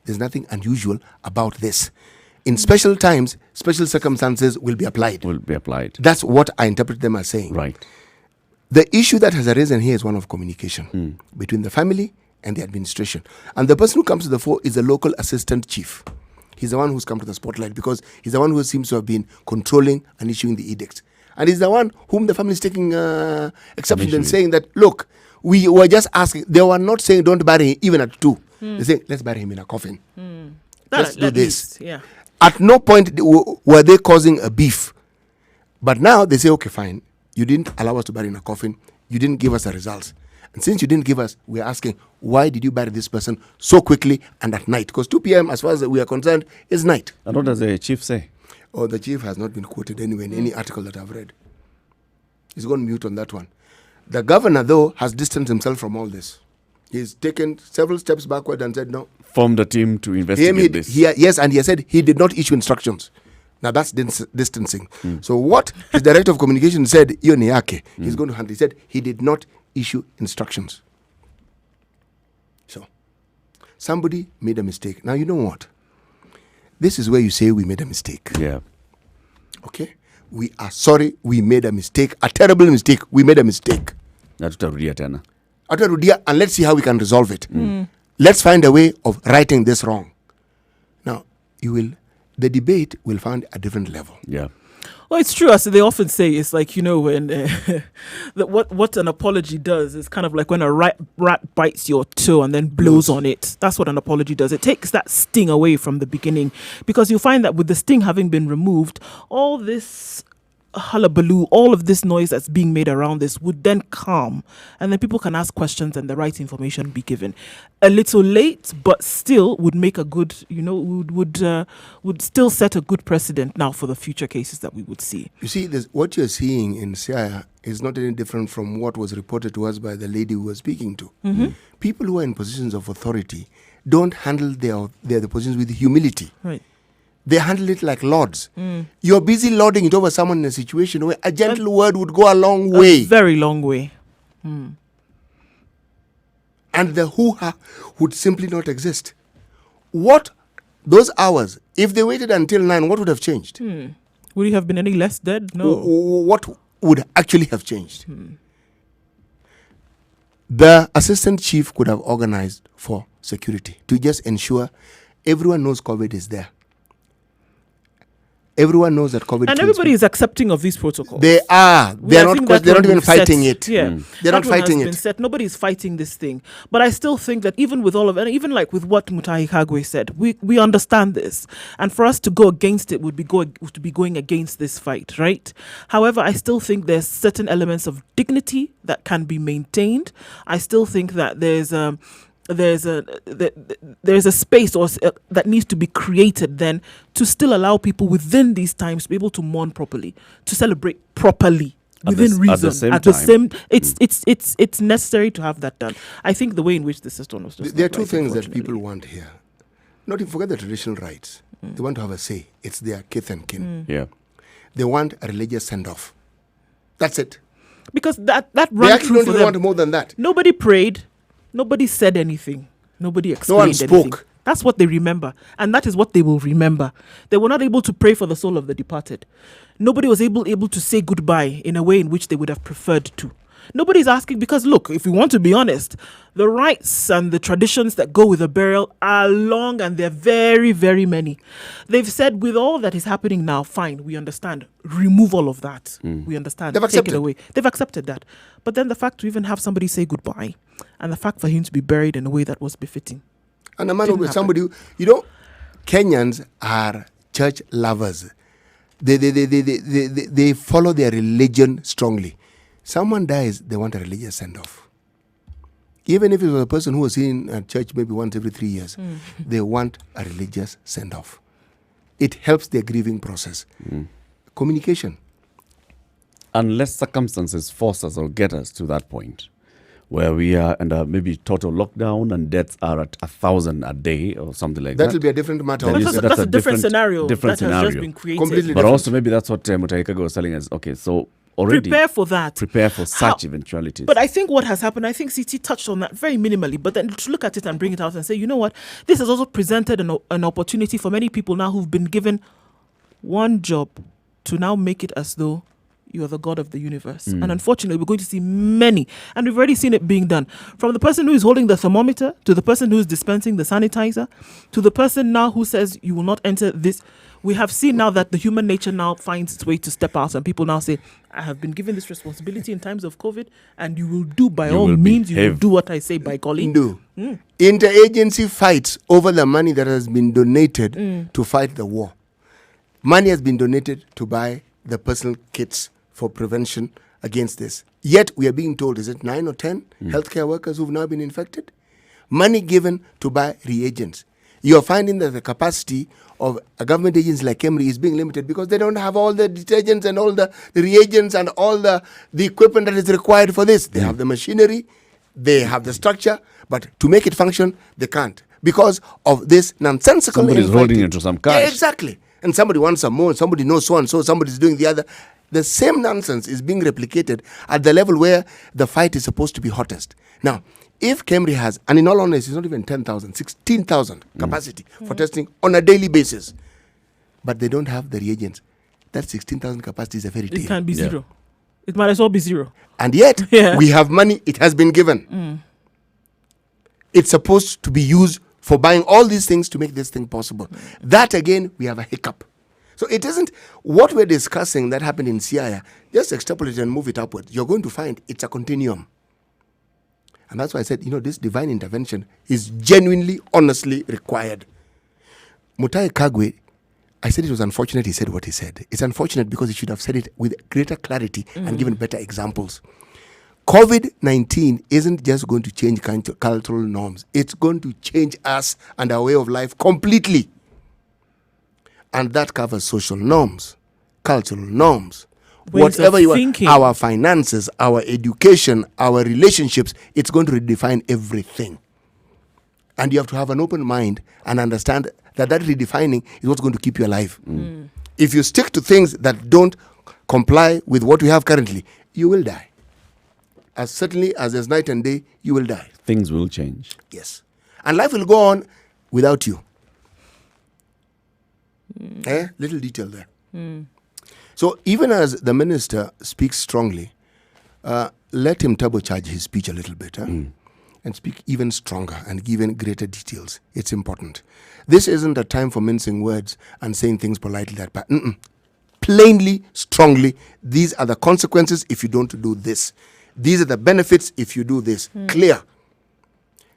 there's nothing unusual about this. In special times, special circumstances will be applied. That's what I interpret them as saying. Right. The issue that has arisen here is one of communication between the family and the administration. And the person who comes to the fore is the local assistant chief. He's the one who's come to the spotlight because he's the one who seems to have been controlling and issuing the edicts. And he's the one whom the family is taking exception and saying that, look, we were just asking. They were not saying don't bury him even at 2. They say, let's bury him in a coffin. Let's do this. At no point were they causing a beef. But now they say, okay, fine. You didn't allow us to bury in a coffin. You didn't give us the results. And since you didn't give us, we're asking, why did you bury this person so quickly and at night? Because 2 p.m., as far as we are concerned, is night. And what does the chief say? Oh, the chief has not been quoted anywhere in any article that I've read. He's gone mute on that one. The governor, though, has distanced himself from all this. He's taken several steps backward and said, no. Formed a team to investigate this. Yes, and he said he did not issue instructions. Now, that's distancing. So what his director of communication said, Yoniake, he's going to handle. He said he did not issue instructions. So, somebody made a mistake. Now, you know what? This is where you say we made a mistake. Yeah. Okay? We are sorry we made a mistake. A terrible mistake. We made a mistake. And let's see how we can resolve it. Let's find a way of righting this wrong. Now, the debate will find a different level. Yeah. Well, it's true. As they often say, it's like, when that what an apology does is kind of like when a rat bites your toe and then blows on it. That's what an apology does. It takes that sting away from the beginning, because you find that with the sting having been removed, all this hullabaloo, all of this noise that's being made around this would then calm, and then people can ask questions and the right information be given. A little late, but still would make a good, would still set a good precedent now for the future cases that we would see. You see, what you're seeing in Siaya is not any different from what was reported to us by the lady who was speaking to. People who are in positions of authority don't handle their positions with humility. Right. They handle it like lords. You're busy lording it over someone in a situation where a gentle word would go a long way. A very long way. And the hoo-ha would simply not exist. Those hours, if they waited until 9, what would have changed? Would he have been any less dead? No. What would actually have changed? The assistant chief could have organized for security to just ensure everyone knows COVID is there. Everyone knows that COVID. And everybody is accepting of these protocols. They are. They're not even fighting it. Yeah, they're not fighting it. Nobody is fighting this thing. But I still think that even with all of it, even like with what Mutahi Kagwe said, we understand this, and for us to go against it would be going against this fight, right? However, I still think there's certain elements of dignity that can be maintained. I still think that there's a space that needs to be created then to still allow people within these times to be able to mourn properly, to celebrate properly within reason. It's necessary to have that done. I think the way in which the system was just there are two things that people want here. Not to forget the traditional rights. They want to have a say. It's their kith and kin. Yeah. They want a religious send-off. That's it. Because that they actually don't want more than that. Nobody prayed. Nobody said anything. Nobody explained anything. No one spoke. That's what they remember. And that is what they will remember. They were not able to pray for the soul of the departed. Nobody was able to say goodbye in a way in which they would have preferred to. Nobody's asking, because look, if we want to be honest, the rites and the traditions that go with a burial are long and they're very, very many. They've said with all that is happening now, fine, we understand. Remove all of that. We understand. Take it away. They've accepted that. But then the fact to even have somebody say goodbye and the fact for him to be buried in a way that was befitting. And a man with somebody, Kenyans are church lovers. They follow their religion strongly. Someone dies, they want a religious send-off. Even if it was a person who was seen at church maybe once every 3 years, they want a religious send-off. It helps their grieving process. Communication. Unless circumstances force us or get us to that point where we are under maybe total lockdown and deaths are at 1,000 a day or something like that. That will be a different matter. That's a different scenario that has just been created. Completely but different. Also maybe that's what Mutahi Kagwe was telling us. Okay, so already prepare for that. Prepare for such eventualities. But I think what has happened, I think CT touched on that very minimally, but then to look at it and bring it out and say, you know what, this has also presented an opportunity for many people now who've been given one job to now make it as though you are the God of the universe. And unfortunately, we're going to see many, and we've already seen it being done, from the person who is holding the thermometer, to the person who is dispensing the sanitizer, to the person now who says you will not enter this. We have seen now that the human nature now finds its way to step out, and people now say, I have been given this responsibility in times of COVID, and you will do by all means, you will do what I say, by golly. No. Interagency fights over the money that has been donated to fight the war. Money has been donated to buy the personal kits for prevention against this. Yet we are being told, is it 9 or 10 healthcare workers who've now been infected? Money given to buy reagents. You're finding that the capacity of a government agency like KEMRI is being limited because they don't have all the detergents and all the reagents and all the equipment that is required for this. They have the machinery, they have the structure, but to make it function, they can't because of this nonsensical. Somebody's holding into some cash. Yeah, exactly. And somebody wants some more, somebody knows so and so, somebody's doing the other. The same nonsense is being replicated at the level where the fight is supposed to be hottest. Now, if KEMRI has, and in all honesty, it's not even 10,000, 16,000 capacity for testing on a daily basis, but they don't have the reagents, that 16,000 capacity is a fairy tale. It can be zero. It might as well be zero. And yet, we have money, it has been given. It's supposed to be used for buying all these things to make this thing possible. That again, we have a hiccup. So it isn't what we're discussing that happened in Siaya. Just extrapolate and move it upwards. You're going to find it's a continuum. And that's why I said, this divine intervention is genuinely, honestly required. Mutahi Kagwe, I said it was unfortunate he said what he said. It's unfortunate because he should have said it with greater clarity and given better examples. COVID-19 isn't just going to change cultural norms. It's going to change us and our way of life completely. And that covers social norms, cultural norms, whatever you want, our finances, our education, our relationships. It's going to redefine everything. And you have to have an open mind and understand that redefining is what's going to keep you alive. If you stick to things that don't comply with what we have currently, you will die. As certainly as there's night and day, you will die. Things will change. Yes. And life will go on without you. Little detail there. So even as the minister speaks strongly, let him turbocharge his speech a little bit and speak even stronger and give in greater details. It's important. This isn't a time for mincing words and saying things politely. Plainly, strongly, these are the consequences if you don't do this. These are the benefits if you do this. Clear.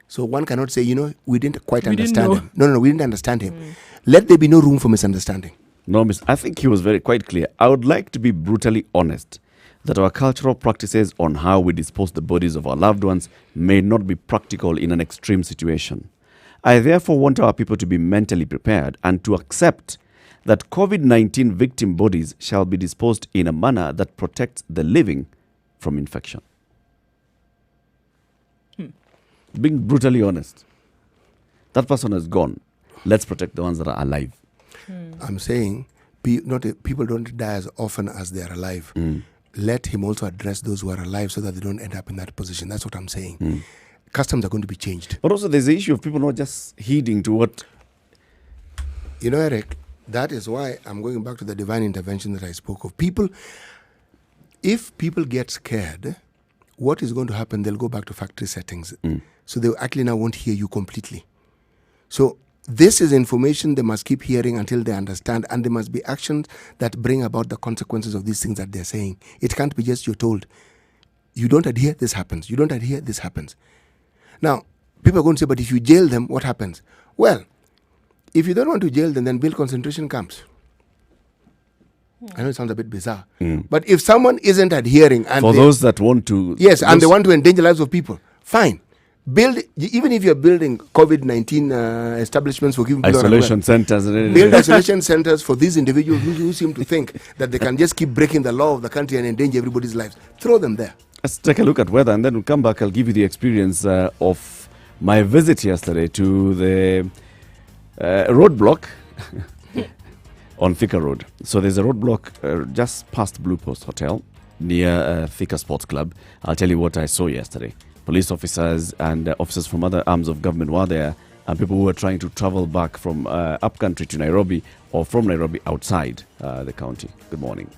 So one cannot say, we didn't quite understand him. No, we didn't understand him. Let there be no room for misunderstanding. No, I think he was quite clear. I would like to be brutally honest that our cultural practices on how we dispose the bodies of our loved ones may not be practical in an extreme situation. I therefore want our people to be mentally prepared and to accept that COVID-19 victim bodies shall be disposed in a manner that protects the living from infection. Being brutally honest. That person is gone. Let's protect the ones that are alive. I'm saying people don't die as often as they are alive. Let him also address those who are alive so that they don't end up in that position. That's what I'm saying. Customs are going to be changed. But also there's the issue of people not just heeding to what... Eric, that is why I'm going back to the divine intervention that I spoke of. If people get scared, what is going to happen? They'll go back to factory settings. So they actually now won't hear you completely. So this is information they must keep hearing until they understand, and there must be actions that bring about the consequences of these things that they're saying. It can't be just you're told, you don't adhere, this happens. You don't adhere, this happens. Now, people are going to say, but if you jail them, what happens? Well, if you don't want to jail them, then build concentration camps. I know it sounds a bit bizarre. But if someone isn't adhering... and those that want to... Yes, and they want to endanger lives of people, fine. Build, even if you're building COVID-19 establishments for giving people isolation centers. Build isolation centers for these individuals who seem to think that they can just keep breaking the law of the country and endanger everybody's lives. Throw them there. Let's take a look at weather, and then we'll come back. I'll give you the experience of my visit yesterday to the Roadblock on Thika Road. So there's a roadblock just past Blue Post Hotel. near Thika Sports Club. I'll tell you what I saw yesterday. Police officers and officers from other arms of government were there, and people who were trying to travel back from upcountry to Nairobi or from Nairobi outside the county. Good morning.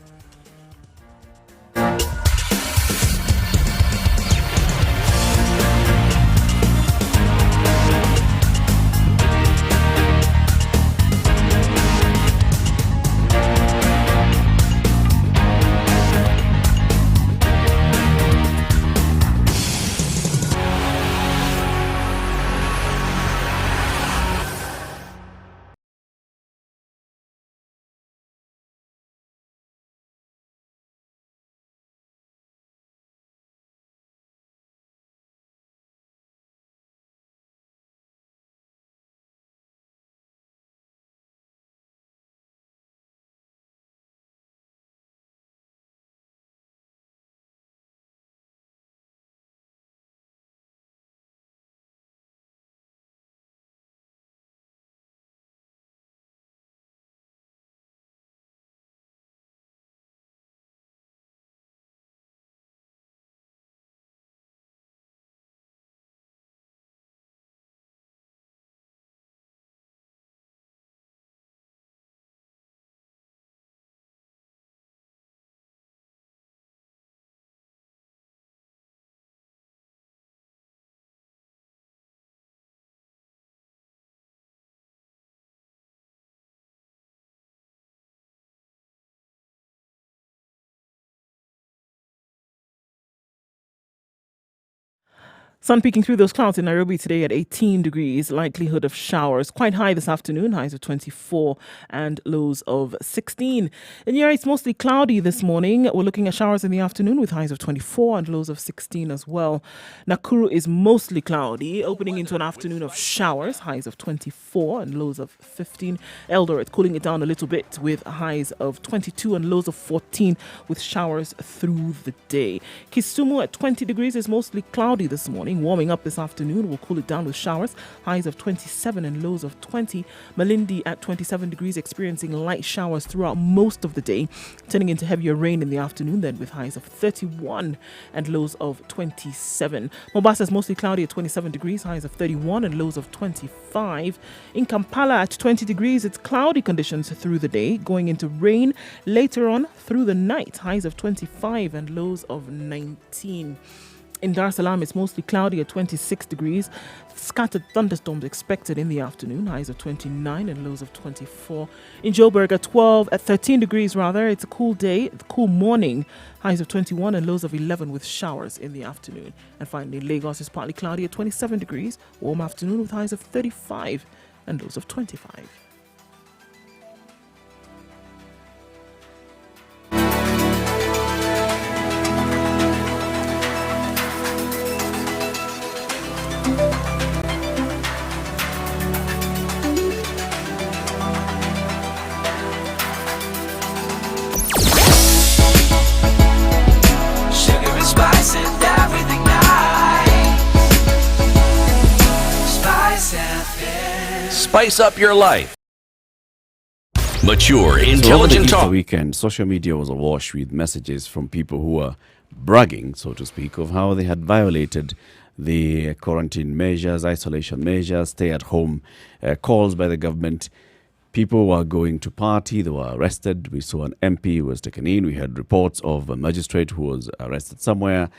Sun peeking through those clouds in Nairobi today at 18 degrees. Likelihood of showers quite high this afternoon. Highs of 24 and lows of 16. In Nyeri, it's mostly cloudy this morning. We're looking at showers in the afternoon with highs of 24 and lows of 16 as well. Nakuru is mostly cloudy, opening into an afternoon of showers. Highs of 24 and lows of 15. Eldoret cooling it down a little bit with highs of 22 and lows of 14 with showers through the day. Kisumu at 20 degrees is mostly cloudy this morning. Warming up this afternoon, we'll cool it down with showers. Highs of 27 and lows of 20. Malindi at 27 degrees, experiencing light showers throughout most of the day, turning into heavier rain in the afternoon then with highs of 31 and lows of 27. Mombasa is mostly cloudy at 27 degrees, highs of 31 and lows of 25. In Kampala at 20 degrees, it's cloudy conditions through the day, going into rain later on through the night. Highs of 25 and lows of 19. In Dar es Salaam, it's mostly cloudy at 26 degrees. Scattered thunderstorms expected in the afternoon. Highs of 29 and lows of 24. In Joburg at 13 degrees rather. It's a cool day, a cool morning. Highs of 21 and lows of 11 with showers in the afternoon. And finally, Lagos is partly cloudy at 27 degrees. Warm afternoon with highs of 35 and lows of 25. Spice up your life. Mature, So over the intelligent Easter talk. weekend, social media was awash with messages from people who were bragging, so to speak, of how they had violated the quarantine measures, isolation measures, stay-at-home calls by the government. People were going to party, they were arrested. We saw an MP who was taken in. We had reports of a magistrate who was arrested somewhere.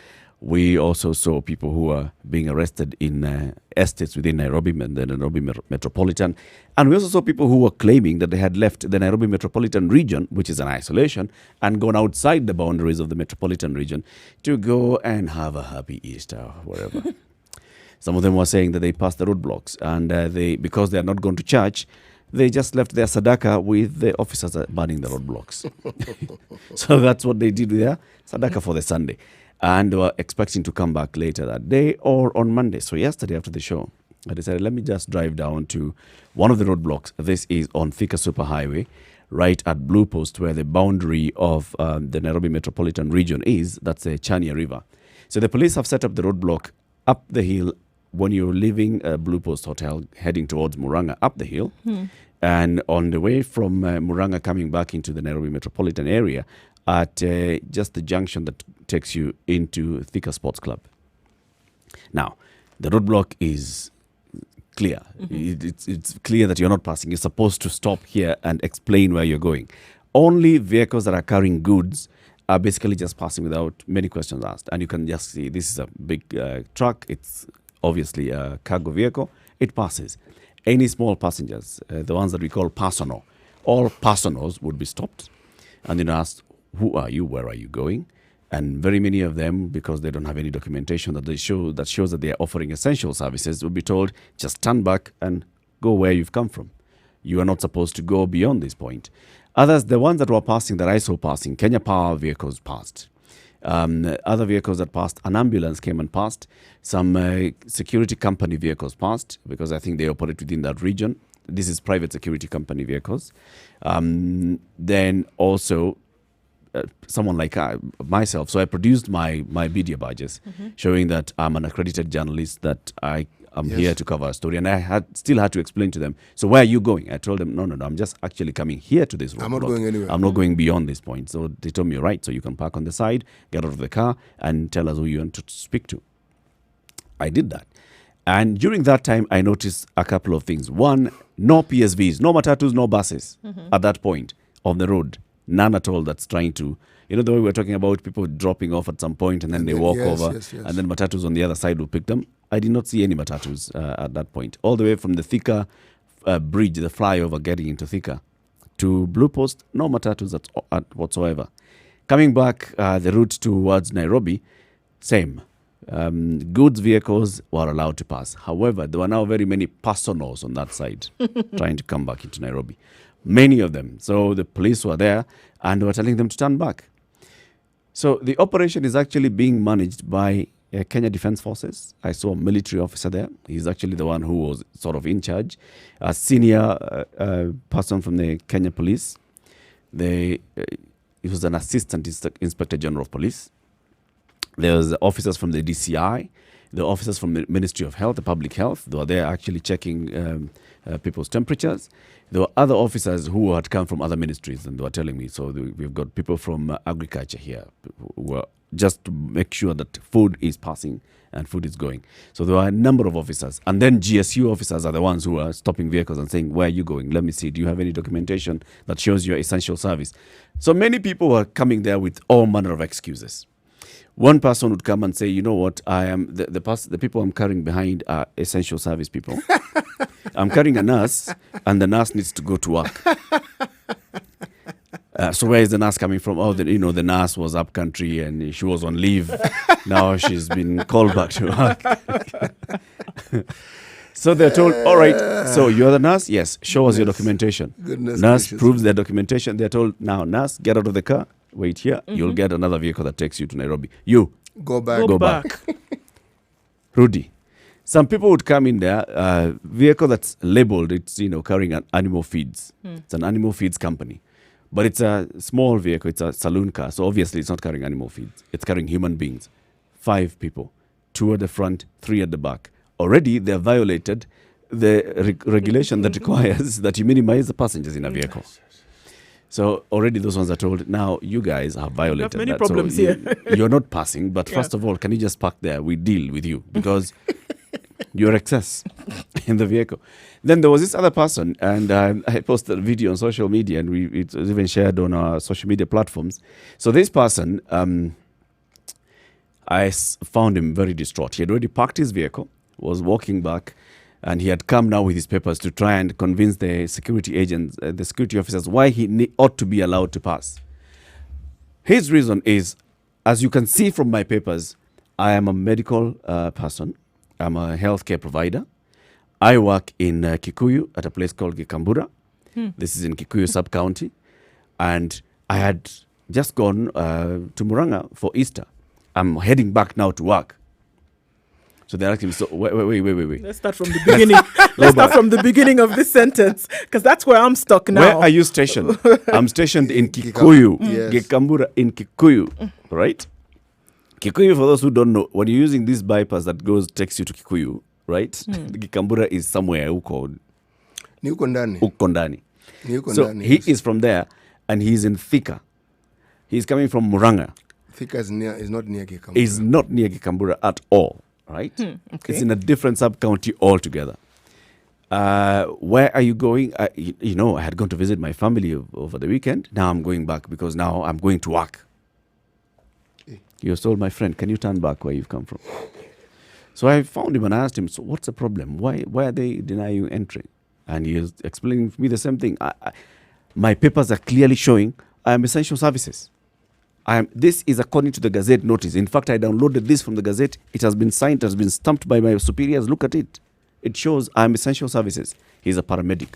We also saw people who were being arrested in estates within Nairobi, the Nairobi Metropolitan. And we also saw people who were claiming that they had left the Nairobi Metropolitan region, which is an isolation, and gone outside the boundaries of the Metropolitan region to go and have a happy Easter, wherever. Some of them were saying that they passed the roadblocks, and because they are not going to church, they just left their sadaka with the officers burning the roadblocks. So that's what they did with their sadaka for the Sunday. And were expecting to come back later that day or on Monday. So yesterday after the show, I decided, let me just drive down to one of the roadblocks. This is on Thika Superhighway, right at Blue Post, where the boundary of the Nairobi Metropolitan region is. That's the Chania River. So the police have set up the roadblock up the hill when you're leaving Blue Post Hotel, heading towards Muranga, up the hill. And on the way from Muranga coming back into the Nairobi Metropolitan area, at just the junction that takes you into Thika Sports Club. Now, the roadblock is clear. It's clear that you're not passing. You're supposed to stop here and explain where you're going. Only vehicles that are carrying goods are basically just passing without many questions asked. And you can just see this is a big truck. It's obviously a cargo vehicle. It passes. Any small passengers, the ones that we call personal, all personals would be stopped and then asked, who are you? Where are you going? And very many of them, because they don't have any documentation that shows that they are offering essential services, will be told, just turn back and go where you've come from. You are not supposed to go beyond this point. Others, the ones that were passing, that I saw passing, Kenya Power vehicles passed. Other vehicles that passed, an ambulance came and passed. Some security company vehicles passed, because I think they operate within that region. This is private security company vehicles. Then also, someone like myself. So I produced my media badges showing that I'm an accredited journalist, that I am here to cover a story. And I still had to explain to them, so where are you going? I told them, no, I'm just actually coming here to this roadblock. I'm not going anywhere. I'm not going beyond this point. So they told me, right, so you can park on the side, get out of the car, and tell us who you want to speak to. I did that. And during that time, I noticed a couple of things. One, no PSVs, no matatus, no buses at that point on the road. None at all that's trying to, the way we're talking about people dropping off at some point and then they walk over and then matatus on the other side will pick them. I did not see any matatus at that point. All the way from the Thika bridge, the flyover getting into Thika to Blue Post, no matatus at whatsoever. Coming back the route towards Nairobi, same. Goods vehicles were allowed to pass. However, there were now very many personals on that side trying to come back into Nairobi. Many of them. So the police were there and were telling them to turn back. So the operation is actually being managed by Kenya Defence Forces. I saw a military officer there. He's actually the one who was sort of in charge. A senior person from the Kenya Police. He was an assistant inspector general of police. There was officers from the DCI, the officers from the Ministry of Health, the Public Health. They were there actually checking people's temperatures. There were other officers who had come from other ministries, and they were telling me, so we've got people from agriculture here who were just to make sure that food is passing and food is going. So there were a number of officers. And then GSU officers are the ones who are stopping vehicles and saying, where are you going? Let me see. Do you have any documentation that shows your essential service? So many people were coming there with all manner of excuses. One person would come and say, you know what, I am the people I'm carrying behind are essential service people. I'm carrying a nurse, and the nurse needs to go to work. So where is the nurse coming from? Oh, the nurse was up country and she was on leave. Now she's been called back to work. So they're told, all right, so you're the nurse? Yes, show us your documentation. Goodness nurse gracious. proves their documentation. They're told, now, nurse, get out of the car. Wait here. You'll get another vehicle that takes you to Nairobi. You, Go back. Go back. Rudy. Some people would come in there, vehicle that's labeled, it's, carrying an animal feeds. It's an animal feeds company. But it's a small vehicle. It's a saloon car. So obviously it's not carrying animal feeds. It's carrying human beings. 5 people. 2 at the front, 3 at the back. Already they've violated the regulation that requires that you minimize the passengers in a vehicle. So already those ones are told, now you guys have violated many that. problems so here. You're not passing, but first of all, can you just park there? We deal with you because you're excess in the vehicle. Then there was this other person, and I posted a video on social media, and it was even shared on our social media platforms. So this person, I found him very distraught. He had already parked his vehicle, was walking back, and he had come now with his papers to try and convince the security agents, the security officers, why he ought to be allowed to pass. His reason is, as you can see from my papers, I am a medical person. I'm a healthcare provider. I work in Kikuyu at a place called Gikambura. This is in Kikuyu sub-county. And I had just gone to Murang'a for Easter. I'm heading back now to work. So they're asking me, so wait. Let's start from the beginning. Let's start from the beginning of this sentence, because that's where I'm stuck now. Where are you stationed? I'm stationed in Kikuyu. Yes. Gikambura in Kikuyu, right? Kikuyu, for those who don't know, when you're using this bypass that takes you to Kikuyu, right? Gikambura is somewhere uko Ni uko ndani. ndani. Ni uko So ndani, he yes. is from there, and he's in Thika. He's coming from Muranga. Thika is not near Gikambura. Is not near Gikambura at all, right? Okay. It's in a different sub-county altogether. Where are you going? I had gone to visit my family over the weekend. Now I'm going back because now I'm going to work. You told my friend, can you turn back where you've come from? So I found him and I asked him, so what's the problem? Why are they denying you entry? And he was explaining to me the same thing. My papers are clearly showing I am essential services. This is according to the Gazette notice. In fact, I downloaded this from the Gazette. It has been signed, it has been stamped by my superiors. Look at it. It shows I am essential services. He's a paramedic.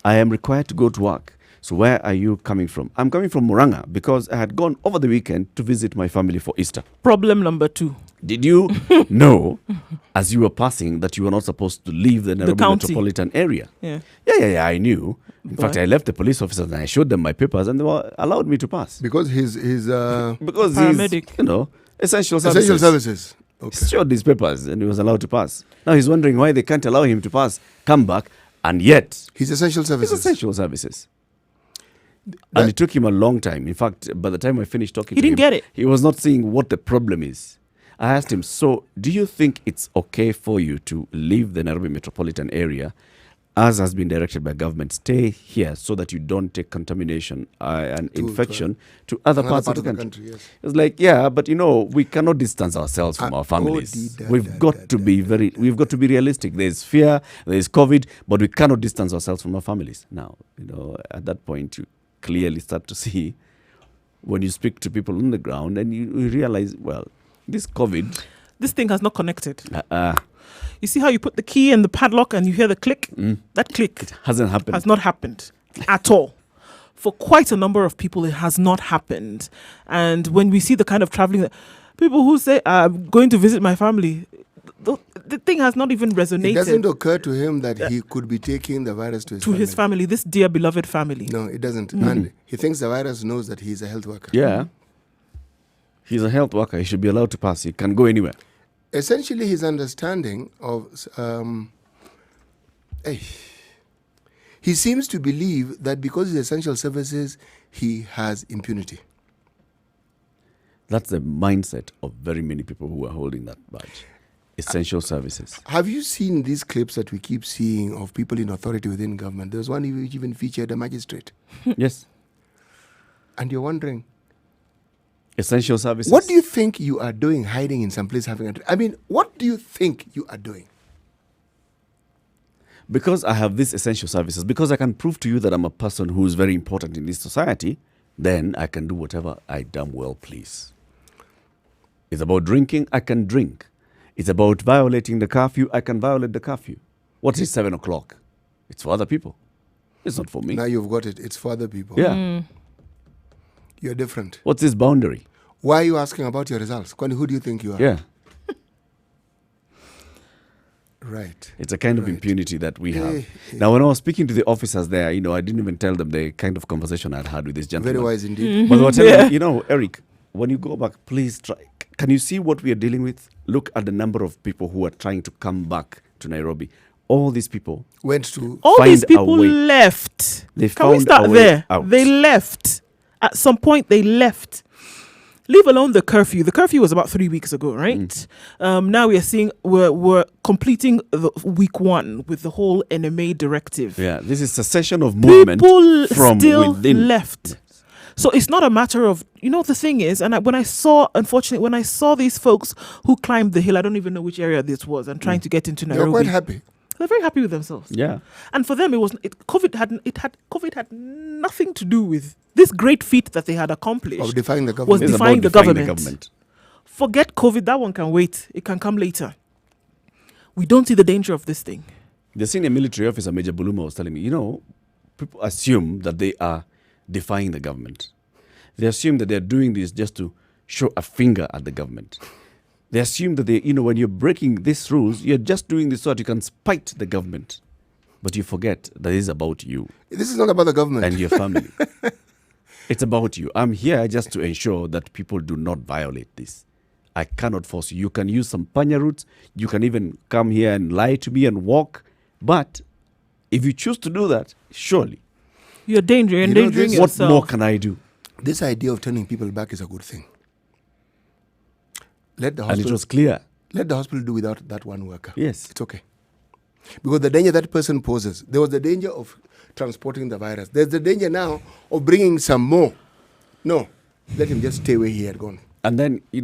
I am required to go to work. So where are you coming from? I'm coming from Muranga because I had gone over the weekend to visit my family for Easter. Problem number 2. Did you know, as you were passing, that you were not supposed to leave the Nairobi metropolitan area? Yeah, I knew. In fact, I left the police officers and I showed them my papers and they were allowed me to pass. Because he's because paramedic. He's, essential services. Essential services. Okay. He showed these papers and he was allowed to pass. Now he's wondering why they can't allow him to pass, come back, and yet He's essential services. He's essential services. And it took him a long time. In fact, by the time I finished talking to him, he didn't get it. He was not seeing what the problem is. I asked him, so do you think it's okay for you to leave the Nairobi metropolitan area, as has been directed by government, stay here so that you don't take contamination and infection to other parts of the country? Yes. It's like, but we cannot distance ourselves from our families. We've got to be realistic. There's fear, there's COVID, but we cannot distance ourselves from our families. Now, at that point, you clearly start to see when you speak to people on the ground and you realize, well, this COVID, this thing has not connected. You see how you put the key in the padlock and you hear the click? That click hasn't happened. Has not happened at all. For quite a number of people, it has not happened. And when we see the kind of traveling that people who say, I'm going to visit my family, the thing has not even resonated. It doesn't occur to him that he could be taking the virus to his family. This dear beloved family. No, it doesn't. And he thinks the virus knows that he's a health worker. Yeah. He's a health worker. He should be allowed to pass. He can go anywhere. Essentially, his understanding of... he seems to believe that because he's essential services, he has impunity. That's the mindset of very many people who are holding that badge. Essential services. Have you seen these clips that we keep seeing of people in authority within government? There was one which even featured a magistrate. Yes. And you're wondering... Essential services. What do you think you are doing hiding in some place what do you think you are doing? Because I have these essential services, because I can prove to you that I'm a person who is very important in this society, then I can do whatever I damn well please. It's about drinking, I can drink. It's about violating the curfew, I can violate the curfew. What is 7 o'clock? It's for other people. It's not for me. Now you've got it. It's for other people. Yeah. You're different. What's this boundary? Why are you asking about your results? Kwani, who do you think you are? Yeah. Right. It's a kind of impunity that we have. Now, when I was speaking to the officers there, I didn't even tell them the kind of conversation I'd had with this gentleman. Very wise indeed. But they were telling me, Eric, when you go back, please try. Can you see what we are dealing with? Look at the number of people who are trying to come back to Nairobi. All these people left. Can we start there? Out. They left. At some point, they left. Leave alone the curfew. The curfew was about 3 weeks ago, right? Now we are seeing we're completing the week 1 with the whole NMA directive. Yeah, this is cessation of movement from still within. Left. So it's not a matter of, the thing is, and when I saw these folks who climbed the hill, I don't even know which area this was, and trying to get into Nairobi. They're quite happy. They're very happy with themselves. Yeah. And for them, COVID had nothing to do with this great feat that they had accomplished. Of defying the government. Was defying the government. Forget COVID, that one can wait. It can come later. We don't see the danger of this thing. The senior military officer, Major Buluma, was telling me, people assume that they are defying the government. They assume that they're doing this just to show a finger at the government. They assume that when you're breaking these rules, you're just doing this so that you can spite the government. But you forget that it is about you. This is not about the government. And your family. It's about you. I'm here just to ensure that people do not violate this. I cannot force you. You can use some panya routes. You can even come here and lie to me and walk. But if you choose to do that, surely. You're endangering yourself. What more can I do? this idea of turning people back is a good thing. Let the And hospital, it was clear. let the hospital do without that one worker. Yes. It's okay. Because the danger that person poses, there was the danger of transporting the virus. There's the danger now of bringing some more. No, let him just stay where he had gone. And then, he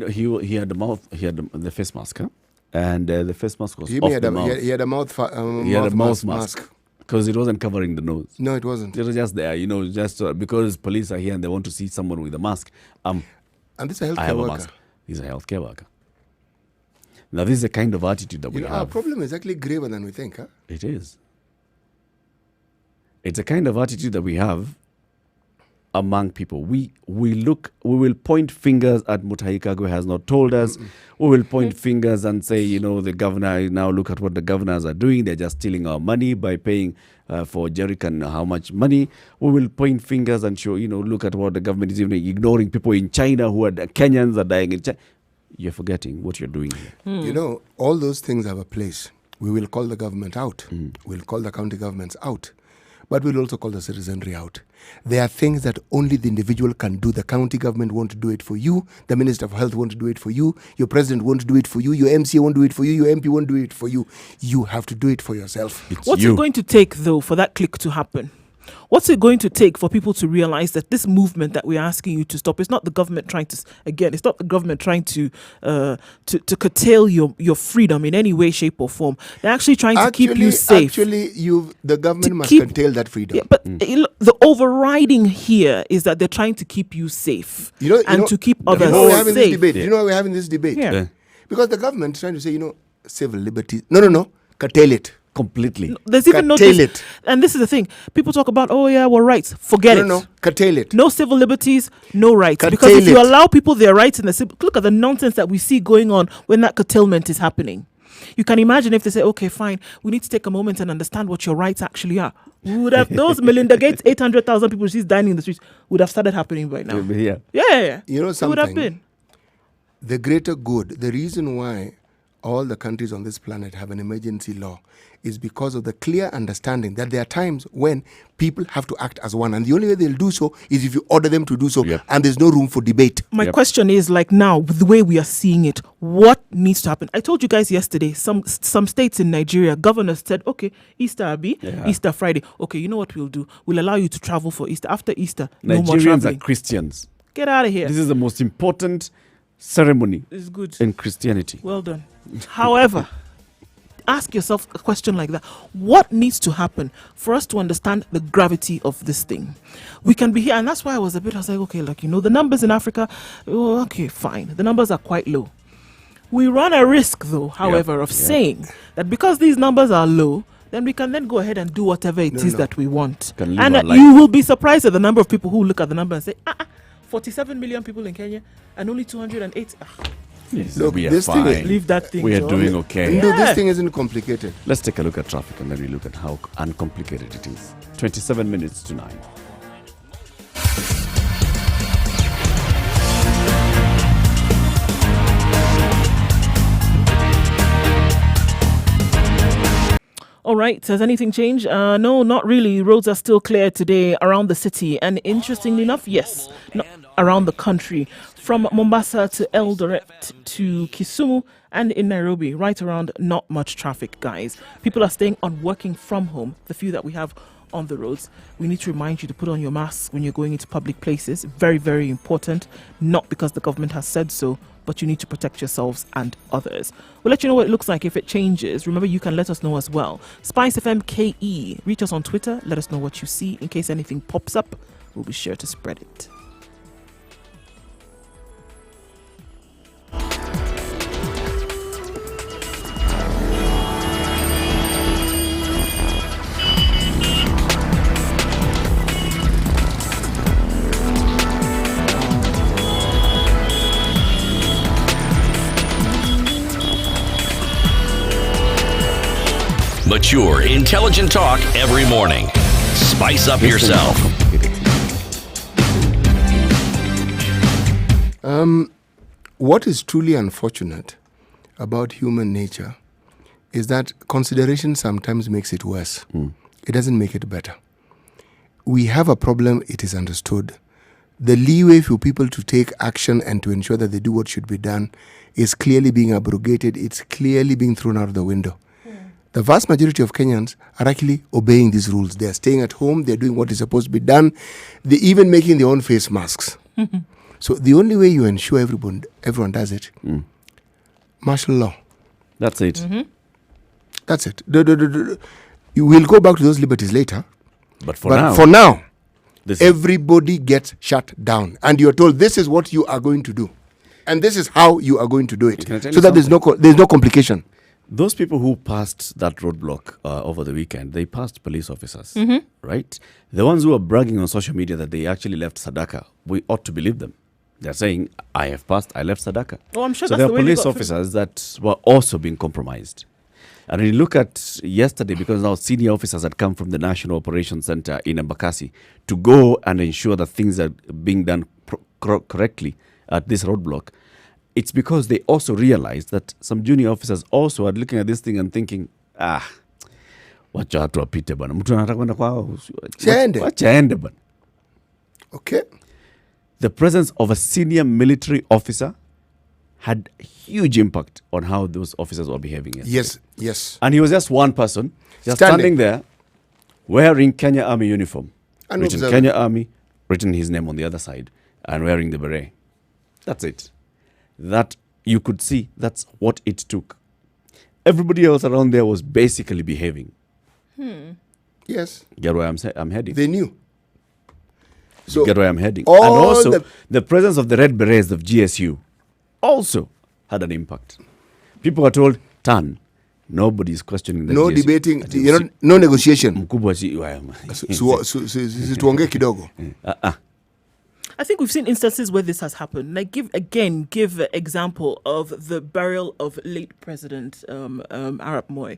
had the face mask, huh? And the face mask was He off had the a, mouth. he had a mouth, He had a mouth mask. Because it wasn't covering the nose. No, it wasn't. It was just there, just because police are here and they want to see someone with a mask. And this is a I have healthcare a worker. mask. He's a healthcare worker. Now, this is the kind of attitude that we have. Our problem is actually graver than we think, huh? It is. It's a kind of attitude that we have among people. We will point fingers at Mutahi Kagwe has not told us. We will point fingers and say, the governor, now look at what the governors are doing. They're just stealing our money by paying for jerrycan how much money. We will point fingers and show, look at what the government is even ignoring people in China who are Kenyans are dying in China. You're forgetting what you're doing here. All those things have a place. We will call the government out. We'll call the county governments out. But we'll also call the citizenry out. There are things that only the individual can do. The county government won't do it for you. The Minister of Health won't do it for you. Your president won't do it for you. Your MCA won't do it for you. Your MP won't do it for you. You have to do it for yourself. What's it going to take, though, for that click to happen? What's it going to take for people to realize that this movement that we're asking you to stop is not the government trying to, it's not the government trying to curtail your freedom in any way, shape or form. They're actually trying to keep you safe. Actually, the government must curtail that freedom. Yeah, but the overriding here is that they're trying to keep you safe to keep others safe. You know why we're having this debate? Yeah. Because the government is trying to say, civil liberties. No. Curtail it. Completely. There's even curtail it. And this is the thing. People talk about, we're rights. Forget it. No. Curtail it. No civil liberties, no rights. Curtail because if you it. allow people their rights look at the nonsense that we see going on when that curtailment is happening. You can imagine if they say, okay, fine, we need to take a moment and understand what your rights actually are. We would have those Melinda Gates, 800,000 people she's dying in the streets would have started happening right now. Yeah. You know something? It would have been. The greater good, the reason why all the countries on this planet have an emergency law is because of the clear understanding that there are times when people have to act as one. And the only way they'll do so is if you order them to do so. Yep. And there's no room for debate. My question is, now, with the way we are seeing it, what needs to happen? I told you guys yesterday, some states in Nigeria, governors said, okay, Easter Abi, Easter Friday. Okay, you know what we'll do? We'll allow you to travel for Easter. After Easter, no more Nigerians traveling. are Christians. Get out of here. This is the most important ceremony It's good. in Christianity. Well done. However, ask yourself a question like that. What needs to happen for us to understand the gravity of this thing? We can be here, and that's why I was like, okay, the numbers in Africa, okay, fine. The numbers are quite low. We run a risk, though, however, of saying that because these numbers are low, then we can then go ahead and do whatever it is that we want. And you will be surprised at the number of people who look at the number and say, 47 million people in Kenya and only 208. Yes, Look, we are this fine. thing is, Leave that thing. We are John. doing okay. No, this thing isn't complicated. Let's take a look at traffic and then we look at how uncomplicated it is. 27 minutes to 9. All right, has anything changed? No, not really. Roads are still clear today around the city. And interestingly enough, yes, around the country. From Mombasa to Eldoret to Kisumu and in Nairobi, right around, not much traffic, guys. People are staying on working from home, the few that we have on the roads. We need to remind you to put on your mask when you're going into public places. Very, very important. Not because the government has said so, but you need to protect yourselves and others. We'll let you know what it looks like if it changes. Remember, you can let us know as well. Spice FM KE. Reach us on Twitter. Let us know what you see. In case anything pops up, we'll be sure to spread it. Mature, intelligent talk every morning. Spice up yourself. What is truly unfortunate about human nature is that consideration sometimes makes it worse. It doesn't make it better. We have a problem, it is understood. the leeway for people to take action and to ensure that they do what should be done is clearly being abrogated. It's clearly being thrown out of the window. The vast majority of Kenyans are actually obeying these rules. They are staying at home. They're doing what is supposed to be done. They're even making their own face masks. So the only way you ensure everyone does it, martial law. That's it. That's it. You will go back to those liberties later. But for now, this everybody gets shut down. And you're told this is what you are going to do. And this is how you are going to do it. So that there's no complication. Those people who passed that roadblock over the weekend, they passed police officers, right? The ones who are bragging on social media that they actually left Sadaka, we ought to believe them. They're saying, I have passed, I left Sadaka. Oh, I'm sure so that's there the are way police officers that were also being compromised. And when you look at yesterday, because now senior officers had come from the National Operations Center in Embakasi to go and ensure that things are being done correctly at this roadblock, it's because they also realized that some junior officers also are looking at this thing and thinking, wacha watu wapite bana. Mtu anataka kwenda kwao. Wacha aende bana. Okay. The presence of a senior military officer had huge impact on how those officers were behaving yesterday. Yes. And he was just one person, just standing there, wearing Kenya Army uniform. And written Kenya Army, written his name on the other side, and wearing the beret. That's it. That you could see, that's what it took. Everybody else around there was basically behaving. Yes. Get where I'm heading. They knew. So get where I'm heading. And also, the presence of the red berets of GSU also had an impact. People were told, turn. Nobody's questioning the no GSU. Debating, no negotiation. Mkubwa Tuongee kidogo. I think we've seen instances where this has happened. Like give an example of the burial of late President Arap Moi.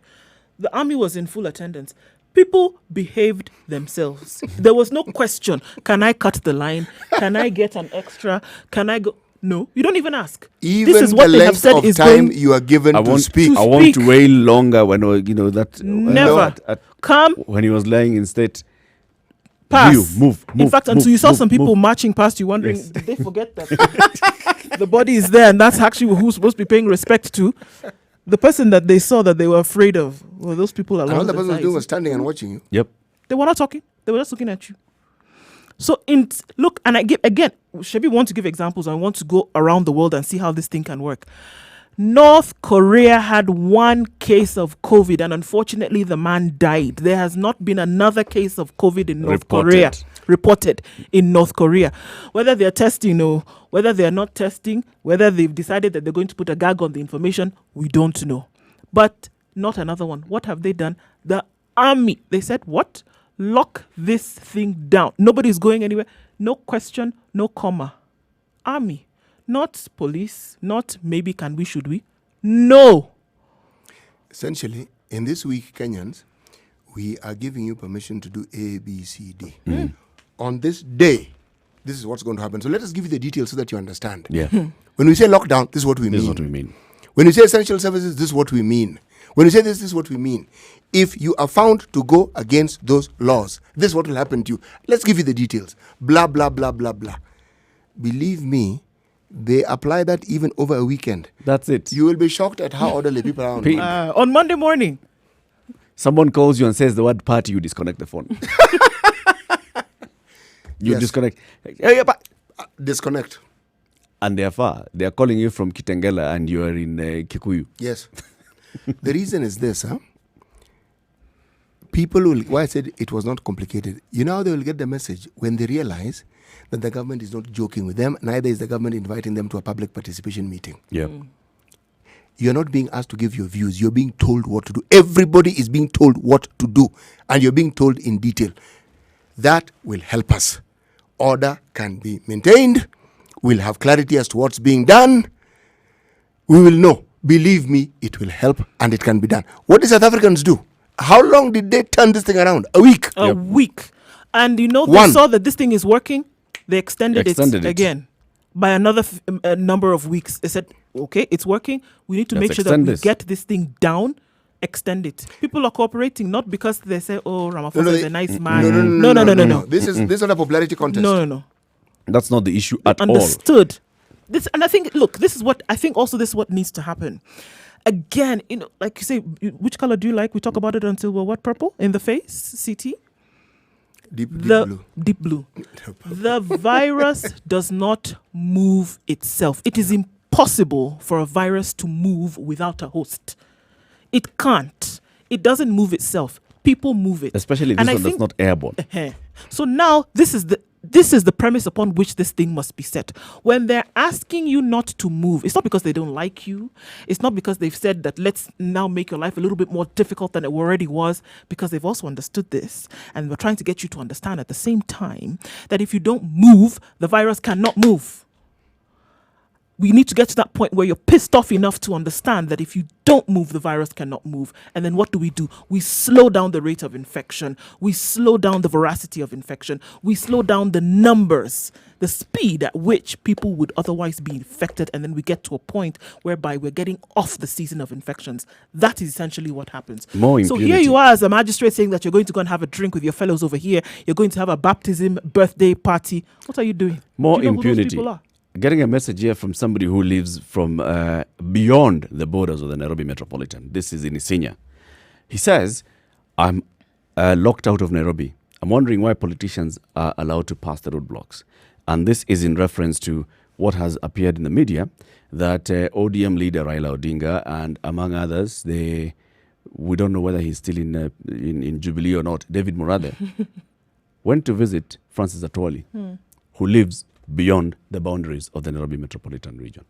The army was in full attendance. People behaved themselves. There was no question. Can I cut the line? Can I get an extra? Can I go? No, you don't even ask. Even this is what the they have said length of is time going you are given to speak. I want to wail longer when that. Never. Come. When he was lying in state. Pass. Move. In fact, until you saw some people marching past you, wondering, did they forget that the body is there, and that's actually who's supposed to be paying respect to? The person that they saw that they were afraid of were those people along. And all the person was sides. doing was standing and watching you. Yep. They were not talking. They were just looking at you. So look, and I give again. Shebi want to give examples. I want to go around the world and see how this thing can work. North Korea had one case of COVID, and unfortunately, the man died. There has not been another case of COVID in North Korea reported in North Korea. Whether they're testing or whether they're not testing, whether they've decided that they're going to put a gag on the information, we don't know. But not another one. What have they done? The army, they said, what? Lock this thing down. Nobody's going anywhere. No question, no comma. Army. Not police, not maybe can we, should we. No. Essentially, in this week, Kenyans, we are giving you permission to do A, B, C, D. On this day, this is what's going to happen. So let us give you the details so that you understand. Yeah. When we say lockdown, this is what we mean. This is what we mean. When we say essential services, this is what we mean. When we say this is what we mean. If you are found to go against those laws, this is what will happen to you. Let's give you the details. Blah, blah, blah, blah, blah. Believe me, they apply that even over a weekend. That's it. You will be shocked at how orderly people are on Monday morning. Someone calls you and says the word party, you disconnect the phone. Disconnect. Disconnect. And they are far. They are calling you from Kitengela and you are in Kikuyu. Yes. The reason is this, people will, why I said it was not complicated. You know how they will get the message when they realize that the government is not joking with them, neither is the government inviting them to a public participation meeting. Yeah. You're not being asked to give your views. You're being told what to do. Everybody is being told what to do, and you're being told in detail. That will help us. Order can be maintained. We'll have clarity as to what's being done. We will know. Believe me, it will help, and it can be done. What did South Africans do? How long did they turn this thing around? A week. A week. And they saw that this thing is working. They extended it again by another number of weeks. They said, okay, it's working. We need to make sure that we get this thing down, extend it. People are cooperating, not because they say, oh, Ramaphosa is a nice man. No. This is not a popularity contest. No. That's not the issue at all. Understood. This, and I think, look, this is what needs to happen. Again, like you say, which color do you like? We talk about it until we're what, purple in the face, CT? Deep blue. Deep blue. The virus does not move itself. It is impossible for a virus to move without a host. It can't. It doesn't move itself. People move it. Especially this one that's not airborne. So now this is the premise upon which this thing must be set. When they're asking you not to move, it's not because they don't like you. It's not because they've said that let's now make your life a little bit more difficult than it already was, because they've also understood this. And we're trying to get you to understand at the same time that if you don't move, the virus cannot move. We need to get to that point where you're pissed off enough to understand that if you don't move, the virus cannot move. And then what do? We slow down the rate of infection. We slow down the veracity of infection. We slow down the numbers, the speed at which people would otherwise be infected. And then we get to a point whereby we're getting off the season of infections. That is essentially what happens. More so impunity. Here you are as a magistrate saying that you're going to go and have a drink with your fellows over here. You're going to have a baptism, birthday party. What are you doing? More do you know impunity. Who those people are? Getting a message here from somebody who lives from beyond the borders of the Nairobi metropolitan. This is in Isinya. He says, I'm locked out of Nairobi. I'm wondering why politicians are allowed to pass the roadblocks. And this is in reference to what has appeared in the media, that ODM leader Raila Odinga and among others, we don't know whether he's still in Jubilee or not, David Murathe, went to visit Francis Atwoli, who lives beyond the boundaries of the Nairobi metropolitan region.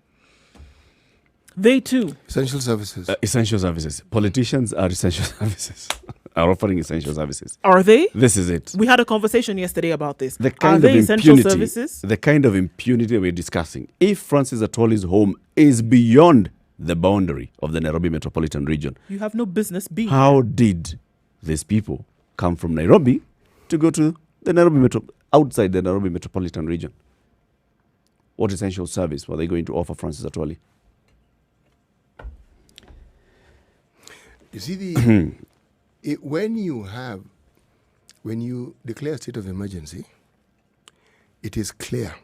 They too. Essential services. Essential services. Politicians are essential services. Are offering essential services. Are they? This is it. We had a conversation yesterday about this. The kind are of they essential impunity, services? the kind of impunity we're discussing. If Francis Atwoli's home is beyond the boundary of the Nairobi metropolitan region, you have no business being. How did these people come from Nairobi to go to the Nairobi outside the Nairobi metropolitan region? What essential service were they going to offer Francis Atwoli? You see, when you declare a state of emergency, it is clear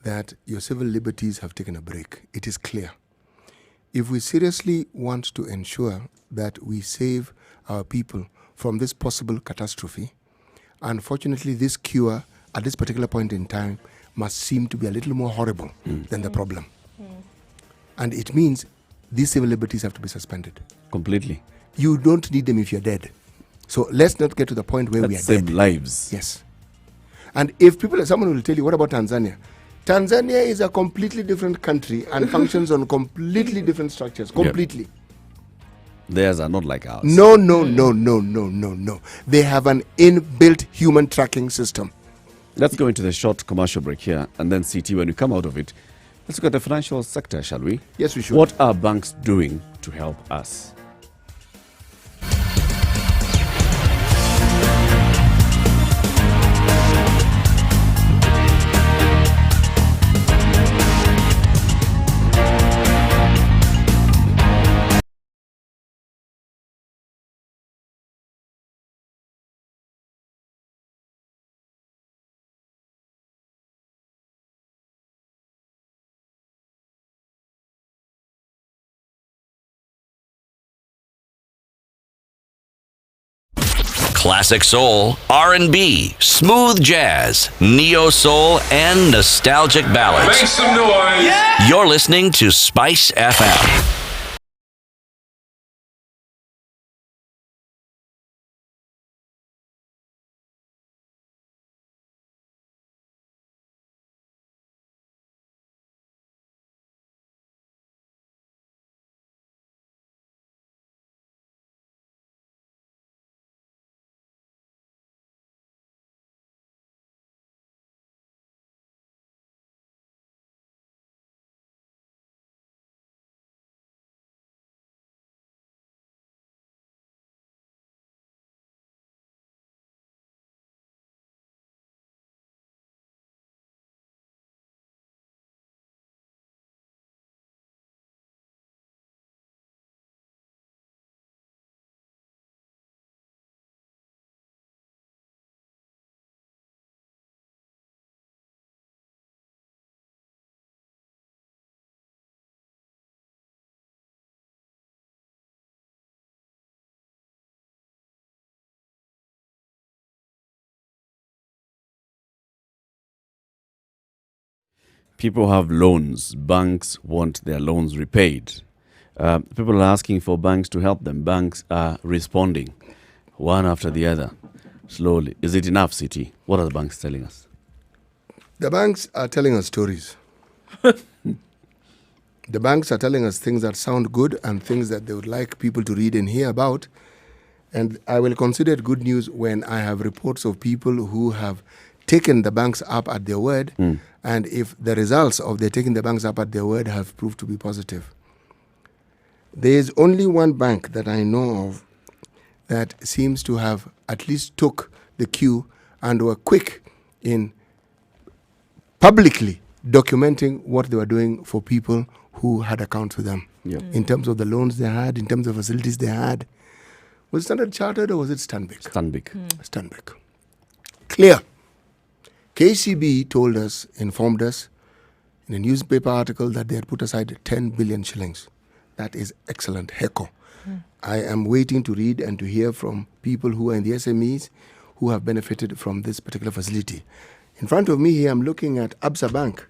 that your civil liberties have taken a break. It is clear. If we seriously want to ensure that we save our people from this possible catastrophe, unfortunately, this cure at this particular point in time must seem to be a little more horrible than the problem. And it means these civil liberties have to be suspended. Completely. You don't need them if you're dead. So let's not get to the point where we are save dead. Lives. Yes. And if someone will tell you, what about Tanzania? Tanzania is a completely different country and functions on completely different structures. Completely. Yep. Theirs are not like ours. No. They have an inbuilt human tracking system. Let's go into the short commercial break here, and then CT, when we come out of it, let's look at the financial sector, shall we? Yes, we should. What are banks doing to help us? Classic soul, R&B, smooth jazz, neo soul, and nostalgic ballads. Make some noise. Yeah! You're listening to Spice FM. People have loans. Banks want their loans repaid. People are asking for banks to help them. Banks are responding, one after the other, slowly. Is it enough, City? What are the banks telling us? The banks are telling us stories. The banks are telling us things that sound good and things that they would like people to read and hear about. And I will consider it good news when I have reports of people who have taken the banks up at their word, and if the results of their taking the banks up at their word have proved to be positive. There is only one bank that I know of that seems to have at least took the cue and were quick in publicly documenting what they were doing for people who had accounts with them. In terms of the loans they had, in terms of facilities they had. Was it Standard Chartered or was it Stanbic? Stanbic. Clear. KCB told us, informed us in a newspaper article that they had put aside 10 billion shillings. That is excellent. Heko. I am waiting to read and to hear from people who are in the SMEs who have benefited from this particular facility. In front of me here, I'm looking at Absa Bank.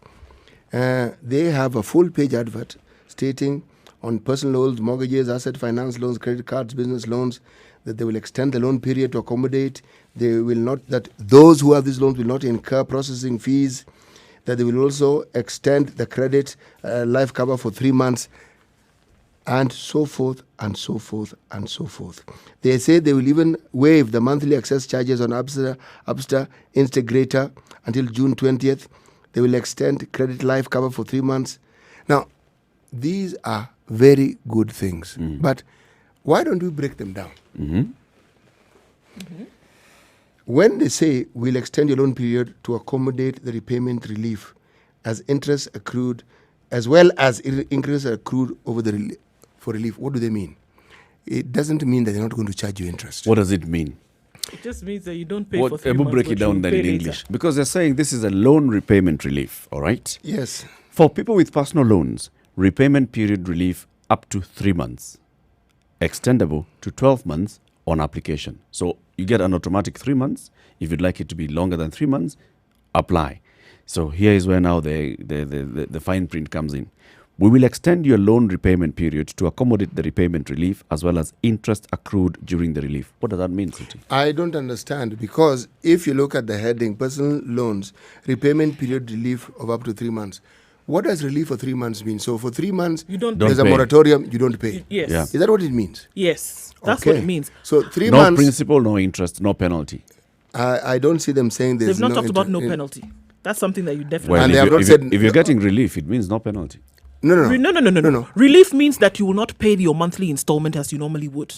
They have a full-page advert stating on personal loans, mortgages, asset finance loans, credit cards, business loans, that they will extend the loan period to accommodate. They will not, that those who have these loans will not incur processing fees, that they will also extend the credit life cover for 3 months, and so forth, and so forth, and so forth. They say they will even waive the monthly access charges on Absa Integrator until June 20th. They will extend credit life cover for 3 months. Now, these are very good things. But why don't we break them down? When they say we'll extend your loan period to accommodate the repayment relief as interest accrued, as well as interest accrued over the for relief, what do they mean? It doesn't mean that they're not going to charge you interest. What does it mean? It just means that you don't pay for 3 months. Break it down then in English. Because they're saying this is a loan repayment relief, all right? Yes. For people with personal loans, repayment period relief up to 3 months, extendable to 12 months on application. So you get an automatic 3 months. If you'd like it to be longer than 3 months, apply. So here is where now the fine print comes in. We will extend your loan repayment period to accommodate the repayment relief as well as interest accrued during the relief. What does that mean, Siti? I don't understand, because if you look at the heading, personal loans, repayment period relief of up to 3 months, what does relief for 3 months mean? So for 3 months, there's a moratorium, you don't pay. Yes. Yeah. Is that what it means? Yes. That's what it means. So 3 no months. No principal, no interest, no penalty. I don't see them saying there's They've not talked about no penalty. That's something that you definitely... Well, And if you're getting relief, it means no penalty. No. Relief means that you will not pay your monthly installment as you normally would,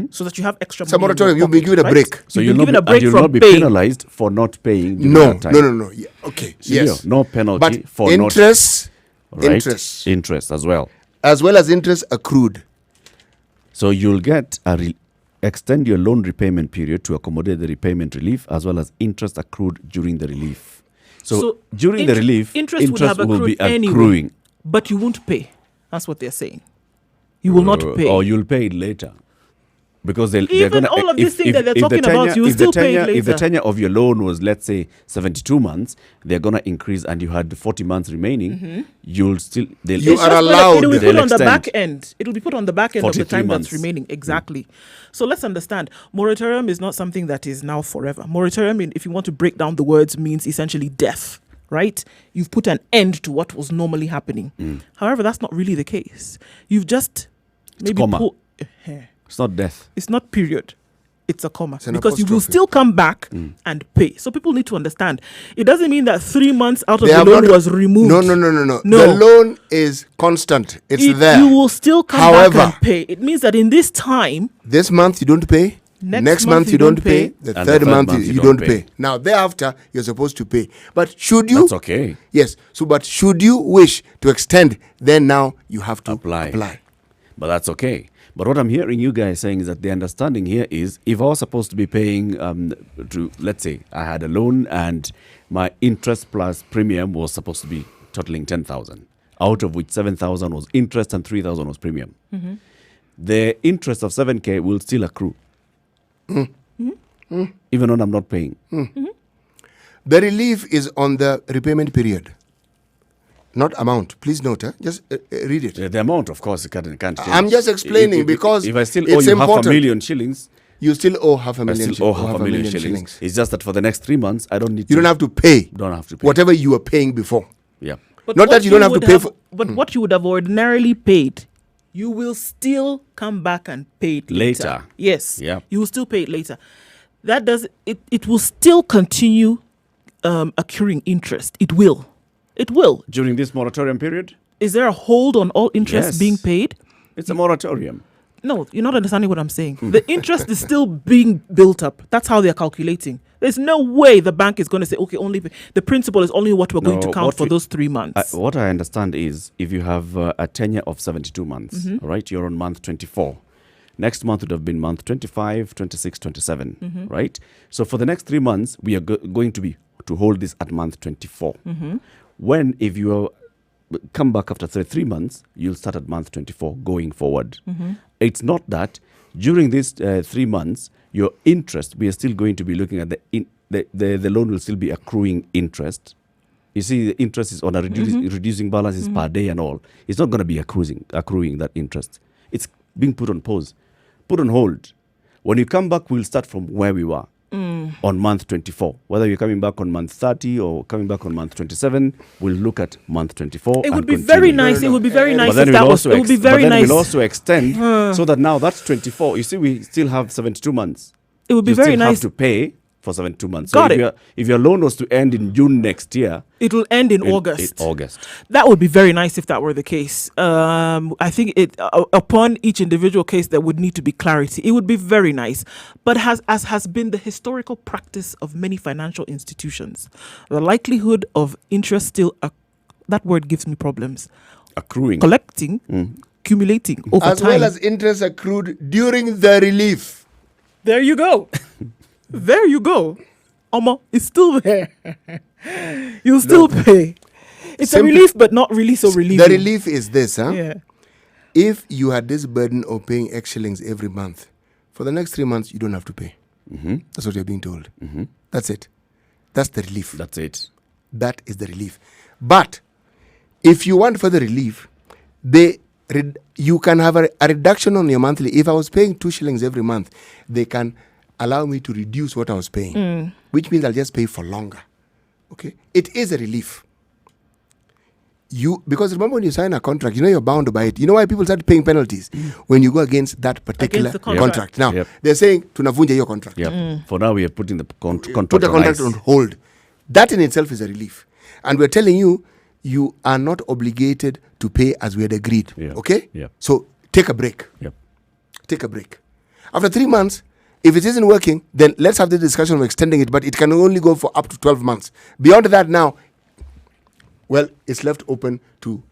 so that you have extra money. So moratorium, you'll be given a break. So you'll you'll not be penalized for not paying. No. Yeah. Okay. So yes. No penalty but for interest, not... Right? Interest as well. As well as interest accrued. So you'll get extend your loan repayment period to accommodate the repayment relief as well as interest accrued during the relief. So during the relief, interest will be accruing. Anyway, but you won't pay. That's what they're saying. You will not pay. Or you'll pay it later. Because they're going to... all of these things that they're talking about, you will still pay it later. If the tenure of your loan was, let's say, 72 months, they're going to increase and you had 40 months remaining, you'll still... You are allowed... It will be put on the back end. It will be put on the back end of the time months. That's remaining. Exactly. So let's understand. Moratorium is not something that is now forever. Moratorium, if you want to break down the words, means essentially death. Right? You've put an end to what was normally happening. However, that's not really the case. You've just maybe put... It's not death. It's not period. It's a comma. It's because you will still come back and pay. So people need to understand. It doesn't mean that 3 months out of the loan was removed. No. The loan is constant. It's there. You will still come back and pay. It means that in this time... This month you don't pay. Next month you don't pay. The third month you don't pay. Now thereafter you're supposed to pay. But should you... That's okay. Yes. So but should you wish to extend, then now you have to apply. But that's okay. But what I'm hearing you guys saying is that the understanding here is if I was supposed to be paying to, let's say I had a loan and my interest plus premium was supposed to be totaling 10,000, out of which 7,000 was interest and 3,000 was premium. The interest of 7K will still accrue. Even when I'm not paying. The relief is on the repayment period. not amount. Please note, just read it. The amount, of course, can't change. I'm just explaining because if I still it's owe you important. 500,000 shillings, You still owe half a I million. still owe half a million shillings. It's just that for the next 3 months, I don't need to. You don't have to pay. Don't have to pay. Whatever you were paying before. Yeah. But Not what that you don't have to would pay for. But what you would have ordinarily paid, you will still come back and pay it later. Later. Yes. Yeah. You will still pay it later. That does it. It will still continue accruing interest. It will. It will. During this moratorium period? Is there a hold on all interest Yes. being paid? It's a moratorium. No, you're not understanding what I'm saying. The interest is still being built up. That's how they're calculating. There's no way the bank is going to say, okay, only the principal is only what we're going to No, count what for we- those 3 months. What I understand is if you have a tenure of 72 months, all right, you're on month 24. Next month would have been month 25, 26, 27, right? So for the next 3 months, we are going to hold this at month 24. When, if you are come back after 3 months, you'll start at month 24 going forward. It's not that during these 3 months, your interest, we are still going to be looking at the loan will still be accruing interest. You see, the interest is on a reducing balances per day and all. It's not going to be accruing that interest. It's being put on pause, put on hold. When you come back, we'll start from where we were on month 24. Whether you're coming back on month 30 or coming back on month 27, we'll look at month 24. It would and be continue. very nice. It would be very nice But then if that was. It would be very nice. We'll also extend so that now that's 24. You see, we still have 72 months. It would be You very still nice. have to pay for 72 months. Got So it. if your loan was to end in June next year, It will end in August. August. That would be very nice if that were the case. I think upon each individual case, there would need to be clarity. It would be very nice. But as has been the historical practice of many financial institutions, the likelihood of interest still, that word gives me problems, Accruing. collecting, accumulating over As time. well as interest accrued during the relief. There you go. There you go. Omo, it's still there. You'll still pay. It's Simply- a relief, but not really so relieving. The relief is this, huh? Yeah. If you had this burden of paying X shillings every month, for the next 3 months, you don't have to pay. That's what you're being told. That's it. That's the relief. That's it. That is the relief. But if you want further relief, you can have a reduction on your monthly. If I was paying 2 shillings every month, they can allow me to reduce what I was paying, which means I'll just pay for longer. Okay? It is a relief. Because remember when you sign a contract, you know you're bound by it. You know why people start paying penalties when you go against that particular Against the contract. Now, Yep. they're saying, tunavunja your contract. Yep. For now, we are putting the contract Put the on contract ice. on hold. That in itself is a relief. And we're telling you, you are not obligated to pay as we had agreed. Yeah. Okay? Yeah. So take a break. Yep. Take a break. After 3 months, if it isn't working, then let's have the discussion of extending it, but it can only go for up to 12 months. Beyond that now, well, it's left open to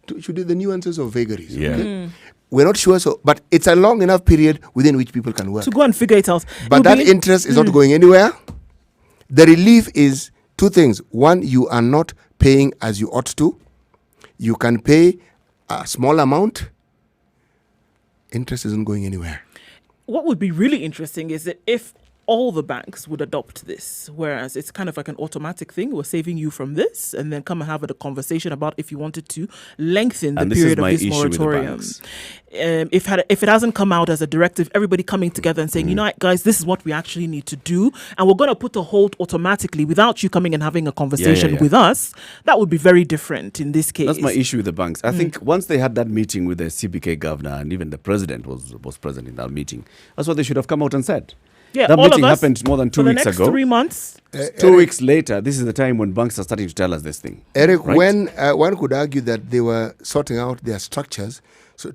the nuances of vagaries. Yeah. Okay? We're not sure, but it's a long enough period within which people can work. To go and figure it out. But It'll that be- interest is not going anywhere. The relief is 2 things. One, you are not paying as you ought to. You can pay a small amount. Interest isn't going anywhere. What would be really interesting is that if all the banks would adopt this, whereas it's kind of like an automatic thing, we're saving you from this, and then come and have a conversation about if you wanted to lengthen the And this is period of my this issue with the moratorium. banks. If it hasn't come out as a directive, everybody coming together and saying, you know what, guys, this is what we actually need to do, and we're going to put a hold automatically without you coming and having a conversation yeah. with us, that would be very different in this case. That's my issue with the banks. I think once they had that meeting with the CBK governor and even the president was present in that meeting, that's what they should have come out and said. Yeah, That all meeting of us, happened more than 2 for weeks the next ago. 3 months. 2 weeks later, this is the time when banks are starting to tell us this thing. Eric, Right. when one could argue that they were sorting out their structures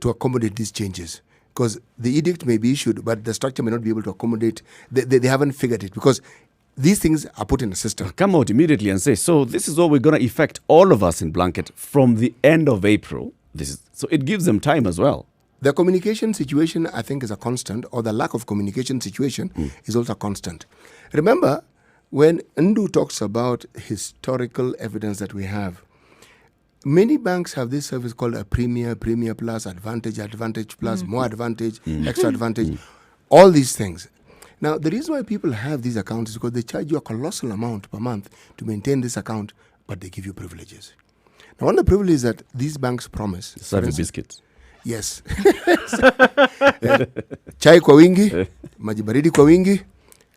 to accommodate these changes, because the edict may be issued, but the structure may not be able to accommodate. They haven't figured it, because these things are put in a system. Come out immediately and say, so this is what we're going to effect all of us in blanket from the end of April. So it gives them time as well. The communication situation, I think, is a constant, or the lack of communication situation is also a constant. Remember, when Ndu talks about historical evidence that we have, many banks have this service called a Premier Plus, Advantage Plus, More Advantage, Extra Advantage, all these things. Now, the reason why people have these accounts is because they charge you a colossal amount per month to maintain this account, but they give you privileges. Now, one of the privileges that these banks promise... Serve you biscuits. Yes. Chai kwa wingi, maji baridi kwa wingi,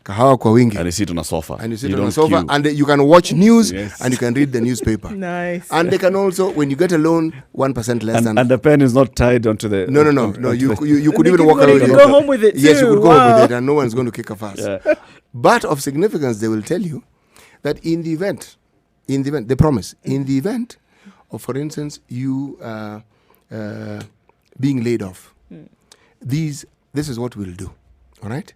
kahawa kwa wingi. And you sit on a sofa. And you sit on a sofa, and you can watch news, and you can read the newspaper. Nice. And they can also, when you get a loan, 1% less than... And the pen is not tied onto the... No. You could even walk away. around. You go home with it, Yes, too. you could go home with it, and no one's going to kick a fuss. Yeah. But of significance, they will tell you that in the event, they promise, in the event of, for instance, you being laid off, this is what we'll do, all right?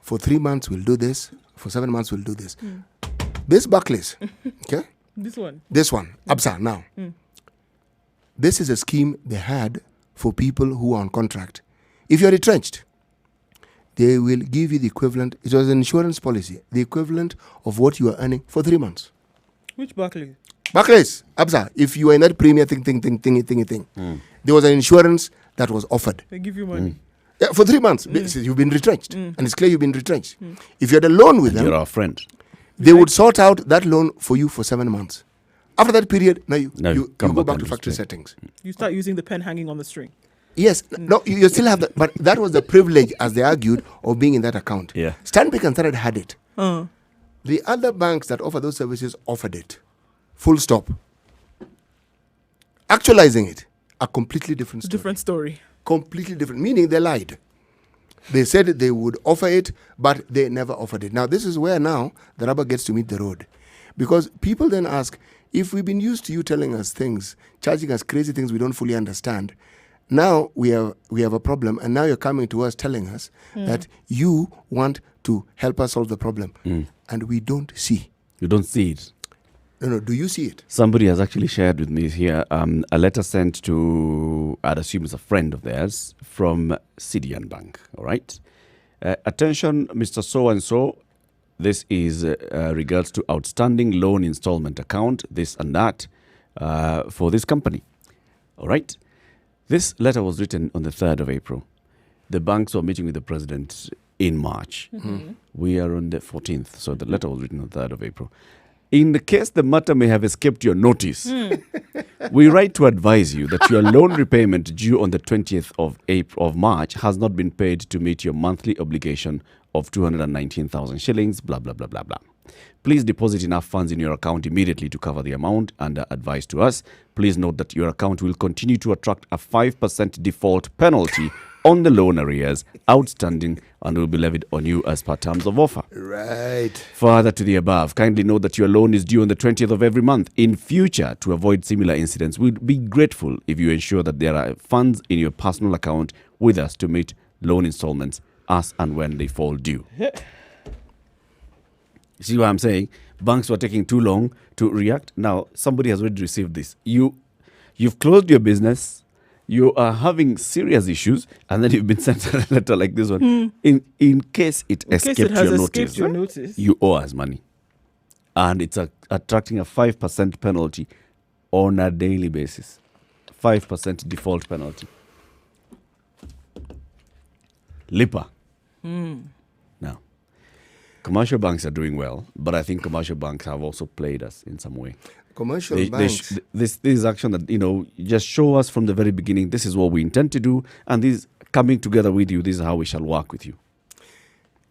For 3 months, we'll do this. For 7 months, we'll do this. This Barclays, okay? This one, ABSA now. This is a scheme they had for people who are on contract. If you're retrenched, they will give you the equivalent. It was an insurance policy, the equivalent of what you are earning for 3 months. Which Barclays? Barclays, ABSA. If you are in that premier thing, there was an insurance that was offered. They give you money. Yeah, for 3 months. You've been retrenched. And it's clear you've been retrenched. If you had a loan with them, you're our friend. They would sort out that loan for you for 7 months. After that period, now you go back to factory settings. You start using the pen hanging on the string. Yes. No, you still have that. But that was the privilege, as they argued, of being in that account. Yeah. Stanbic and Standard had it. The other banks that offer those services offered it. Full stop. Actualizing it, a completely different story. Different story. Completely different. Meaning they lied. They said they would offer it, but they never offered it. Now, this is where now the rubber gets to meet the road. Because people then ask, if we've been used to you telling us things, charging us crazy things we don't fully understand, now we have a problem, and now you're coming to us telling us that you want to help us solve the problem. And we don't see. You don't see it. No, do you see it? Somebody has actually shared with me here a letter sent to, I'd assume it's a friend of theirs, from Sidian Bank, all right? Attention, Mr. So-and-so, this is regards to outstanding loan installment account, this and that, for this company, all right? This letter was written on the 3rd of April. The banks were meeting with the president in March. We are on the 14th, so the letter was written on the 3rd of April. In the case the matter may have escaped your notice, we write to advise you that your loan repayment due on the 20th of March has not been paid to meet your monthly obligation of 219,000 shillings, blah, blah, blah, blah, blah. Please deposit enough funds in your account immediately to cover the amount under advice to us. Please note that your account will continue to attract a 5% default penalty on the loan arrears outstanding and will be levied on you as per terms of offer. Right. Further to the above, kindly note that your loan is due on the 20th of every month. In future, to avoid similar incidents, we'd be grateful if you ensure that there are funds in your personal account with us to meet loan installments as and when they fall due. See what I'm saying? Banks were taking too long to react. Now, somebody has already received this. You've closed your business. You are having serious issues, and then you've been sent a letter like this one. In case it escaped your notice, you owe us money. And it's attracting a 5% penalty on a daily basis. 5% default penalty. Lipa. Now, commercial banks are doing well, but I think commercial banks have also played us in some way. Commercial banks. This is action that, just show us from the very beginning, this is what we intend to do, and this coming together with you, this is how we shall work with you.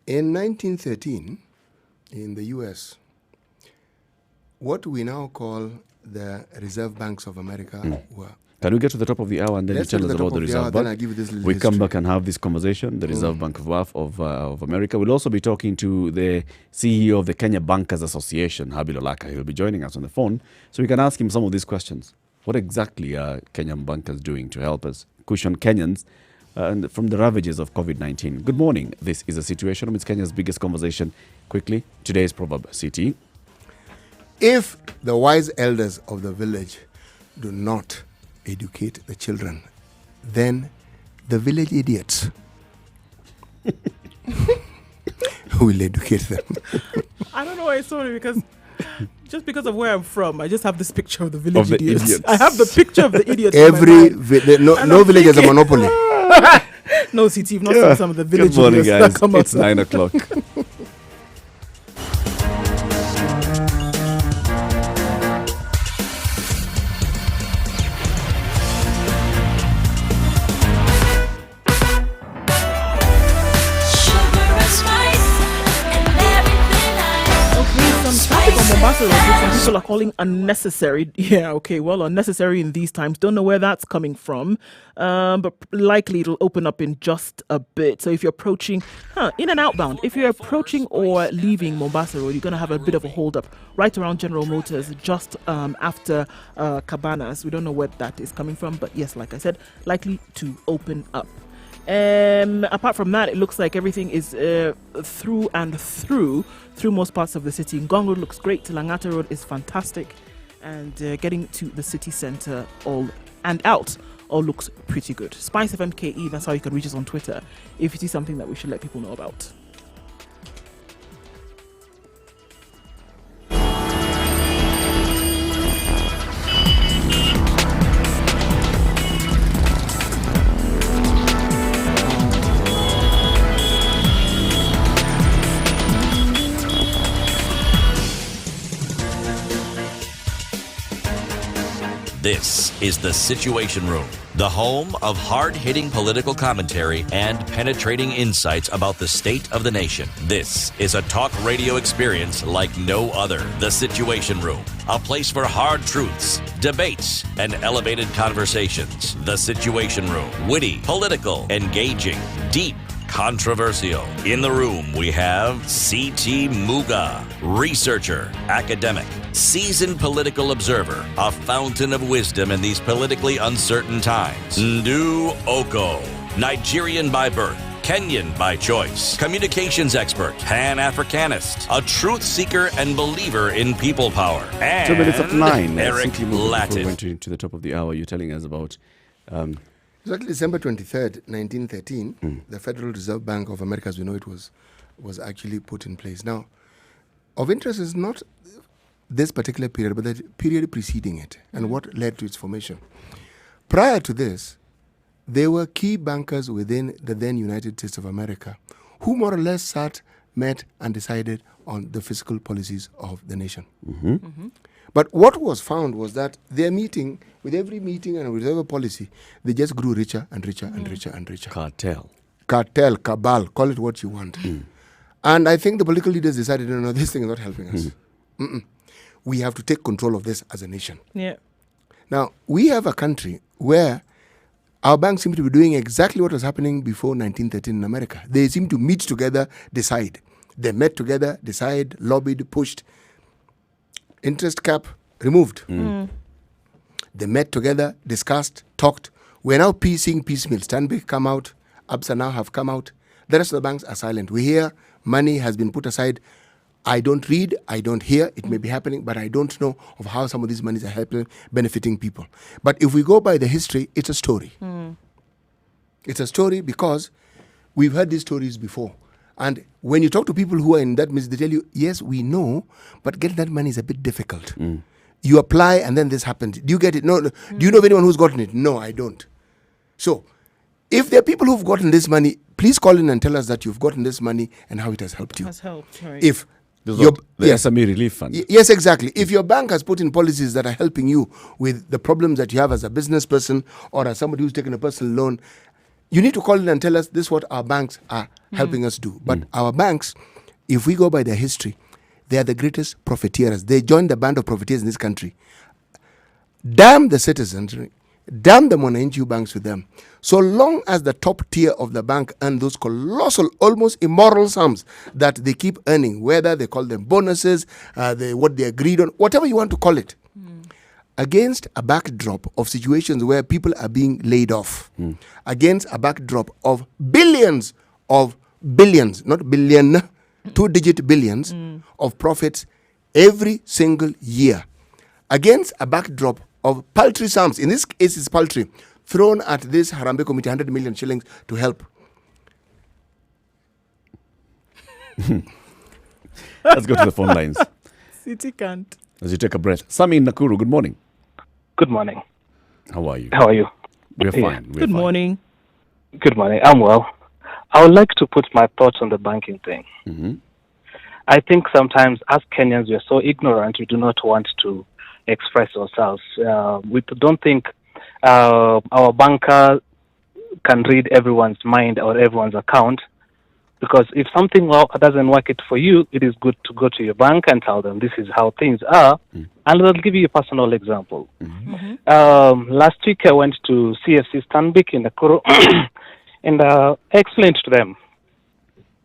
In 1913, in the U.S., what we now call the Reserve Banks of America were... Can we get to the top of the hour and then you tell us about the Reserve Bank? We come back and have this conversation, the Reserve Bank of America. We'll also be talking to the CEO of the Kenya Bankers Association, Habil Olaka. He'll be joining us on the phone, so we can ask him some of these questions. What exactly are Kenyan bankers doing to help us cushion Kenyans from the ravages of COVID-19? Good morning. This is The Situation Room. It's Kenya's biggest conversation. Quickly, today's proverb, CT. If the wise elders of the village do not educate the children, then the village idiots will educate them. I don't know why it's so funny, because just because of where I'm from, I just have this picture of the village idiots. I have the picture of the idiots. No village has a monopoly. No, CT, you've not seen some of the village Good morning, idiots guys. that come up. It's 9 o'clock. Mombasa Road, which some people are calling unnecessary. Yeah, okay, well, unnecessary in these times. Don't know where that's coming from, but likely it'll open up in just a bit. So if you're approaching, in and outbound, if you're approaching or leaving Mombasa Road, you're going to have a bit of a hold up right around General Motors, just after Cabanas. We don't know where that is coming from, but yes, like I said, likely to open up. Apart from that, it looks like everything is through most parts of the city. Ngong Road looks great. Langata Road is fantastic, and getting to the city centre all looks pretty good. Spice FM KE, that's how you can reach us on Twitter if you see something that we should let people know about. This is The Situation Room, the home of hard-hitting political commentary and penetrating insights about the state of the nation. This is a talk radio experience like no other. The Situation Room, a place for hard truths, debates, and elevated conversations. The Situation Room, witty, political, engaging, deep, controversial. In the room, we have C.T. Muga, researcher, academic, seasoned political observer, a fountain of wisdom in these politically uncertain times. Ndu Oko, Nigerian by birth, Kenyan by choice, communications expert, Pan-Africanist, a truth seeker and believer in people power. And 2 minutes after 9. Eric Latin. We went to the top of the hour. You're telling us about... Exactly, December 23rd, 1913, the Federal Reserve Bank of America, as we know it, was actually put in place. Now, of interest is not this particular period, but the period preceding it and what led to its formation. Prior to this, there were key bankers within the then United States of America who more or less sat, met, and decided on the fiscal policies of the nation. But what was found was that their meeting, with every meeting and with every policy, they just grew richer and richer and richer and richer. Cartel, cabal, call it what you want. And I think the political leaders decided, no, this thing is not helping us. We have to take control of this as a nation. Yeah. Now, we have a country where our banks seem to be doing exactly what was happening before 1913 in America. They seem to meet together, decide. They met together, decide, lobbied, pushed. Interest cap removed. They met together, discussed, talked. We're now seeing piecemeal. Stanbic come out, ABSA now have come out. The rest of the banks are silent. We hear money has been put aside. I don't read, I don't hear. It may be happening, but I don't know of how some of these monies are helping, benefiting people. But if we go by the history, it's a story. It's a story because we've heard these stories before. And when you talk to people who are in that business, they tell you, yes, we know, but getting that money is a bit difficult. You apply and then this happens. Do you get it? No. Do you know of anyone who's gotten it? No, I don't. So, if there are people who've gotten this money, please call in and tell us that you've gotten this money and how it has helped you. Has helped, right. If the SME relief fund. Yes, exactly. If your bank has put in policies that are helping you with the problems that you have as a business person or as somebody who's taken a personal loan, you need to call in and tell us this is what our banks are helping us do. But our banks, if we go by their history, they are the greatest profiteers. They joined the band of profiteers in this country. Damn the citizens, damn the Monanju banks with them. So long as the top tier of the bank earn those colossal, almost immoral sums that they keep earning, whether they call them bonuses, what they agreed on, whatever you want to call it, against a backdrop of situations where people are being laid off, against a backdrop of billions, not billion, 2-digit billions of profits every single year, against a backdrop of paltry sums, in this case it's paltry, thrown at this Harambee Committee, 100 million shillings to help. Let's go to the phone lines. City can't. As you take a breath. Sami in Nakuru, good morning. Good morning. How are you? How are you? We're fine. Good morning. Good morning. I'm well. I would like to put my thoughts on the banking thing. I think sometimes as Kenyans, we are so ignorant, we do not want to express ourselves. We don't think our banker can read everyone's mind or everyone's account Because if something doesn't work it for you, it is good to go to your bank and tell them this is how things are, and they'll give you a personal example. Last week I went to CFC Stanbic in Nakuru, and I explained to them,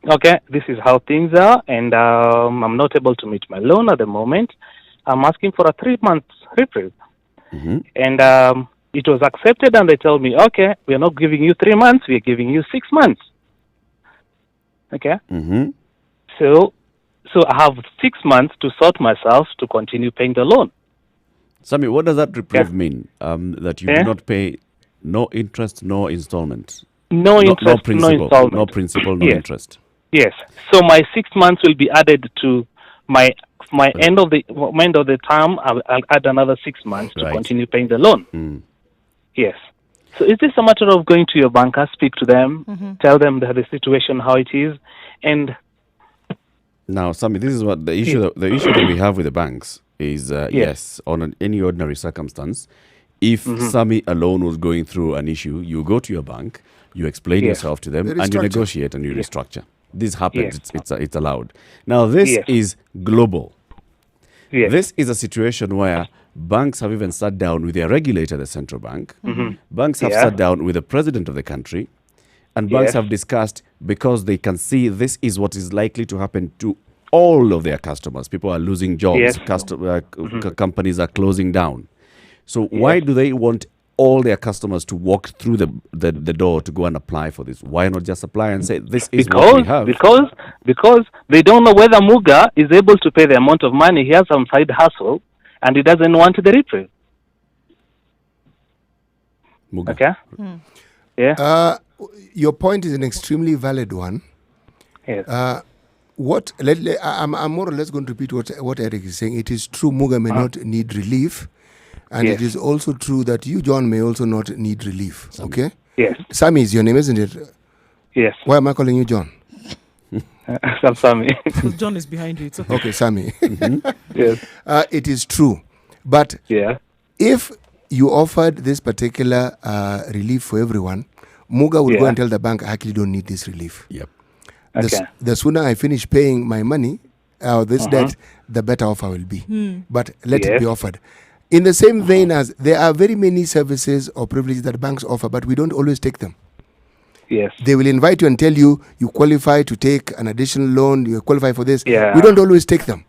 okay, this is how things are, and I'm not able to meet my loan at the moment. I'm asking for a 3-month reprieve. And it was accepted, and they told me, okay, we're not giving you 3 months, we're giving you 6 months. Okay? So I have 6 months to sort myself to continue paying the loan. Sammy, what does that reprieve mean? That you do not pay no interest, no installment? No interest, no principal, no installment. No principal, no interest. Yes. So my 6 months will be added to my end of the term. I'll add another 6 months to continue paying the loan. Yes. So is this a matter of going to your banker, speak to them, tell them the situation, how it is, and now, Sammy, this is what the issue. The issue that we have with the banks is yes, on any ordinary circumstance, if Sammy alone was going through an issue, you go to your bank, you explain yourself to them, and you negotiate and you restructure. This happens. It's allowed. Now, this is global. This is a situation where banks have even sat down with their regulator, the central bank. Banks have sat down with the president of the country, and banks have discussed, because they can see this is what is likely to happen to all of their customers. People are losing jobs. Companies are closing down. So why do they want all their customers to walk through the door to go and apply for this? Why not just apply and say, this is what we have? Because they don't know whether Muga is able to pay the amount of money. He has some side hustle, and he doesn't want the reprieve. Muga. Okay? Yeah. Your point is an extremely valid one. Yes. I'm more or less going to repeat what Eric is saying. It is true Muga may not need relief, and it is also true that you, John, may also not need relief. Okay? Yes. Sammy is your name, isn't it? Yes. Why am I calling you John? I'm Sammy. John is behind you. It's okay. Okay, Sammy. Yes. It is true. But if you offered this particular relief for everyone, Muga will go and tell the bank, I actually don't need this relief. Yep. The sooner I finish paying my money, this debt, the better off I will be. But let it be offered. In the same vein as there are very many services or privileges that banks offer, but we don't always take them. Yes. They will invite you and tell you, you qualify to take an additional loan, you qualify for this. Yeah. We don't always take them.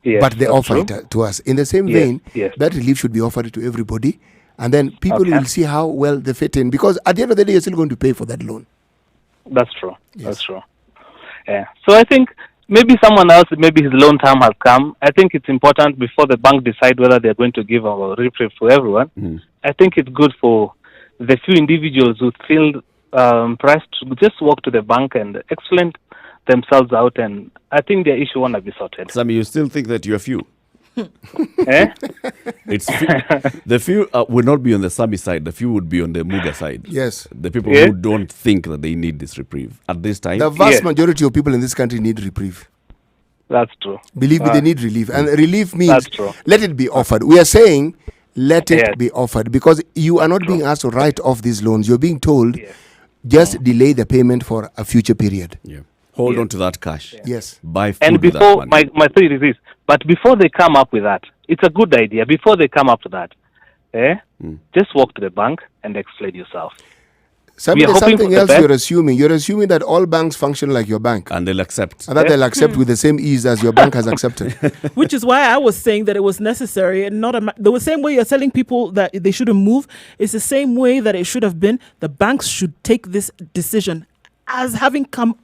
Yes, but they offer it to us. In the same vein, that relief should be offered to everybody. And then people will see how well they fit in. Because at the end of the day, you're still going to pay for that loan. That's true. Yes. That's true. Yeah. So I think maybe someone else, maybe his loan time has come. I think it's important before the bank decide whether they're going to give a reprieve to everyone. I think it's good for the few individuals who feel pressed to just walk to the bank and explain themselves out, and I think their issue won't be sorted. Sammy, you still think that you're few? It's the few would not be on the Sammy side. The few would be on the Muga side. Yes. The people who don't think that they need this reprieve at this time. The vast majority of people in this country need reprieve. That's true. Believe me, they need relief. And relief means let it be offered. We are saying let it be offered, because you are not being asked to write off these loans. You're being told just delay the payment for a future period. Yeah. Hold on to that cash. Yes. Buy food and before with that money. my theory is this, but before they come up with that, it's a good idea. Before they come up with that, just walk to the bank and explain yourself. There's something else you're assuming. You're assuming that all banks function like your bank. And they'll accept. And that they'll accept with the same ease as your bank has accepted. Which is why I was saying that it was necessary, and not the same way you're telling people that they shouldn't move. It's the same way that it should have been. The banks should take this decision as having come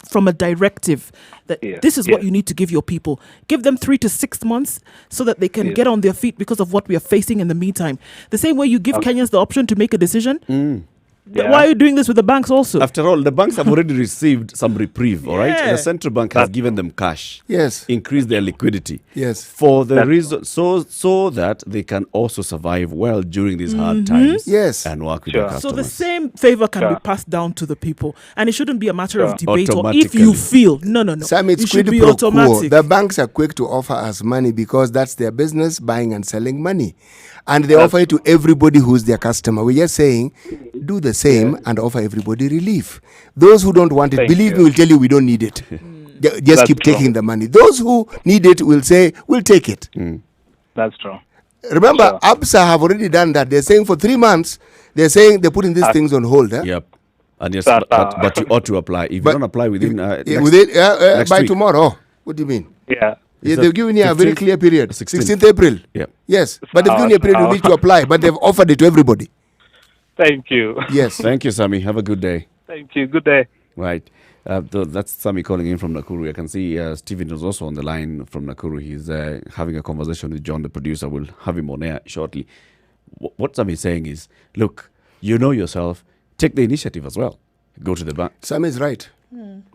from a directive that this is what you need to give your people. Give them 3 to 6 months so that they can get on their feet because of what we are facing in the meantime. The same way you give Kenyans the option to make a decision. Why are you doing this with the banks also? After all, the banks have already received some reprieve, all right? The central bank has given them cash. Yes. Increased their liquidity. Yes. For the reason, so that they can also survive well during these hard times. Yes. And work with their customers. So the same favor can be passed down to the people. And it shouldn't be a matter of debate or if you feel. No. Sam, it's quid pro quo. The banks are quick to offer us money because that's their business, buying and selling money. And they offer it to everybody who's their customer. We're just saying, do the same and offer everybody relief. Those who don't want it, believe me, will tell you we don't need it. Just keep taking the money. Those who need it will say, we'll take it. That's true. Remember, ABSA have already done that. They're saying for 3 months, they're saying they're putting these things on hold. Yep. And yes, but you ought to apply. If you don't apply within by week. Tomorrow. What do you mean? Yeah. They've given you a very clear period. 16th April. Yeah. Yes. But they've given you a period you need to apply, but they've offered it to everybody. Thank you. Yes. Thank you, Sammy. Have a good day. Thank you. Good day. Right. That's Sammy calling in from Nakuru. I can see Stephen is also on the line from Nakuru. He's having a conversation with John, the producer. We'll have him on air shortly. What Sammy is saying is, look, you know yourself, take the initiative as well. Go to the bank. Sam is right.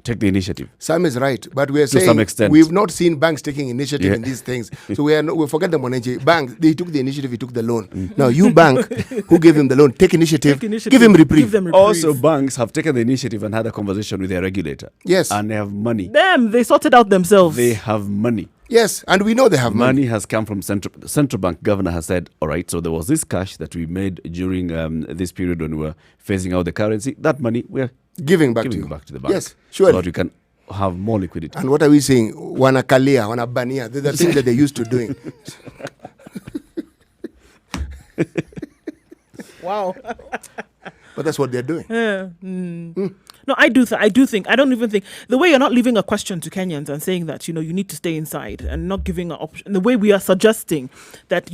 Take the initiative. Sam is right. But we are saying some extent. we've not seen banks taking initiative in these things. So we forget the Monenche. Bank, they took the initiative, he took the loan. Now, you bank, who gave him the loan, take initiative, give him reprieve. Also, banks have taken the initiative and had a conversation with their regulator. Yes. And they have money. They sorted out themselves. They have money. Yes, and we know they have money. Money has come from the central bank governor has said, all right, so there was this cash that we made during this period when we were phasing out the currency. That money we're giving back to the bank. Yes, surely. So that we can have more liquidity. And what are we saying? Wanakalia, wanabania. They're the things that they're used to doing. Wow. But that's what they're doing. No, I do think, I don't even think, the way you're not leaving a question to Kenyans and saying that, you need to stay inside and not giving an option, the way we are suggesting that,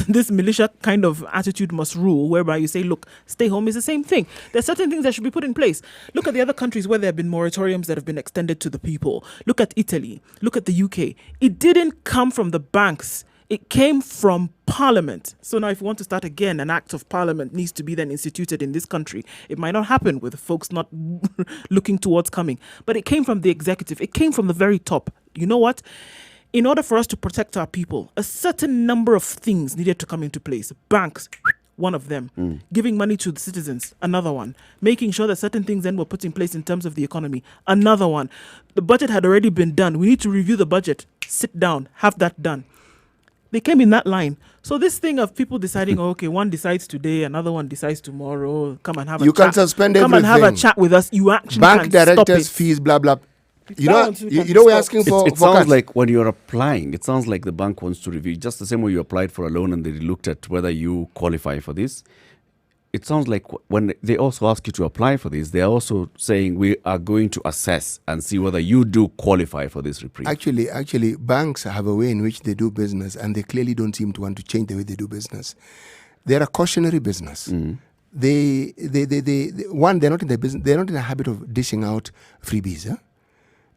this militia kind of attitude must rule, whereby you say, look, stay home is the same thing. There's certain things that should be put in place. Look at the other countries where there have been moratoriums that have been extended to the people. Look at Italy. Look at the UK. It didn't come from the banks. It came from Parliament. So now if you want to start again, an act of Parliament needs to be then instituted in this country. It might not happen with folks not looking towards coming. But it came from the executive. It came from the very top. You know what? In order for us to protect our people, a certain number of things needed to come into place. Banks, one of them. Giving money to the citizens, another one. Making sure that certain things then were put in place in terms of the economy, another one. The budget had already been done. We need to review the budget. Sit down. Have that done. They came in that line. So this thing of people deciding, okay, one decides today, another one decides tomorrow, come and have a chat. You can suspend everything. Come and have a chat with us. You actually bank can directors, stop it. fees, blah, blah. You know we're asking for... It sounds like when you're applying, it sounds like the bank wants to review, just the same way you applied for a loan and they looked at whether you qualify for this. It sounds like when they also ask you to apply for this, they're also saying we are going to assess and see whether you do qualify for this reprieve. Actually, banks have a way in which they do business, and they clearly don't seem to want to change the way they do business. They're a cautionary business. They're not in the business. They're not in the habit of dishing out freebies. Huh?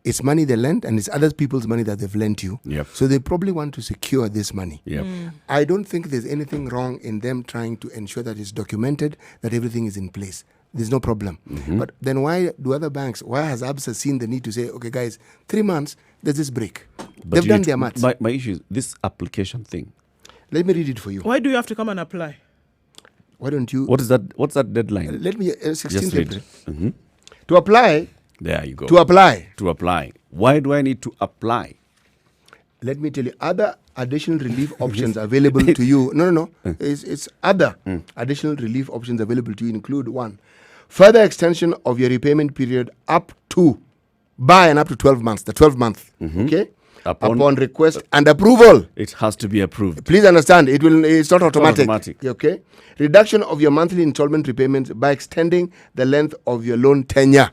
It's money they lend, and it's other people's money that they've lent you. Yep. So they probably want to secure this money. Yep. I don't think there's anything wrong in them trying to ensure that it's documented, that everything is in place. There's no problem. But then why do other banks, why has ABSA seen the need to say, okay, guys, 3 months, there's this break? They've done their maths. My issue is this application thing. Let me read it for you. Why do you have to come and apply? Why don't you... What is that? What's that deadline? Let me... 16th Just read. April. To apply... There you go. To apply. To apply. Why do I need to apply? Let me tell you, other additional relief options available to you. No. It's other additional relief options available to you include 1, further extension of your repayment period up to 12 months. The 12 month. Okay? Upon request and approval. It has to be approved. Please understand, it's not automatic. Not automatic. Okay? Reduction of your monthly installment repayments by extending the length of your loan tenure.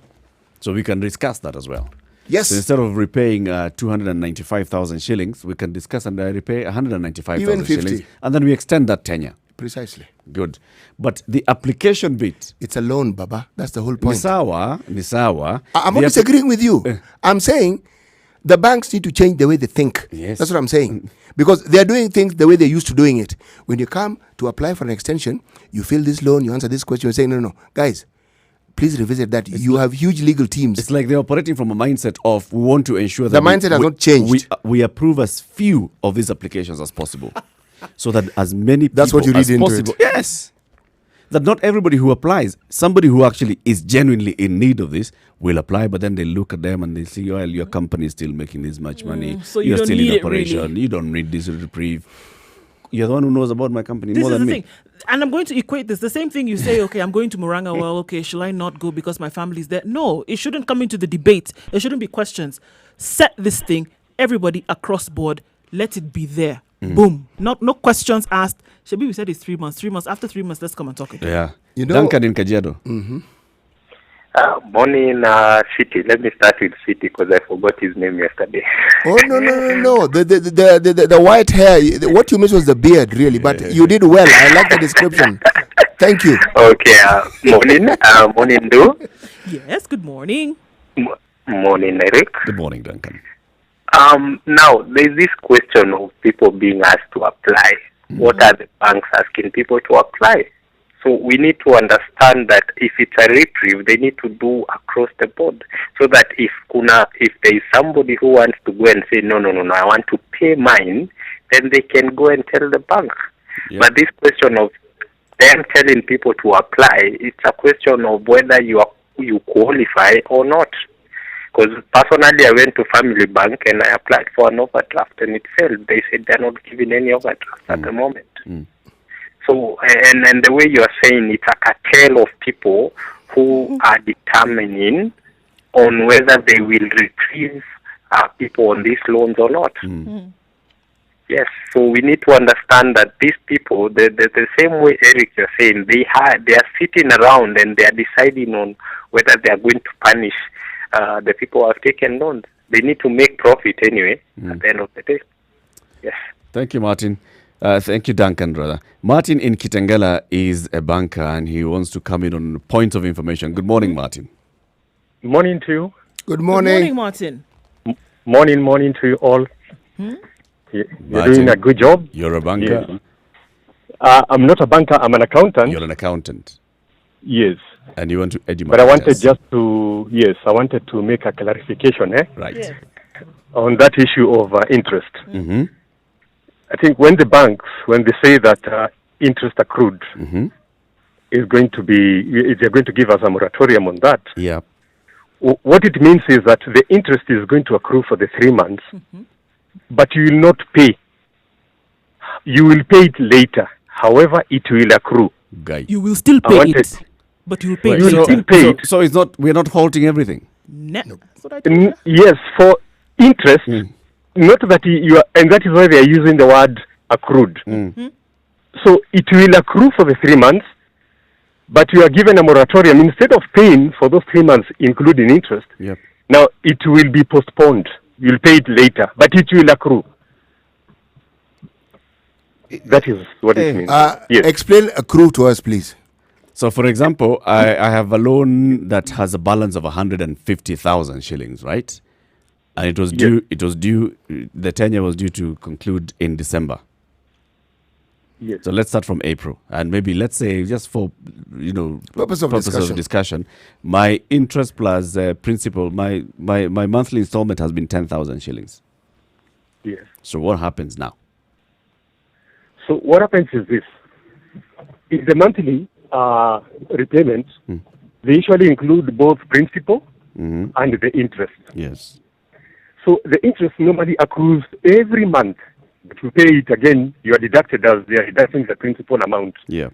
So we can discuss that as well. Yes. So instead of repaying 295,000 shillings, we can discuss and repay 195,000 shillings. And then we extend that tenure. Precisely. Good. But the application bit... It's a loan, Baba. That's the whole point. Nisawa. I'm not disagreeing with you. I'm saying the banks need to change the way they think. Yes. That's what I'm saying. Because they're doing things the way they're used to doing it. When you come to apply for an extension, you fill this loan, you answer this question, you're saying, no, guys, please revisit that. You have huge legal teams. It's like they're operating from a mindset of we want to ensure that the mindset has not changed. We approve as few of these applications as possible, so that as many people That's what you read as into possible. it. Yes, that not everybody who applies, somebody who actually is genuinely in need of this will apply, but then they look at them and they see, well, your company is still making this much money. So you You're don't still need in it, operation. really. You don't need this reprieve. You're the one who knows about my company This more is than the me. thing. And I'm going to equate this. The same thing you say, okay, I'm going to Moranga. Well, okay, shall I not go because my family's there? No, it shouldn't come into the debate. There shouldn't be questions. Set this thing, everybody across board, let it be there. Boom. No questions asked. Shabi, we said it's 3 months. 3 months. After 3 months, let's come and talk again. Yeah. You know- Duncan in Kajiado. Morning, City. Let me start with City because I forgot his name yesterday. Oh no! The white hair. What you missed was the beard, really. But you did well. I like the description. Thank you. Okay. Morning. Morning, Do. Yes, good morning. Morning, Eric. Good morning, Duncan. Now there's this question of people being asked to apply. What are the banks asking people to apply? So we need to understand that if it's a reprieve, they need to do across the board, so that if there is somebody who wants to go and say no, I want to pay mine, then they can go and tell the bank. Yep. But this question of them telling people to apply, it's a question of whether you qualify or not. Because personally, I went to Family Bank and I applied for an overdraft and it failed. They said they're not giving any overdraft at the moment. So, and the way you are saying, it's a cartel of people who are determining on whether they will retrieve people on these loans or not. Yes, so we need to understand that these people, the same way Eric you're saying, they are sitting around and they are deciding on whether they are going to punish the people who have taken loans. They need to make profit anyway at the end of the day. Yes. Thank you, Martin. Thank you, Duncan, brother. Martin in Kitengela is a banker and he wants to come in on points of information. Good morning, Martin. Morning to you. Good Good morning. morning, Martin. Morning to you all. You're Martin, doing a good job. You're a banker. Yes. I'm not a banker. I'm an accountant. You're an accountant. Yes. And you want to educate But I wanted us. I wanted to make a clarification Right. Yes. on that issue of interest. Mm-hmm. I think when the banks, when they say that interest accrued is going to be, they're going to give us a moratorium on that, Yeah. what it means is that the interest is going to accrue for the 3 months, but you will not pay. You will pay it later. However, it will accrue. Guy. You will still I pay wanted- it, but you will pay Right, it will later. still pay it. So it's not. We're not halting everything. That's what I told you. Yes, for interest, not that you are, and that is why they are using the word accrued. So it will accrue for the 3 months, but you are given a moratorium instead of paying for those 3 months, including interest. Yep. Now it will be postponed. You'll pay it later, but it will accrue. That is what it means. Yes. Explain accrue to us, please. So, for example, I have a loan that has a balance of 150,000 shillings, right? And it was due. It was due. The tenure was due to conclude in December. Yes. So let's start from April, and maybe let's say just for Purpose of discussion, my interest plus principal, my monthly installment has been 10,000 shillings. Yes. So what happens now? So what happens is this: in the monthly repayment, they usually include both principal and the interest. Yes. So the interest normally accrues every month. But you pay it again, you are deducted as they are deducting the principal amount. Yeah.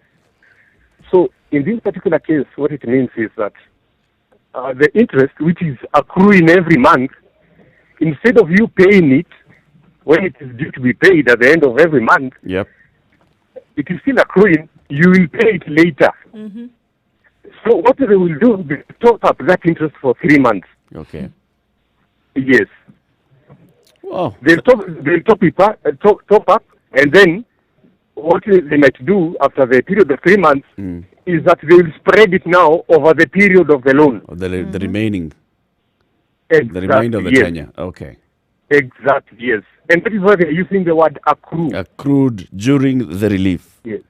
So in this particular case, what it means is that the interest, which is accruing every month, instead of you paying it when it is due to be paid at the end of every month, Yep. it is still accruing. You will pay it later. So what they will do, they top up that interest for 3 months. Okay. Yes. Wow. They'll top up, and then what they might do after the period of 3 months is that they will spread it now over the period of the loan. The remaining, Exactly, the remainder of the yes. tenure. Okay. Exactly, yes. And that is why they're using the word accrue. Accrued during the relief. Yes.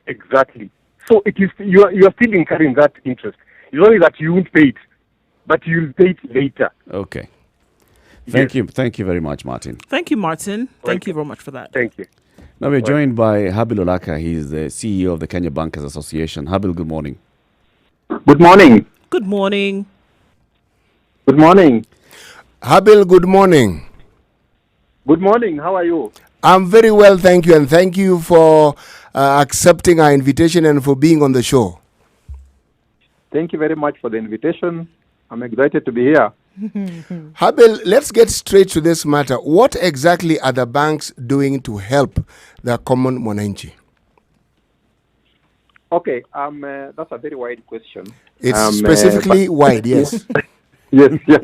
Exactly. So it is you are still incurring that interest. It's only that you won't pay it, but you'll pay it later. Okay. Thank you very much, Martin. Thank you, Martin. Thank you very much for that. Thank you. Now we're joined by Habil Olaka. He's the CEO of the Kenya Bankers Association. Habil, good morning. Good morning. Good morning. Good morning. Habil, good morning. Good morning. How are you? I'm very well, thank you, and thank you for accepting our invitation and for being on the show. Thank you very much for the invitation. I'm excited to be here. Habil, let's get straight to this matter. What exactly are the banks doing to help the common mwananchi? Okay, that's a very wide question. It's specifically wide, yes. Yes, yeah.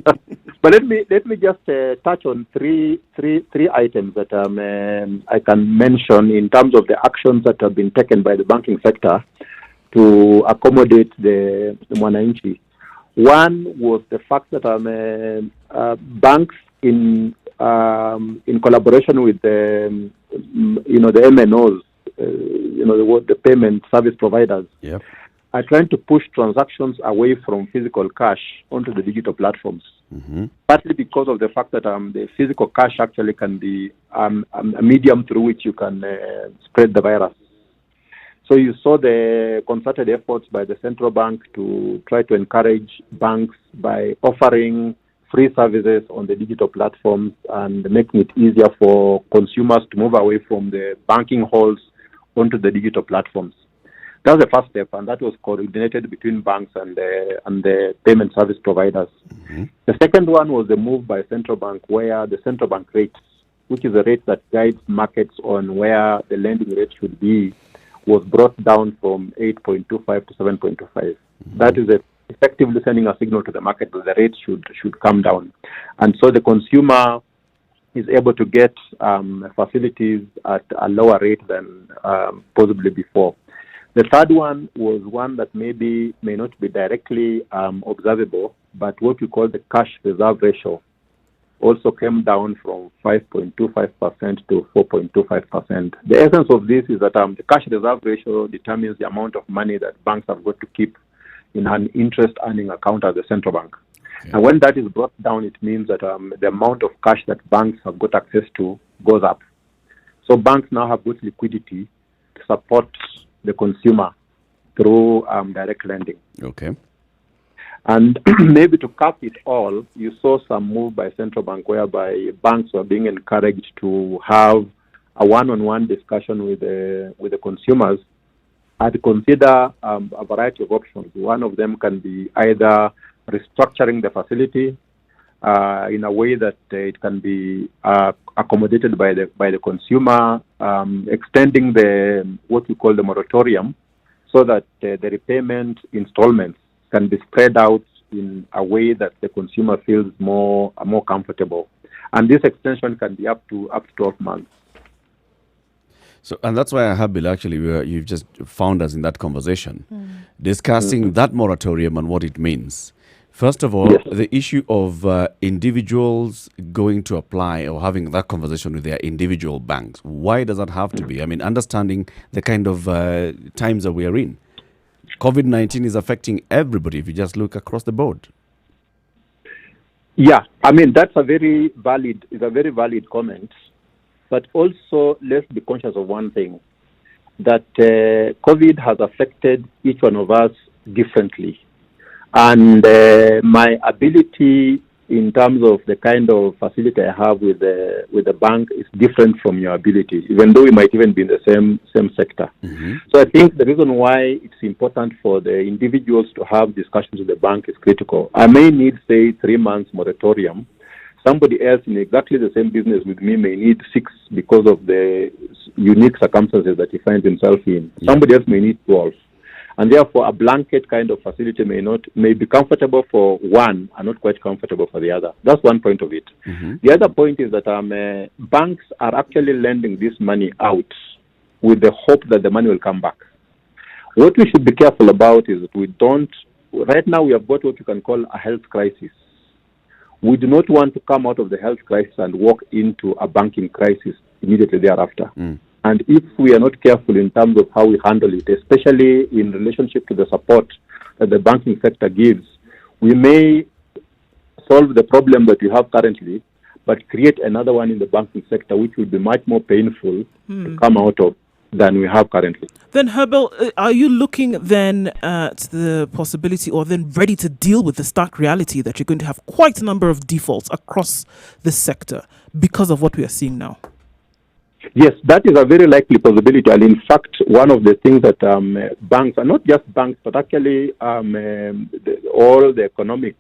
But let me just touch on three items that I can mention in terms of the actions that have been taken by the banking sector to accommodate the mwananchi. One was the fact that banks in collaboration with the MNOs, the payment service providers, Yep. are trying to push transactions away from physical cash onto the digital platforms. Mm-hmm. Partly because of the fact that the physical cash actually can be a medium through which you can spread the virus. So you saw the concerted efforts by the central bank to try to encourage banks by offering free services on the digital platforms and making it easier for consumers to move away from the banking halls onto the digital platforms. That was the first step, and that was coordinated between banks and the payment service providers. Mm-hmm. The second one was the move by central bank, where the central bank rates, which is the rate that guides markets on where the lending rate should be, was brought down from 8.25 to 7.25. Mm-hmm. That is effectively sending a signal to the market that the rate should come down. And so the consumer is able to get facilities at a lower rate than possibly before. The third one was one that may not be directly observable, but what we call the cash reserve ratio also came down from 5.25% to 4.25%. The essence of this is that the cash reserve ratio determines the amount of money that banks have got to keep in an interest-earning account at the central bank. Okay. And when that is brought down, it means that the amount of cash that banks have got access to goes up. So banks now have got liquidity to support the consumer through direct lending. Okay. And maybe to cap it all, you saw some move by central bank whereby banks were being encouraged to have a one-on-one discussion with the consumers and consider a variety of options. One of them can be either restructuring the facility in a way that it can be accommodated by the consumer, extending what we call the moratorium, so that the repayment installments can be spread out in a way that the consumer feels more comfortable, and this extension can be up to 12 months. So, and that's why I have Bill, actually, you've just found us in that conversation, discussing that moratorium and what it means. First of all, yes, the issue of individuals going to apply or having that conversation with their individual banks. Why does that have to be? I mean, understanding the kind of times that we are in. COVID-19 is affecting everybody if you just look across the board. Yeah, I mean, that's a very valid comment. But also, let's be conscious of one thing, that COVID has affected each one of us differently. And my ability in terms of the kind of facility I have with the bank is different from your ability, even though we might even be in the same sector. Mm-hmm. So I think the reason why it's important for the individuals to have discussions with the bank is critical. I may need, say, 3 months moratorium. Somebody else in exactly the same business with me may need 6 because of the unique circumstances that he finds himself in. Yeah. Somebody else may need 12. And therefore, a blanket kind of facility may be comfortable for one and not quite comfortable for the other. That's one point of it. Mm-hmm. The other point is that banks are actually lending this money out with the hope that the money will come back. What we should be careful about is that right now we have got what you can call a health crisis. We do not want to come out of the health crisis and walk into a banking crisis immediately thereafter. Mm. And if we are not careful in terms of how we handle it, especially in relationship to the support that the banking sector gives, we may solve the problem that we have currently, but create another one in the banking sector, which will be much more painful to come out of than we have currently. Then, Herbal, are you looking then at the possibility or then ready to deal with the stark reality that you're going to have quite a number of defaults across this sector because of what we are seeing now? Yes, that is a very likely possibility. And in fact, one of the things that banks, and not just banks, but actually all the economic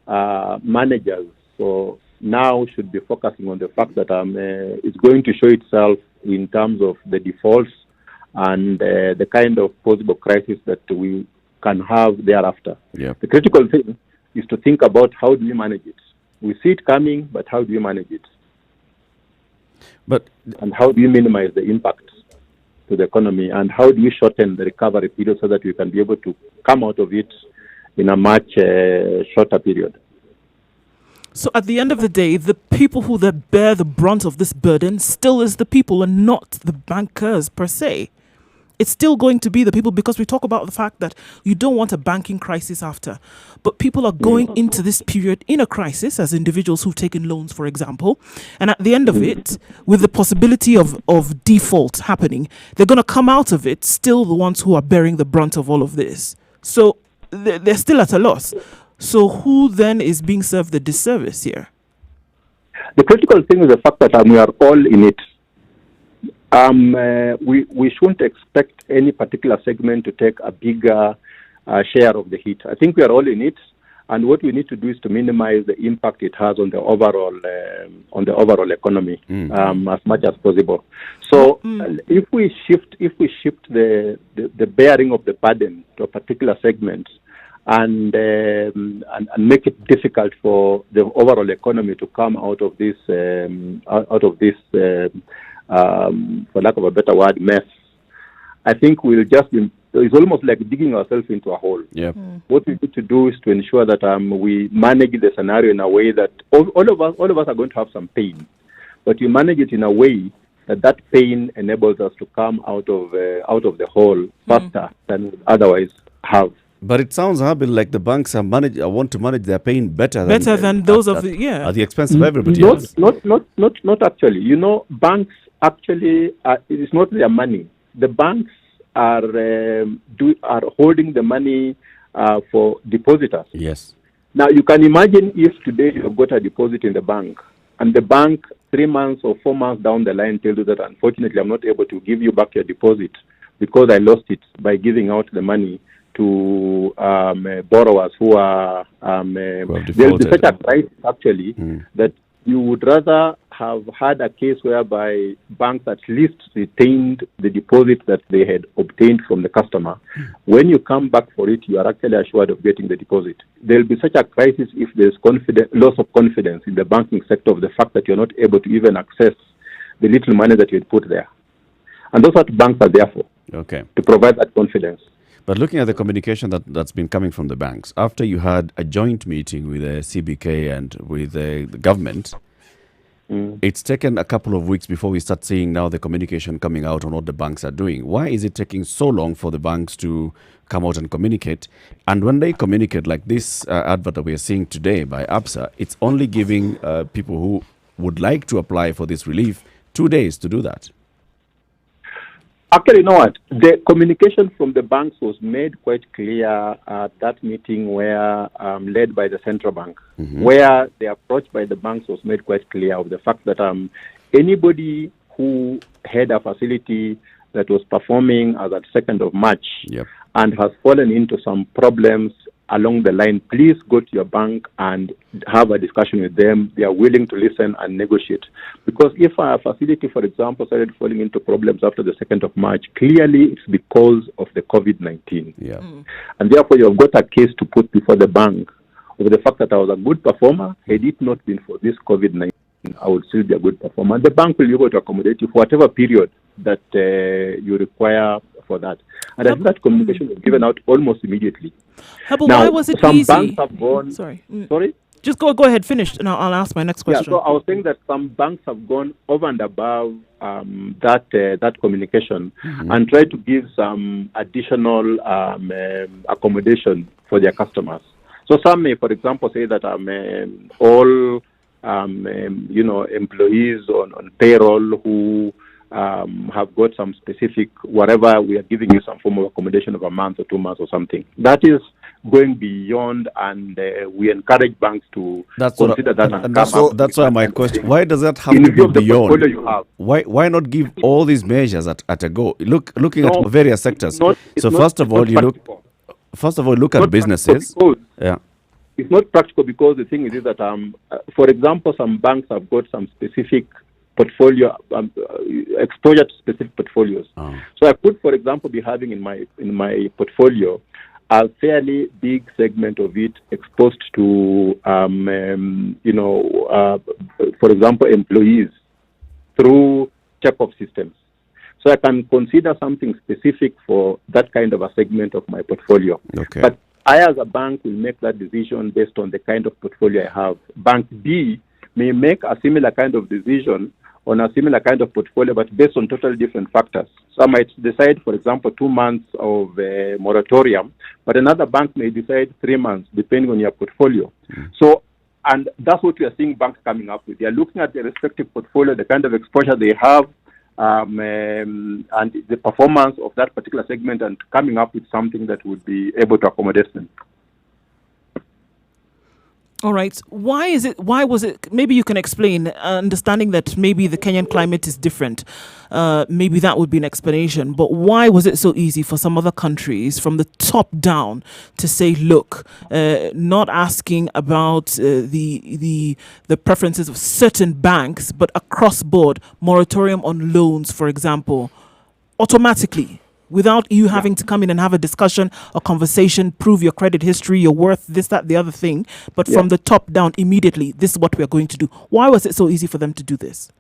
managers so now should be focusing on the fact that it's going to show itself in terms of the defaults and the kind of possible crisis that we can have thereafter. Yep. The critical thing is to think about how do we manage it. We see it coming, but how do you manage it? And how do you minimize the impact to the economy? And how do you shorten the recovery period so that we can be able to come out of it in a much shorter period? So at the end of the day, the people who that bear the brunt of this burden still is the people and not the bankers per se. It's still going to be the people, because we talk about the fact that you don't want a banking crisis after. But people are going into this period in a crisis as individuals who've taken loans, for example. And at the end of it, with the possibility of default happening, they're going to come out of it still the ones who are bearing the brunt of all of this. So they're still at a loss. So who then is being served the disservice here? The critical thing is the fact that we are all in it. We shouldn't expect any particular segment to take a bigger share of the hit. I think we are all in it, and what we need to do is to minimize the impact it has on the overall economy as much as possible. So if we shift the bearing of the burden to a particular segment and make it difficult for the overall economy to come out of this for lack of a better word, mess, I think we'll just be, it's almost like digging ourselves into a hole. Yep. What we need to do is to ensure that we manage the scenario in a way that all of us are going to have some pain, but you manage it in a way that pain enables us to come out of the hole faster than we otherwise have. But it sounds, Habil, like the banks want to manage their pain better than those at the expense of everybody else. Not actually. You know, banks actually it's not their money. The banks are holding the money for depositors. Yes. Now you can imagine if today you've got a deposit in the bank, and the bank 3 months or 4 months down the line tells you that unfortunately I'm not able to give you back your deposit because I lost it by giving out the money to borrowers who are there is such a crisis actually that you would rather have had a case whereby banks at least retained the deposit that they had obtained from the customer. When you come back for it, you are actually assured of getting the deposit. There will be such a crisis if there is loss of confidence in the banking sector of the fact that you're not able to even access the little money that you had put there. And that's what banks are there for, to provide that confidence. But looking at the communication that's been coming from the banks, after you had a joint meeting with the CBK and with the government, it's taken a couple of weeks before we start seeing now the communication coming out on what the banks are doing. Why is it taking so long for the banks to come out and communicate? And when they communicate like this advert that we are seeing today by ABSA, it's only giving people who would like to apply for this relief 2 days to do that. Actually, you know what? The communication from the banks was made quite clear at that meeting where led by the central bank, where the approach by the banks was made quite clear of the fact that anybody who had a facility that was performing as at 2nd of March and has fallen into some problems along the line, please go to your bank and have a discussion with them. They are willing to listen and negotiate. Because if a facility, for example, started falling into problems after the 2nd of March, clearly it's because of the COVID-19. And therefore, you've got a case to put before the bank of the fact that I was a good performer. Had it not been for this COVID-19, I would still be a good performer. And the bank will be able to accommodate you for whatever period that you require for that. And I think that communication was given out almost immediately. But now, why was it some easy? Banks have gone, Sorry. Sorry? Just go ahead, finish, and I'll ask my next question. So I was saying that some banks have gone over and above that communication and tried to give some additional accommodation for their customers. So some may, for example, say that all employees on payroll who have got some specific whatever, we are giving you some form of accommodation of a month or 2 months or something. That is going beyond, and we encourage banks to consider that. And that's why my question: why does that have to be beyond? Why not give all these measures at a go? Looking at various sectors. First of all, look at businesses. It's not practical because the thing is that, for example, some banks have got some specific portfolio exposure to specific portfolios. So I could, for example, be having in my portfolio a fairly big segment of it exposed to, for example, employees through check-off systems. So I can consider something specific for that kind of a segment of my portfolio. Okay. But I, as a bank, will make that decision based on the kind of portfolio I have. Bank B may make a similar kind of decision on a similar kind of portfolio, but based on totally different factors. So I might decide, for example, 2 months of moratorium, but another bank may decide 3 months, depending on your portfolio. So, and that's what we are seeing banks coming up with. They are looking at their respective portfolio, the kind of exposure they have, and the performance of that particular segment, and coming up with something that would be able to accommodate them. All right. Why was it? Maybe you can explain, understanding that maybe the Kenyan climate is different. Maybe that would be an explanation. But why was it so easy for some other countries from the top down to say, look, not asking about the preferences of certain banks, but across board, moratorium on loans, for example, automatically, without you having to come in and have a discussion, a conversation, prove your credit history, your worth, this, that, the other thing. But from the top down, immediately, this is what we're going to do. Why was it so easy for them to do this?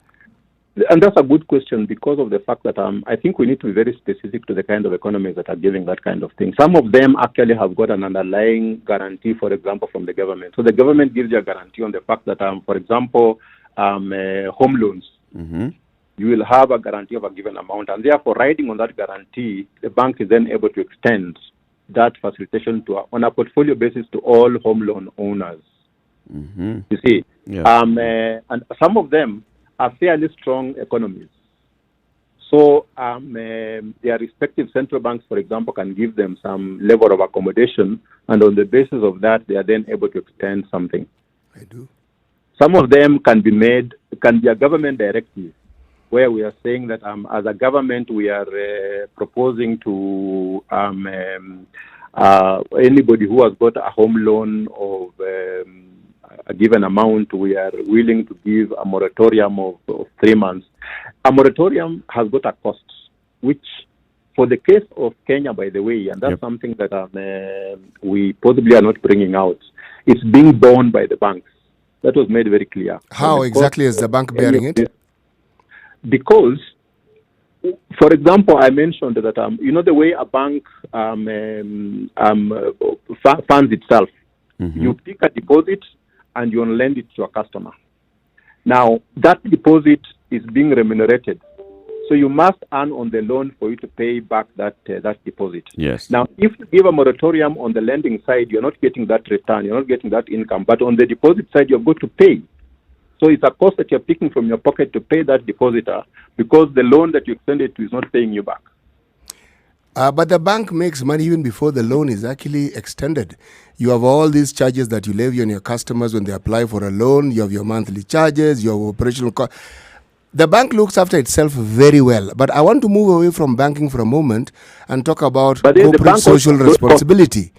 And that's a good question, because of the fact that I think we need to be very specific to the kind of economies that are giving that kind of thing. Some of them actually have got an underlying guarantee, for example, from the government. So the government gives you a guarantee on the fact that, for example, home loans. Mm-hmm. You will have a guarantee of a given amount, and therefore, riding on that guarantee, the bank is then able to extend that facilitation on a portfolio basis to all home loan owners. Mm-hmm. You see, and some of them are fairly strong economies. So their respective central banks, for example, can give them some level of accommodation, and on the basis of that, they are then able to extend something. I do. Some of them can be a government directive, where we are saying that as a government, we are proposing to anybody who has got a home loan of a given amount, we are willing to give a moratorium of 3 months. A moratorium has got a cost, which for the case of Kenya, by the way, and that's something that we possibly are not bringing out, it's being borne by the banks. That was made very clear. How exactly is the bank bearing it? Because, for example, I mentioned that the way a bank funds itself, you pick a deposit and you lend it to a customer. Now, that deposit is being remunerated, so you must earn on the loan for you to pay back that deposit. Yes. Now, if you give a moratorium on the lending side, you're not getting that return, you're not getting that income, but on the deposit side, you've got to pay. So it's a cost that you're picking from your pocket to pay that depositor, because the loan that you extended to is not paying you back. But the bank makes money even before the loan is actually extended. You have all these charges that you levy on your customers when they apply for a loan. You have your monthly charges, your operational cost. The bank looks after itself very well. But I want to move away from banking for a moment and talk about corporate social responsibility.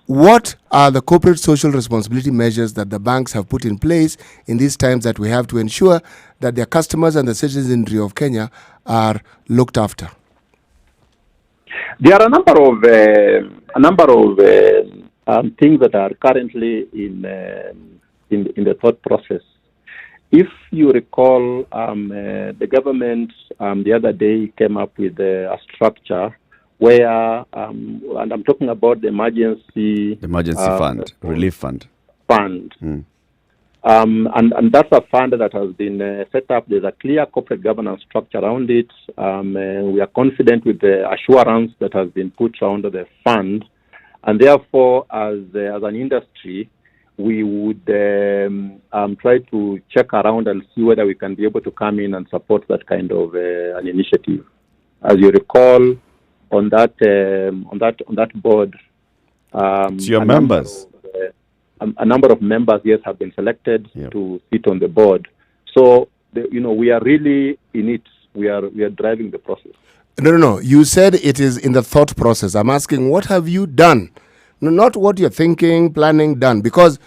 What are the corporate social responsibility measures that the banks have put in place in these times that we have to ensure that their customers and the citizenry of Kenya are looked after? There are a number of things that are currently in the thought process. If you recall, the government the other day came up with a structure where, and I'm talking about the emergency fund, relief fund. And that's a fund that has been set up. There's a clear corporate governance structure around it. We are confident with the assurance that has been put around the fund, and therefore, as an industry, we would try to check around and see whether we can be able to come in and support that kind of an initiative. As you recall, on that board, It's your members. A number of members, yes, have been selected to sit on the board. So, we are really in it. We are driving the process. No. You said it is in the thought process. I'm asking, what have you done? No, not what you're thinking, planning, done. Because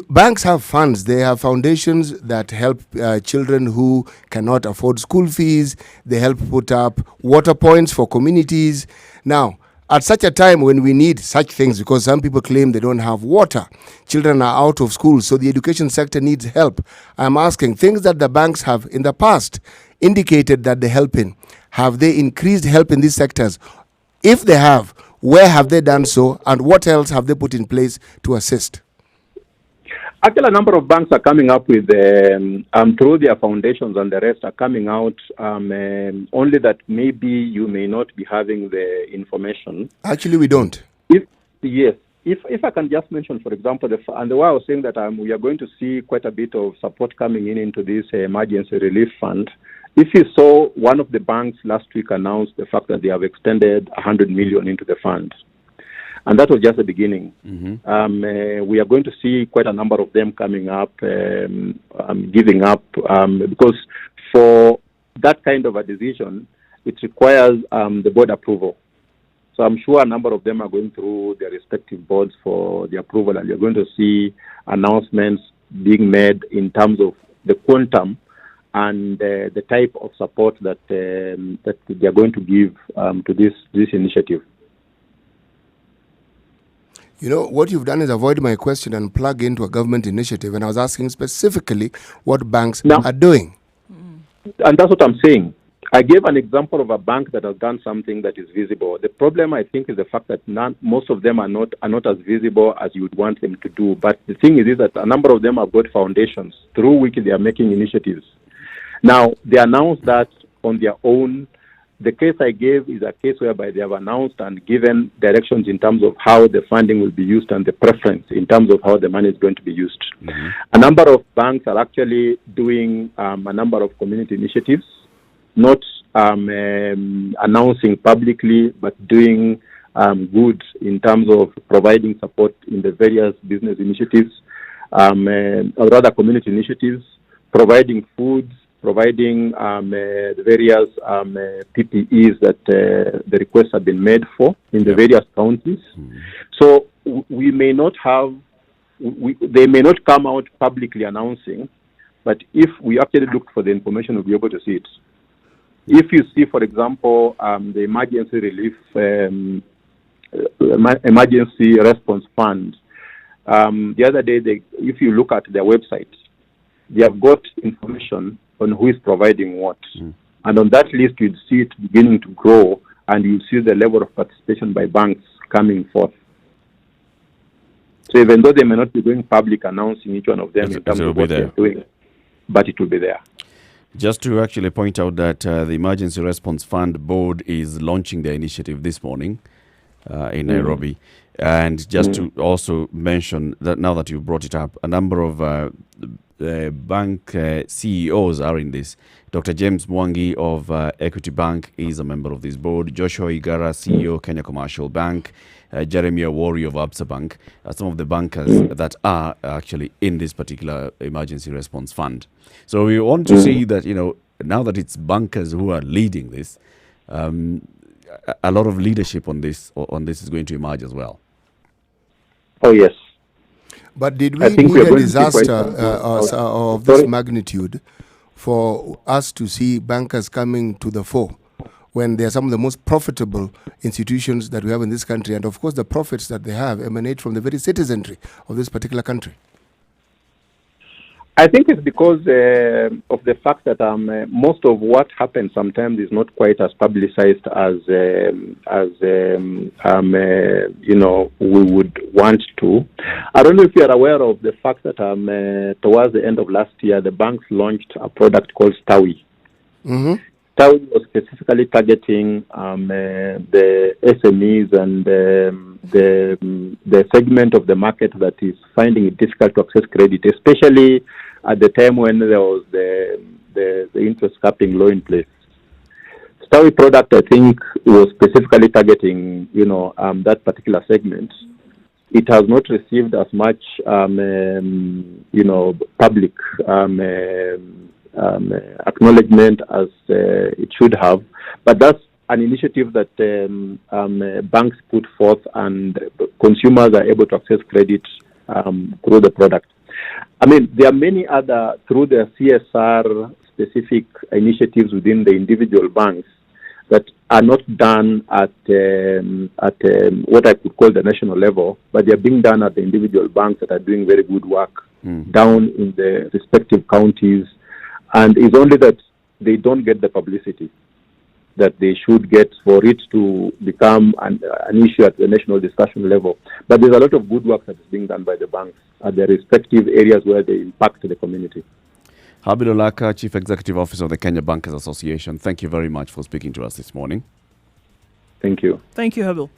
banks have funds. They have foundations that help children who cannot afford school fees. They help put up water points for communities. Now, at such a time when we need such things, because some people claim they don't have water, children are out of school, so the education sector needs help. I'm asking, things that the banks have in the past indicated that they're helping, have they increased help in these sectors? If they have, where have they done so, and what else have they put in place to assist? Actually, a number of banks are coming up with, through their foundations and the rest are coming out, only that maybe you may not be having the information. Actually, we don't. If I can just mention, for example, and the way I was saying that we are going to see quite a bit of support coming into this emergency relief fund. If you saw, one of the banks last week announced the fact that they have extended 100 million into the fund. And that was just the beginning. Mm-hmm. We are going to see quite a number of them coming up, giving up, because for that kind of a decision, it requires the board approval. So I'm sure a number of them are going through their respective boards for the approval, and you're going to see announcements being made in terms of the quantum and the type of support that they are going to give to this initiative. You know, what you've done is avoid my question and plug into a government initiative. And I was asking specifically what banks are doing. And that's what I'm saying. I gave an example of a bank that has done something that is visible. The problem, I think, is the fact that most of them are not as visible as you would want them to do. But the thing is that a number of them have got foundations through which they are making initiatives. Now, they announced that on their own. The case I gave is a case whereby they have announced and given directions in terms of how the funding will be used and the preference in terms of how the money is going to be used. Mm-hmm. A number of banks are actually doing a number of community initiatives, not announcing publicly, but doing good in terms of providing support in the various business initiatives, or rather community initiatives, providing foods, providing the various PPEs that the requests have been made for in the various counties. Mm-hmm. So we may not have, they may not come out publicly announcing, but if we actually look for the information, we'll be able to see it. If you see, for example, the emergency relief, emergency response fund, the other day, if you look at their website, they have got information on who is providing what. Mm. And on that list, you'd see it beginning to grow, and you see the level of participation by banks coming forth. So even though they may not be going public announcing each one of them in terms of what they're doing, but it will be there. Just to actually point out that the Emergency Response Fund Board is launching their initiative this morning in Nairobi. And just to also mention that now that you've brought it up, a number of bank CEOs are in this. Dr. James Mwangi of Equity Bank is a member of this board. Joshua Igara, CEO, Kenya Commercial Bank. Jeremy Awori of Absa Bank are some of the bankers that are actually in this particular emergency response fund. So we want to see that, you know, now that it's bankers who are leading this, a lot of leadership on this is going to emerge as well. Oh, yes. But did we need a disaster of this magnitude for us to see bankers coming to the fore when they are some of the most profitable institutions that we have in this country? And of course, the profits that they have emanate from the very citizenry of this particular country. I think it's because of the fact that most of what happens sometimes is not quite as publicized as you know, we would want to. I don't know if you are aware of the fact that towards the end of last year, the banks launched a product called Stawi. Mm-hmm. Stawi was specifically targeting the SMEs and the segment of the market that is finding it difficult to access credit, especially at the time when there was the interest capping law in place. Sawi product, I think, was specifically targeting, that particular segment. It has not received as much, public acknowledgement as it should have. But that's an initiative that banks put forth, and consumers are able to access credit through the product. I mean, there are many other, through the CSR specific initiatives within the individual banks that are not done at what I could call the national level, but they are being done at the individual banks that are doing very good work down in the respective counties. And it's only that they don't get the publicity that they should get for it to become an issue at the national discussion level. But there's a lot of good work that is being done by the banks at their respective areas where they impact the community. Habib Olaka, Chief Executive Officer of the Kenya Bankers Association, thank you very much for speaking to us this morning. Thank you. Thank you, Habib.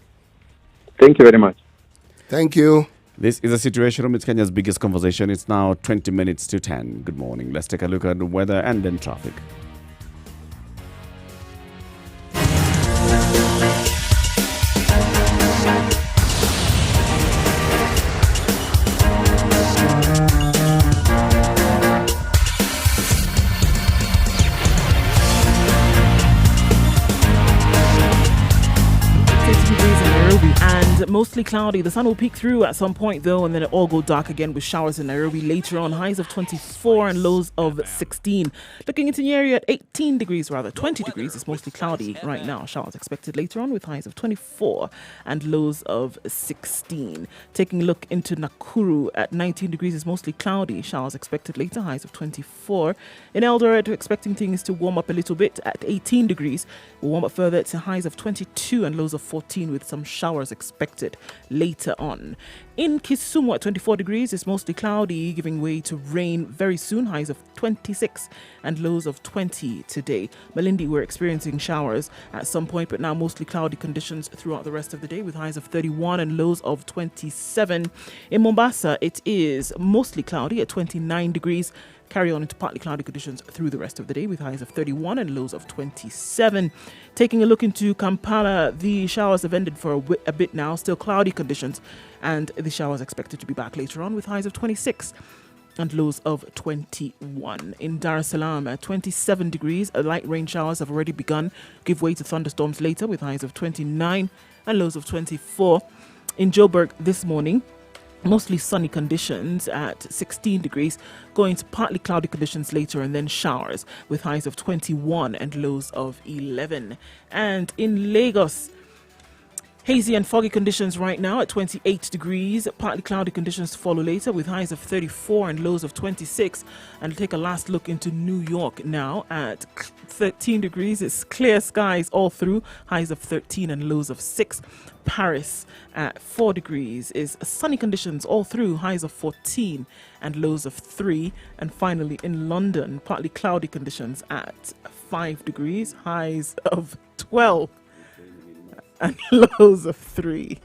Thank you very much. Thank you. This is a Situation Room. It's Kenya's biggest conversation. It's now 20 minutes to 10. Good morning. Let's take a look at the weather and then traffic. Mostly cloudy. The sun will peek through at some point though, and then it all go dark again with showers in Nairobi later on. Highs of 24 and lows of 16. Looking into Nyeri at 18 degrees, rather 20 degrees. It's mostly cloudy right now. Showers expected later on with highs of 24 and lows of 16. Taking a look into Nakuru at 19 degrees. It's mostly cloudy. Showers expected later. Highs of 24. In Eldoret, we're expecting things to warm up a little bit at 18 degrees. We'll warm up further to highs of 22 and lows of 14 with some showers expected later on. In Kisumu at 24 degrees, it's mostly cloudy, giving way to rain very soon. Highs of 26 and lows of 20 today. Malindi, we're experiencing showers at some point, but now mostly cloudy conditions throughout the rest of the day with highs of 31 and lows of 27. In Mombasa, it is mostly cloudy at 29 degrees. Carry on into partly cloudy conditions through the rest of the day with highs of 31 and lows of 27. Taking a look into Kampala, the showers have ended for a bit now. Still cloudy conditions, and the showers expected to be back later on with highs of 26 and lows of 21. In Dar es Salaam at 27 degrees, light rain showers have already begun. Give way to thunderstorms later with highs of 29 and lows of 24. In Joburg this morning, mostly sunny conditions at 16 degrees, going to partly cloudy conditions later and then showers with highs of 21 and lows of 11. And in Lagos, hazy and foggy conditions right now at 28 degrees, partly cloudy conditions to follow later with highs of 34 and lows of 26. And take a last look into New York now at 13 degrees. It's clear skies all through, highs of 13 and lows of 6. Paris at 4 degrees is sunny conditions all through, highs of 14 and lows of 3. And finally in London, partly cloudy conditions at 5 degrees, highs of 12 and lows of 3.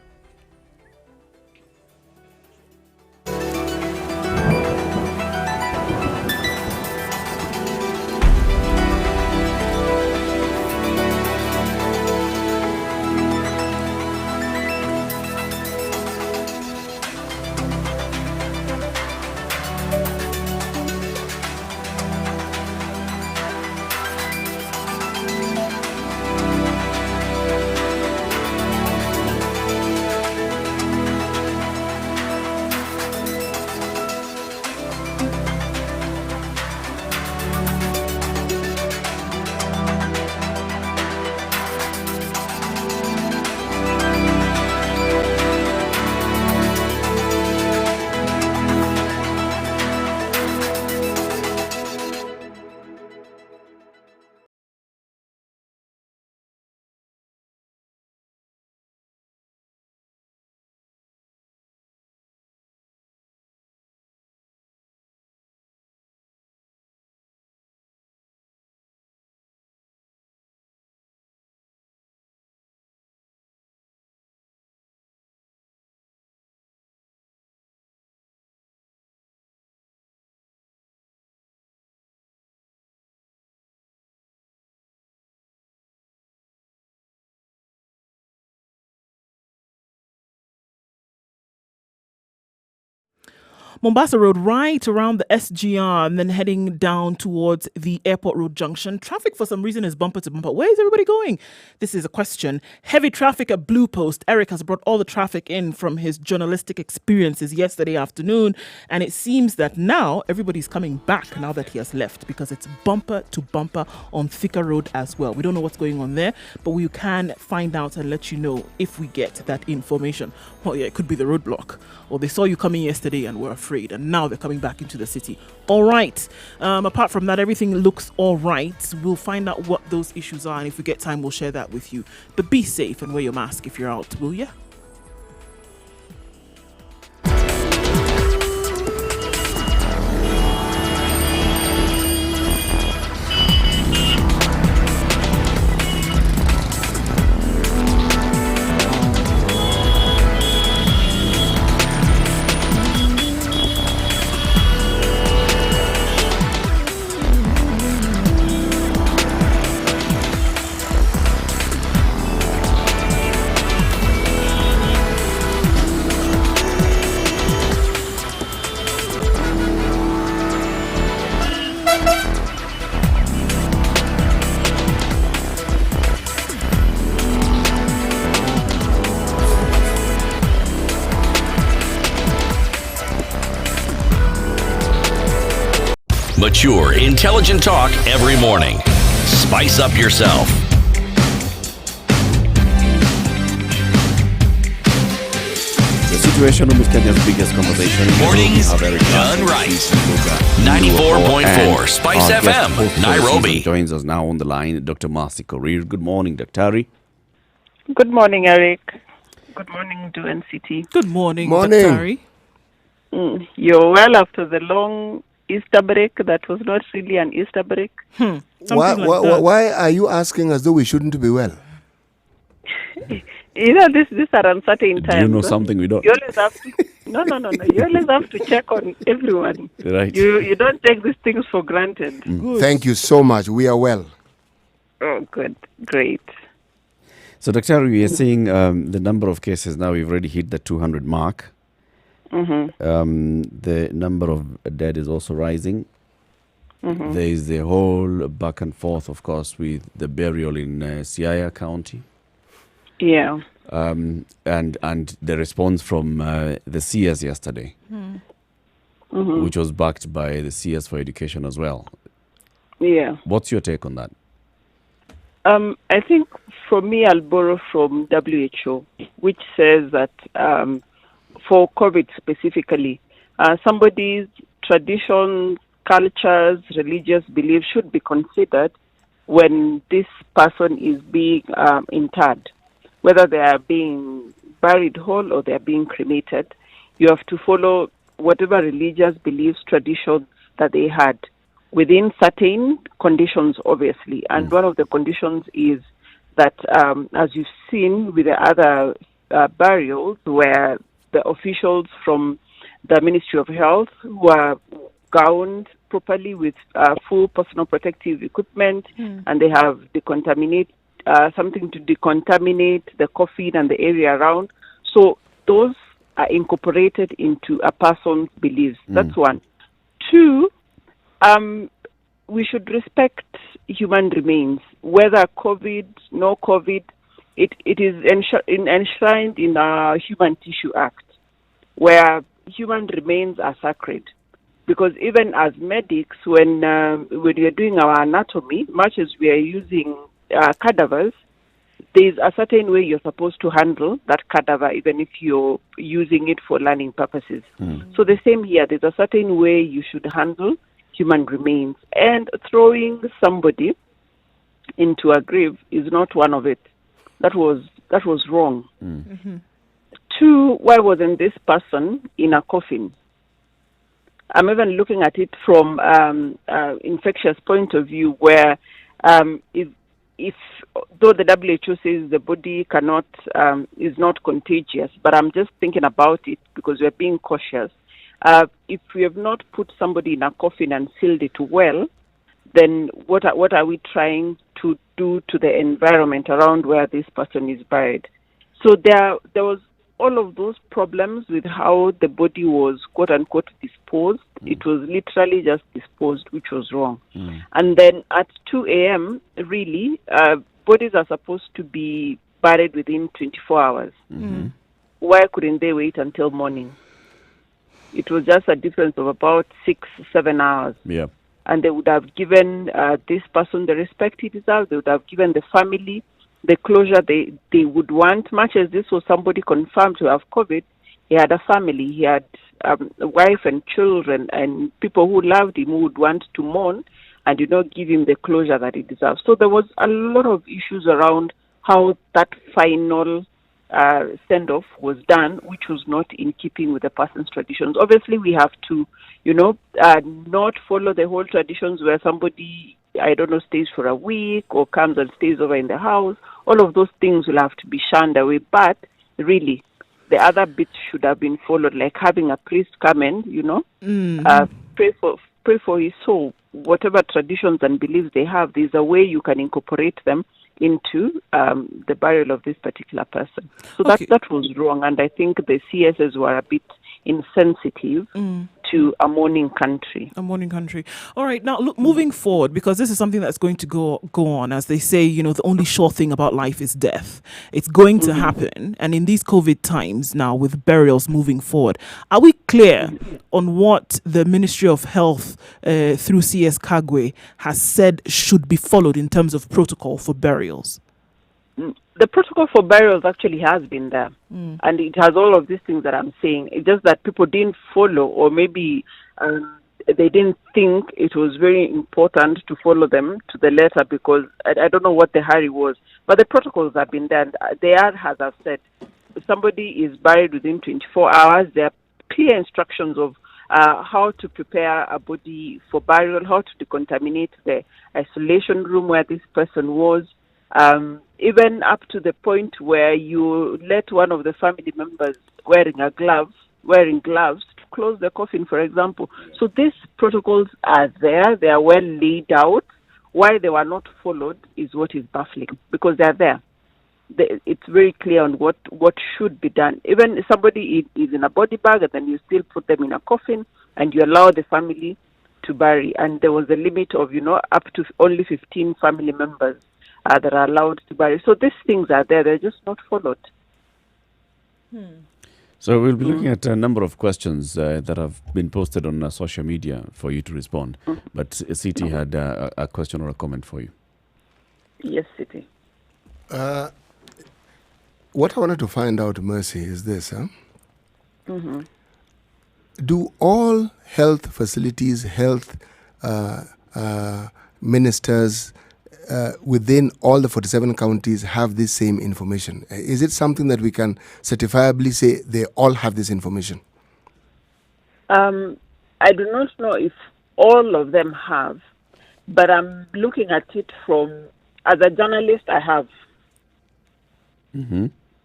Mombasa Road, right around the SGR, and then heading down towards the Airport Road junction. Traffic for some reason is bumper to bumper. Where is everybody going? This is a question. Heavy traffic at Blue Post. Eric has brought all the traffic in from his journalistic experiences yesterday afternoon, and it seems that now everybody's coming back now that he has left, because it's bumper to bumper on Thika Road as well. We don't know what's going on there, but we can find out and let you know if we get that information. Well, yeah, it could be the roadblock, or they saw you coming yesterday and were afraid, and now they're coming back into the city. All right. Apart from that, everything looks all right. We'll find out what those issues are, and if we get time, we'll share that with you. But be safe and wear your mask if you're out, will ya? Mature, intelligent talk every morning. Spice up yourself. The Situation Room is Kenya's biggest conversation. Mornings done right. 94.4 Spice FM, Nairobi. Joins us now on the line, Dr. Marcy Korir. Good morning, Dr. Good morning, Eric. Good morning to NCT. Good morning, Morning. Dr. You're well after the long Easter break. That was not really an Easter break. Why are you asking as though we shouldn't be well? You know, these are uncertain times. Do you know something we don't? You always have to. No. You always have to check on everyone. Right. You don't take these things for granted. Thank you so much. We are well. Oh, good, great. So, Dr. we are seeing the number of cases now. We've already hit the 200 mark. The number of dead is also rising. There is the whole back and forth, of course, with the burial in Siaya County. Yeah. And the response from the CS yesterday, which was backed by the CS for Education as well. Yeah. What's your take on that? I think for me, I'll borrow from WHO, which says that for COVID specifically, somebody's traditions, cultures, religious beliefs should be considered when this person is being interred. Whether they are being buried whole or they are being cremated, you have to follow whatever religious beliefs, traditions that they had within certain conditions, obviously. And one of the conditions is that, as you've seen with the other burials, where the officials from the Ministry of Health who are gowned properly with full personal protective equipment, and they have something to decontaminate the coffin and the area around. So those are incorporated into a person's beliefs. That's one. Two, we should respect human remains, whether COVID, no COVID. It is enshrined in our Human Tissue Act, where human remains are sacred. Because even as medics, when we are doing our anatomy, much as we are using cadavers, there is a certain way you're supposed to handle that cadaver, even if you're using it for learning purposes. So the same here, there's a certain way you should handle human remains. And throwing somebody into a grave is not one of it. That was wrong. Two, why wasn't this person in a coffin? I'm even looking at it from infectious point of view, where if though the WHO says the body cannot is not contagious, but I'm just thinking about it because we're being cautious. If we have not put somebody in a coffin and sealed it well, then what are we trying to do to the environment around where this person is buried? So there was all of those problems with how the body was quote unquote disposed. It was literally just disposed, which was wrong. And then at 2 a.m., really, bodies are supposed to be buried within 24 hours. Why couldn't they wait until morning? It was just a difference of about 6-7 hours. Yeah. And they would have given this person the respect he deserved. They would have given the family the closure they would want. Much as this was somebody confirmed to have COVID, he had a family, he had a wife and children, and people who loved him who would want to mourn and give him the closure that he deserves. So there was a lot of issues around how that final send-off was done, which was not in keeping with the person's traditions. Obviously, we have to, not follow the whole traditions where somebody, stays for a week or comes and stays over in the house. All of those things will have to be shunned away. But really, the other bits should have been followed, like having a priest come and, pray for his soul. Whatever traditions and beliefs they have, there's a way you can incorporate them into the burial of this particular person. So that was wrong, and I think the CSs were a bit insensitive to a mourning country. A mourning country. All right, now look, moving forward, because this is something that's going to go on, as they say, the only sure thing about life is death. It's going to happen, and in these COVID times now, with burials moving forward, are we clear on what the Ministry of Health through CS Kagwe has said should be followed in terms of protocol for burials? The protocol for burials actually has been there, and it has all of these things that I'm saying. It's just that people didn't follow, or maybe they didn't think it was very important to follow them to the letter, because I don't know what the hurry was. But the protocols have been there, and they are, as I've said, if somebody is buried within 24 hours, there are clear instructions of how to prepare a body for burial, how to decontaminate the isolation room where this person was, even up to the point where you let one of the family members wearing gloves to close the coffin, for example. So these protocols are there. They are well laid out. Why they were not followed is what is baffling, because they are there. It's very clear on what should be done. Even if somebody is in a body bag, and then you still put them in a coffin and you allow the family to bury. And there was a limit of, up to only 15 family members that are allowed to bury. So these things are there. They're just not followed. So we'll be looking at a number of questions that have been posted on social media for you to respond. But Siti had a question or a comment for you. Yes, Siti. What I wanted to find out, Mercy, is this. Do all health facilities, health ministers within all the 47 counties have this same information? Is it something that we can certifiably say they all have this information? I do not know if all of them have, but I'm looking at it as a journalist, I have.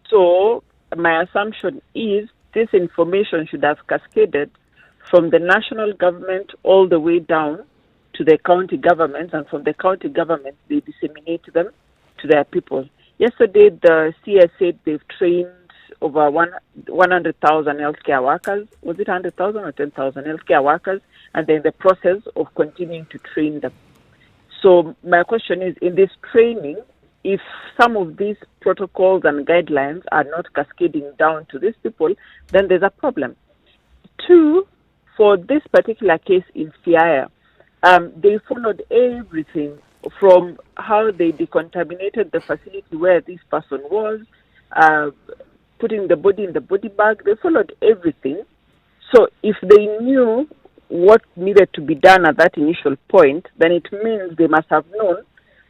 So my assumption is this information should have cascaded from the national government all the way down to the county governments, and from the county governments, they disseminate them to their people. Yesterday, the CS said they've trained over 100,000 healthcare workers. Was it 100,000 or 10,000 healthcare workers? And they're in the process of continuing to train them. So my question is, in this training, if some of these protocols and guidelines are not cascading down to these people, then there's a problem. Two, for this particular case in Fiaya, they followed everything from how they decontaminated the facility where this person was, putting the body in the body bag. They followed everything. So if they knew what needed to be done at that initial point, then it means they must have known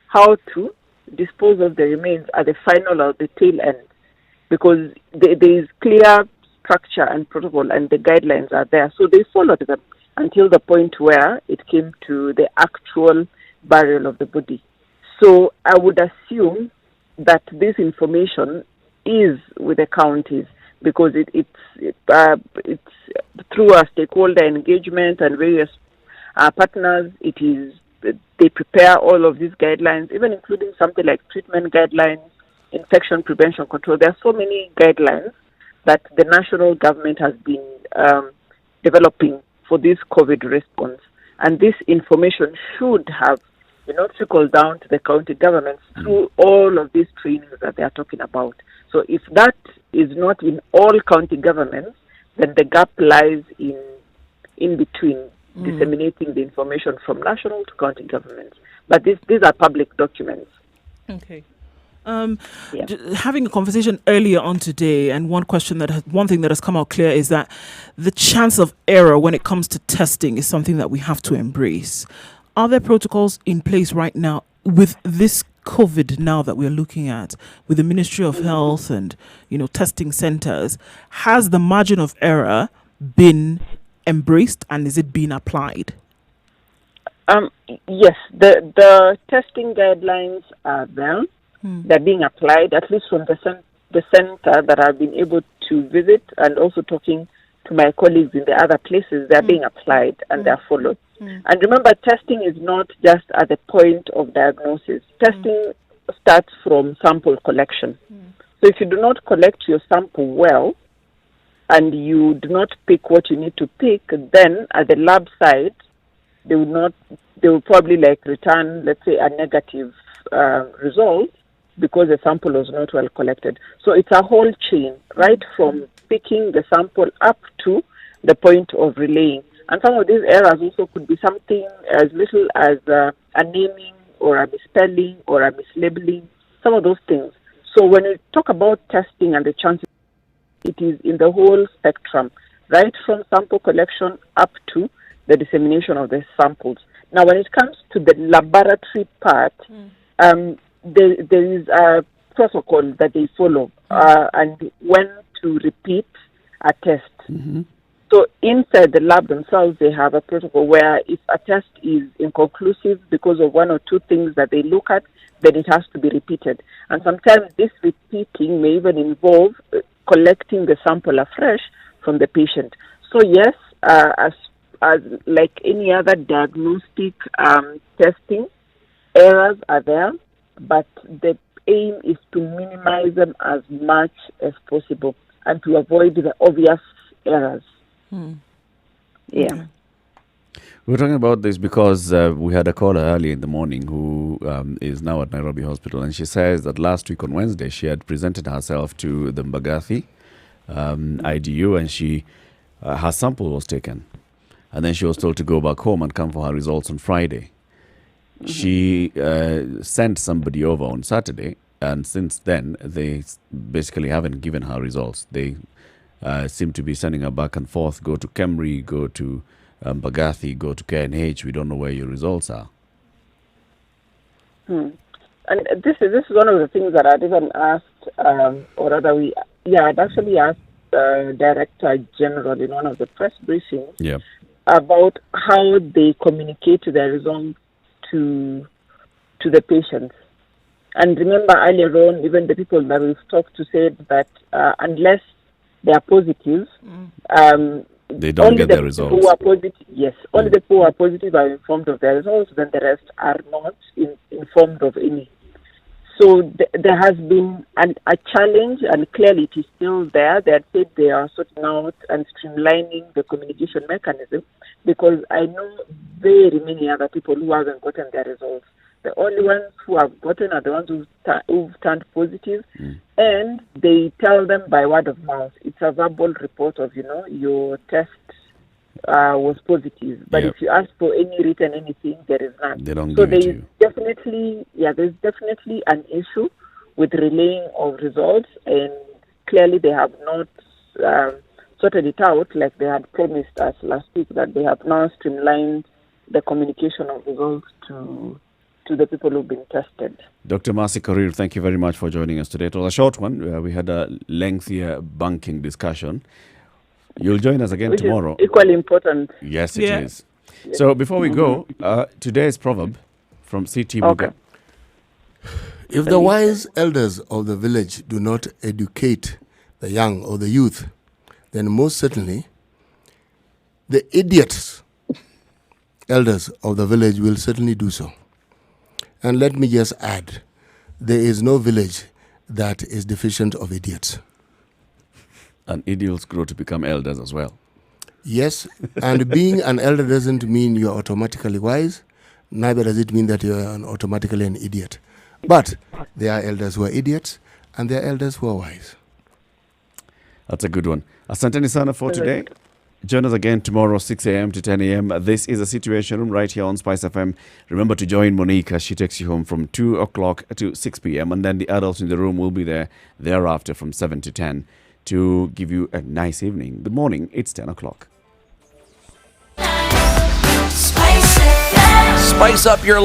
how to dispose of the remains at the final or the tail end, because there is clear structure and protocol, and the guidelines are there. So they followed them until the point where it came to the actual burial of the body. So I would assume that this information is with the counties, because it's through our stakeholder engagement and various partners. They prepare all of these guidelines, even including something like treatment guidelines, infection prevention control. There are so many guidelines that the national government has been developing for this COVID response. And this information should have, trickled down to the county governments through all of these trainings that they are talking about. So if that is not in all county governments, then the gap lies in between disseminating the information from national to county governments. But these are public documents. Okay. Having a conversation earlier on today, and one thing that has come out clear is that the chance of error when it comes to testing is something that we have to embrace. Are there protocols in place right now with this COVID now that we're looking at, with the Ministry of Health and testing centers? Has the margin of error been embraced, and is it being applied? Yes, the testing guidelines are there. They're being applied, at least from the center that I've been able to visit, and also talking to my colleagues in the other places. They're being applied and they're followed. And remember, testing is not just at the point of diagnosis. Testing starts from sample collection. So if you do not collect your sample well, and you do not pick what you need to pick, then at the lab side, they will probably return, let's say, a negative result because the sample was not well collected. So it's a whole chain, right from picking the sample up to the point of relaying. And some of these errors also could be something as little as a naming or a misspelling or a mislabeling, some of those things. So when we talk about testing and the chances, it is in the whole spectrum, right from sample collection up to the dissemination of the samples. Now, when it comes to the laboratory part, there is a protocol that they follow and when to repeat a test. So inside the lab themselves, they have a protocol where if a test is inconclusive because of one or two things that they look at, then it has to be repeated. And sometimes this repeating may even involve collecting the sample afresh from the patient. So yes, as like any other diagnostic testing, errors are there, but the aim is to minimize them as much as possible and to avoid the obvious errors. Yeah. We're talking about this because we had a caller early in the morning who is now at Nairobi Hospital, and she says that last week on Wednesday she had presented herself to the Mbagathi IDU, and her sample was taken, and then she was told to go back home and come for her results on Friday. She sent somebody over on Saturday, and since then they basically haven't given her results. They seem to be sending her back and forth, go to Kemri, go to Mbagathi, go to KNH. We don't know where your results are. And this is one of the things that I'd even asked, or rather I'd actually asked the Director General in one of the press briefings about how they communicate their results to the patients. And remember earlier on, even the people that we've talked to said that unless they are positive, they don't get their results. Who are positive, yes, only the people who are positive are informed of their results, then the rest are not informed of any. So there has been a challenge, and clearly it is still there. They had said they are sorting out and streamlining the communication mechanism, because I know very many other people who haven't gotten their results. The only ones who have gotten are the ones who've turned positive, and they tell them by word of mouth. It's a verbal report of, your test was positive. But if you ask for any written anything, there is none. They don't give it to you. There's definitely an issue with relaying of results, and clearly they have not sorted it out like they had promised us last week, that they have now streamlined the communication of results to the people who've been tested. Dr. Mercy Korir, thank you very much for joining us today. It was a short one. We had a lengthier banking discussion. You'll join us again tomorrow. Equally important. Yes, it is. So before we go, today's proverb from CT Muga. If the wise elders of the village do not educate the young or the youth, then most certainly the idiots, elders of the village, will certainly do so. And let me just add, there is no village that is deficient of idiots. And idiots grow to become elders as well. Yes, and being an elder doesn't mean you're automatically wise. Neither does it mean that you're automatically an idiot. But there are elders who are idiots, and there are elders who are wise. That's a good one. Asanteni sana for today. Join us again tomorrow, 6 a.m. to 10 a.m. This is a Situation Room right here on Spice FM. Remember to join Monique as she takes you home from 2 o'clock to 6 p.m. And then the adults in the room will be there thereafter from 7 to 10 to give you a nice evening. Good morning. It's 10 o'clock. Spice up your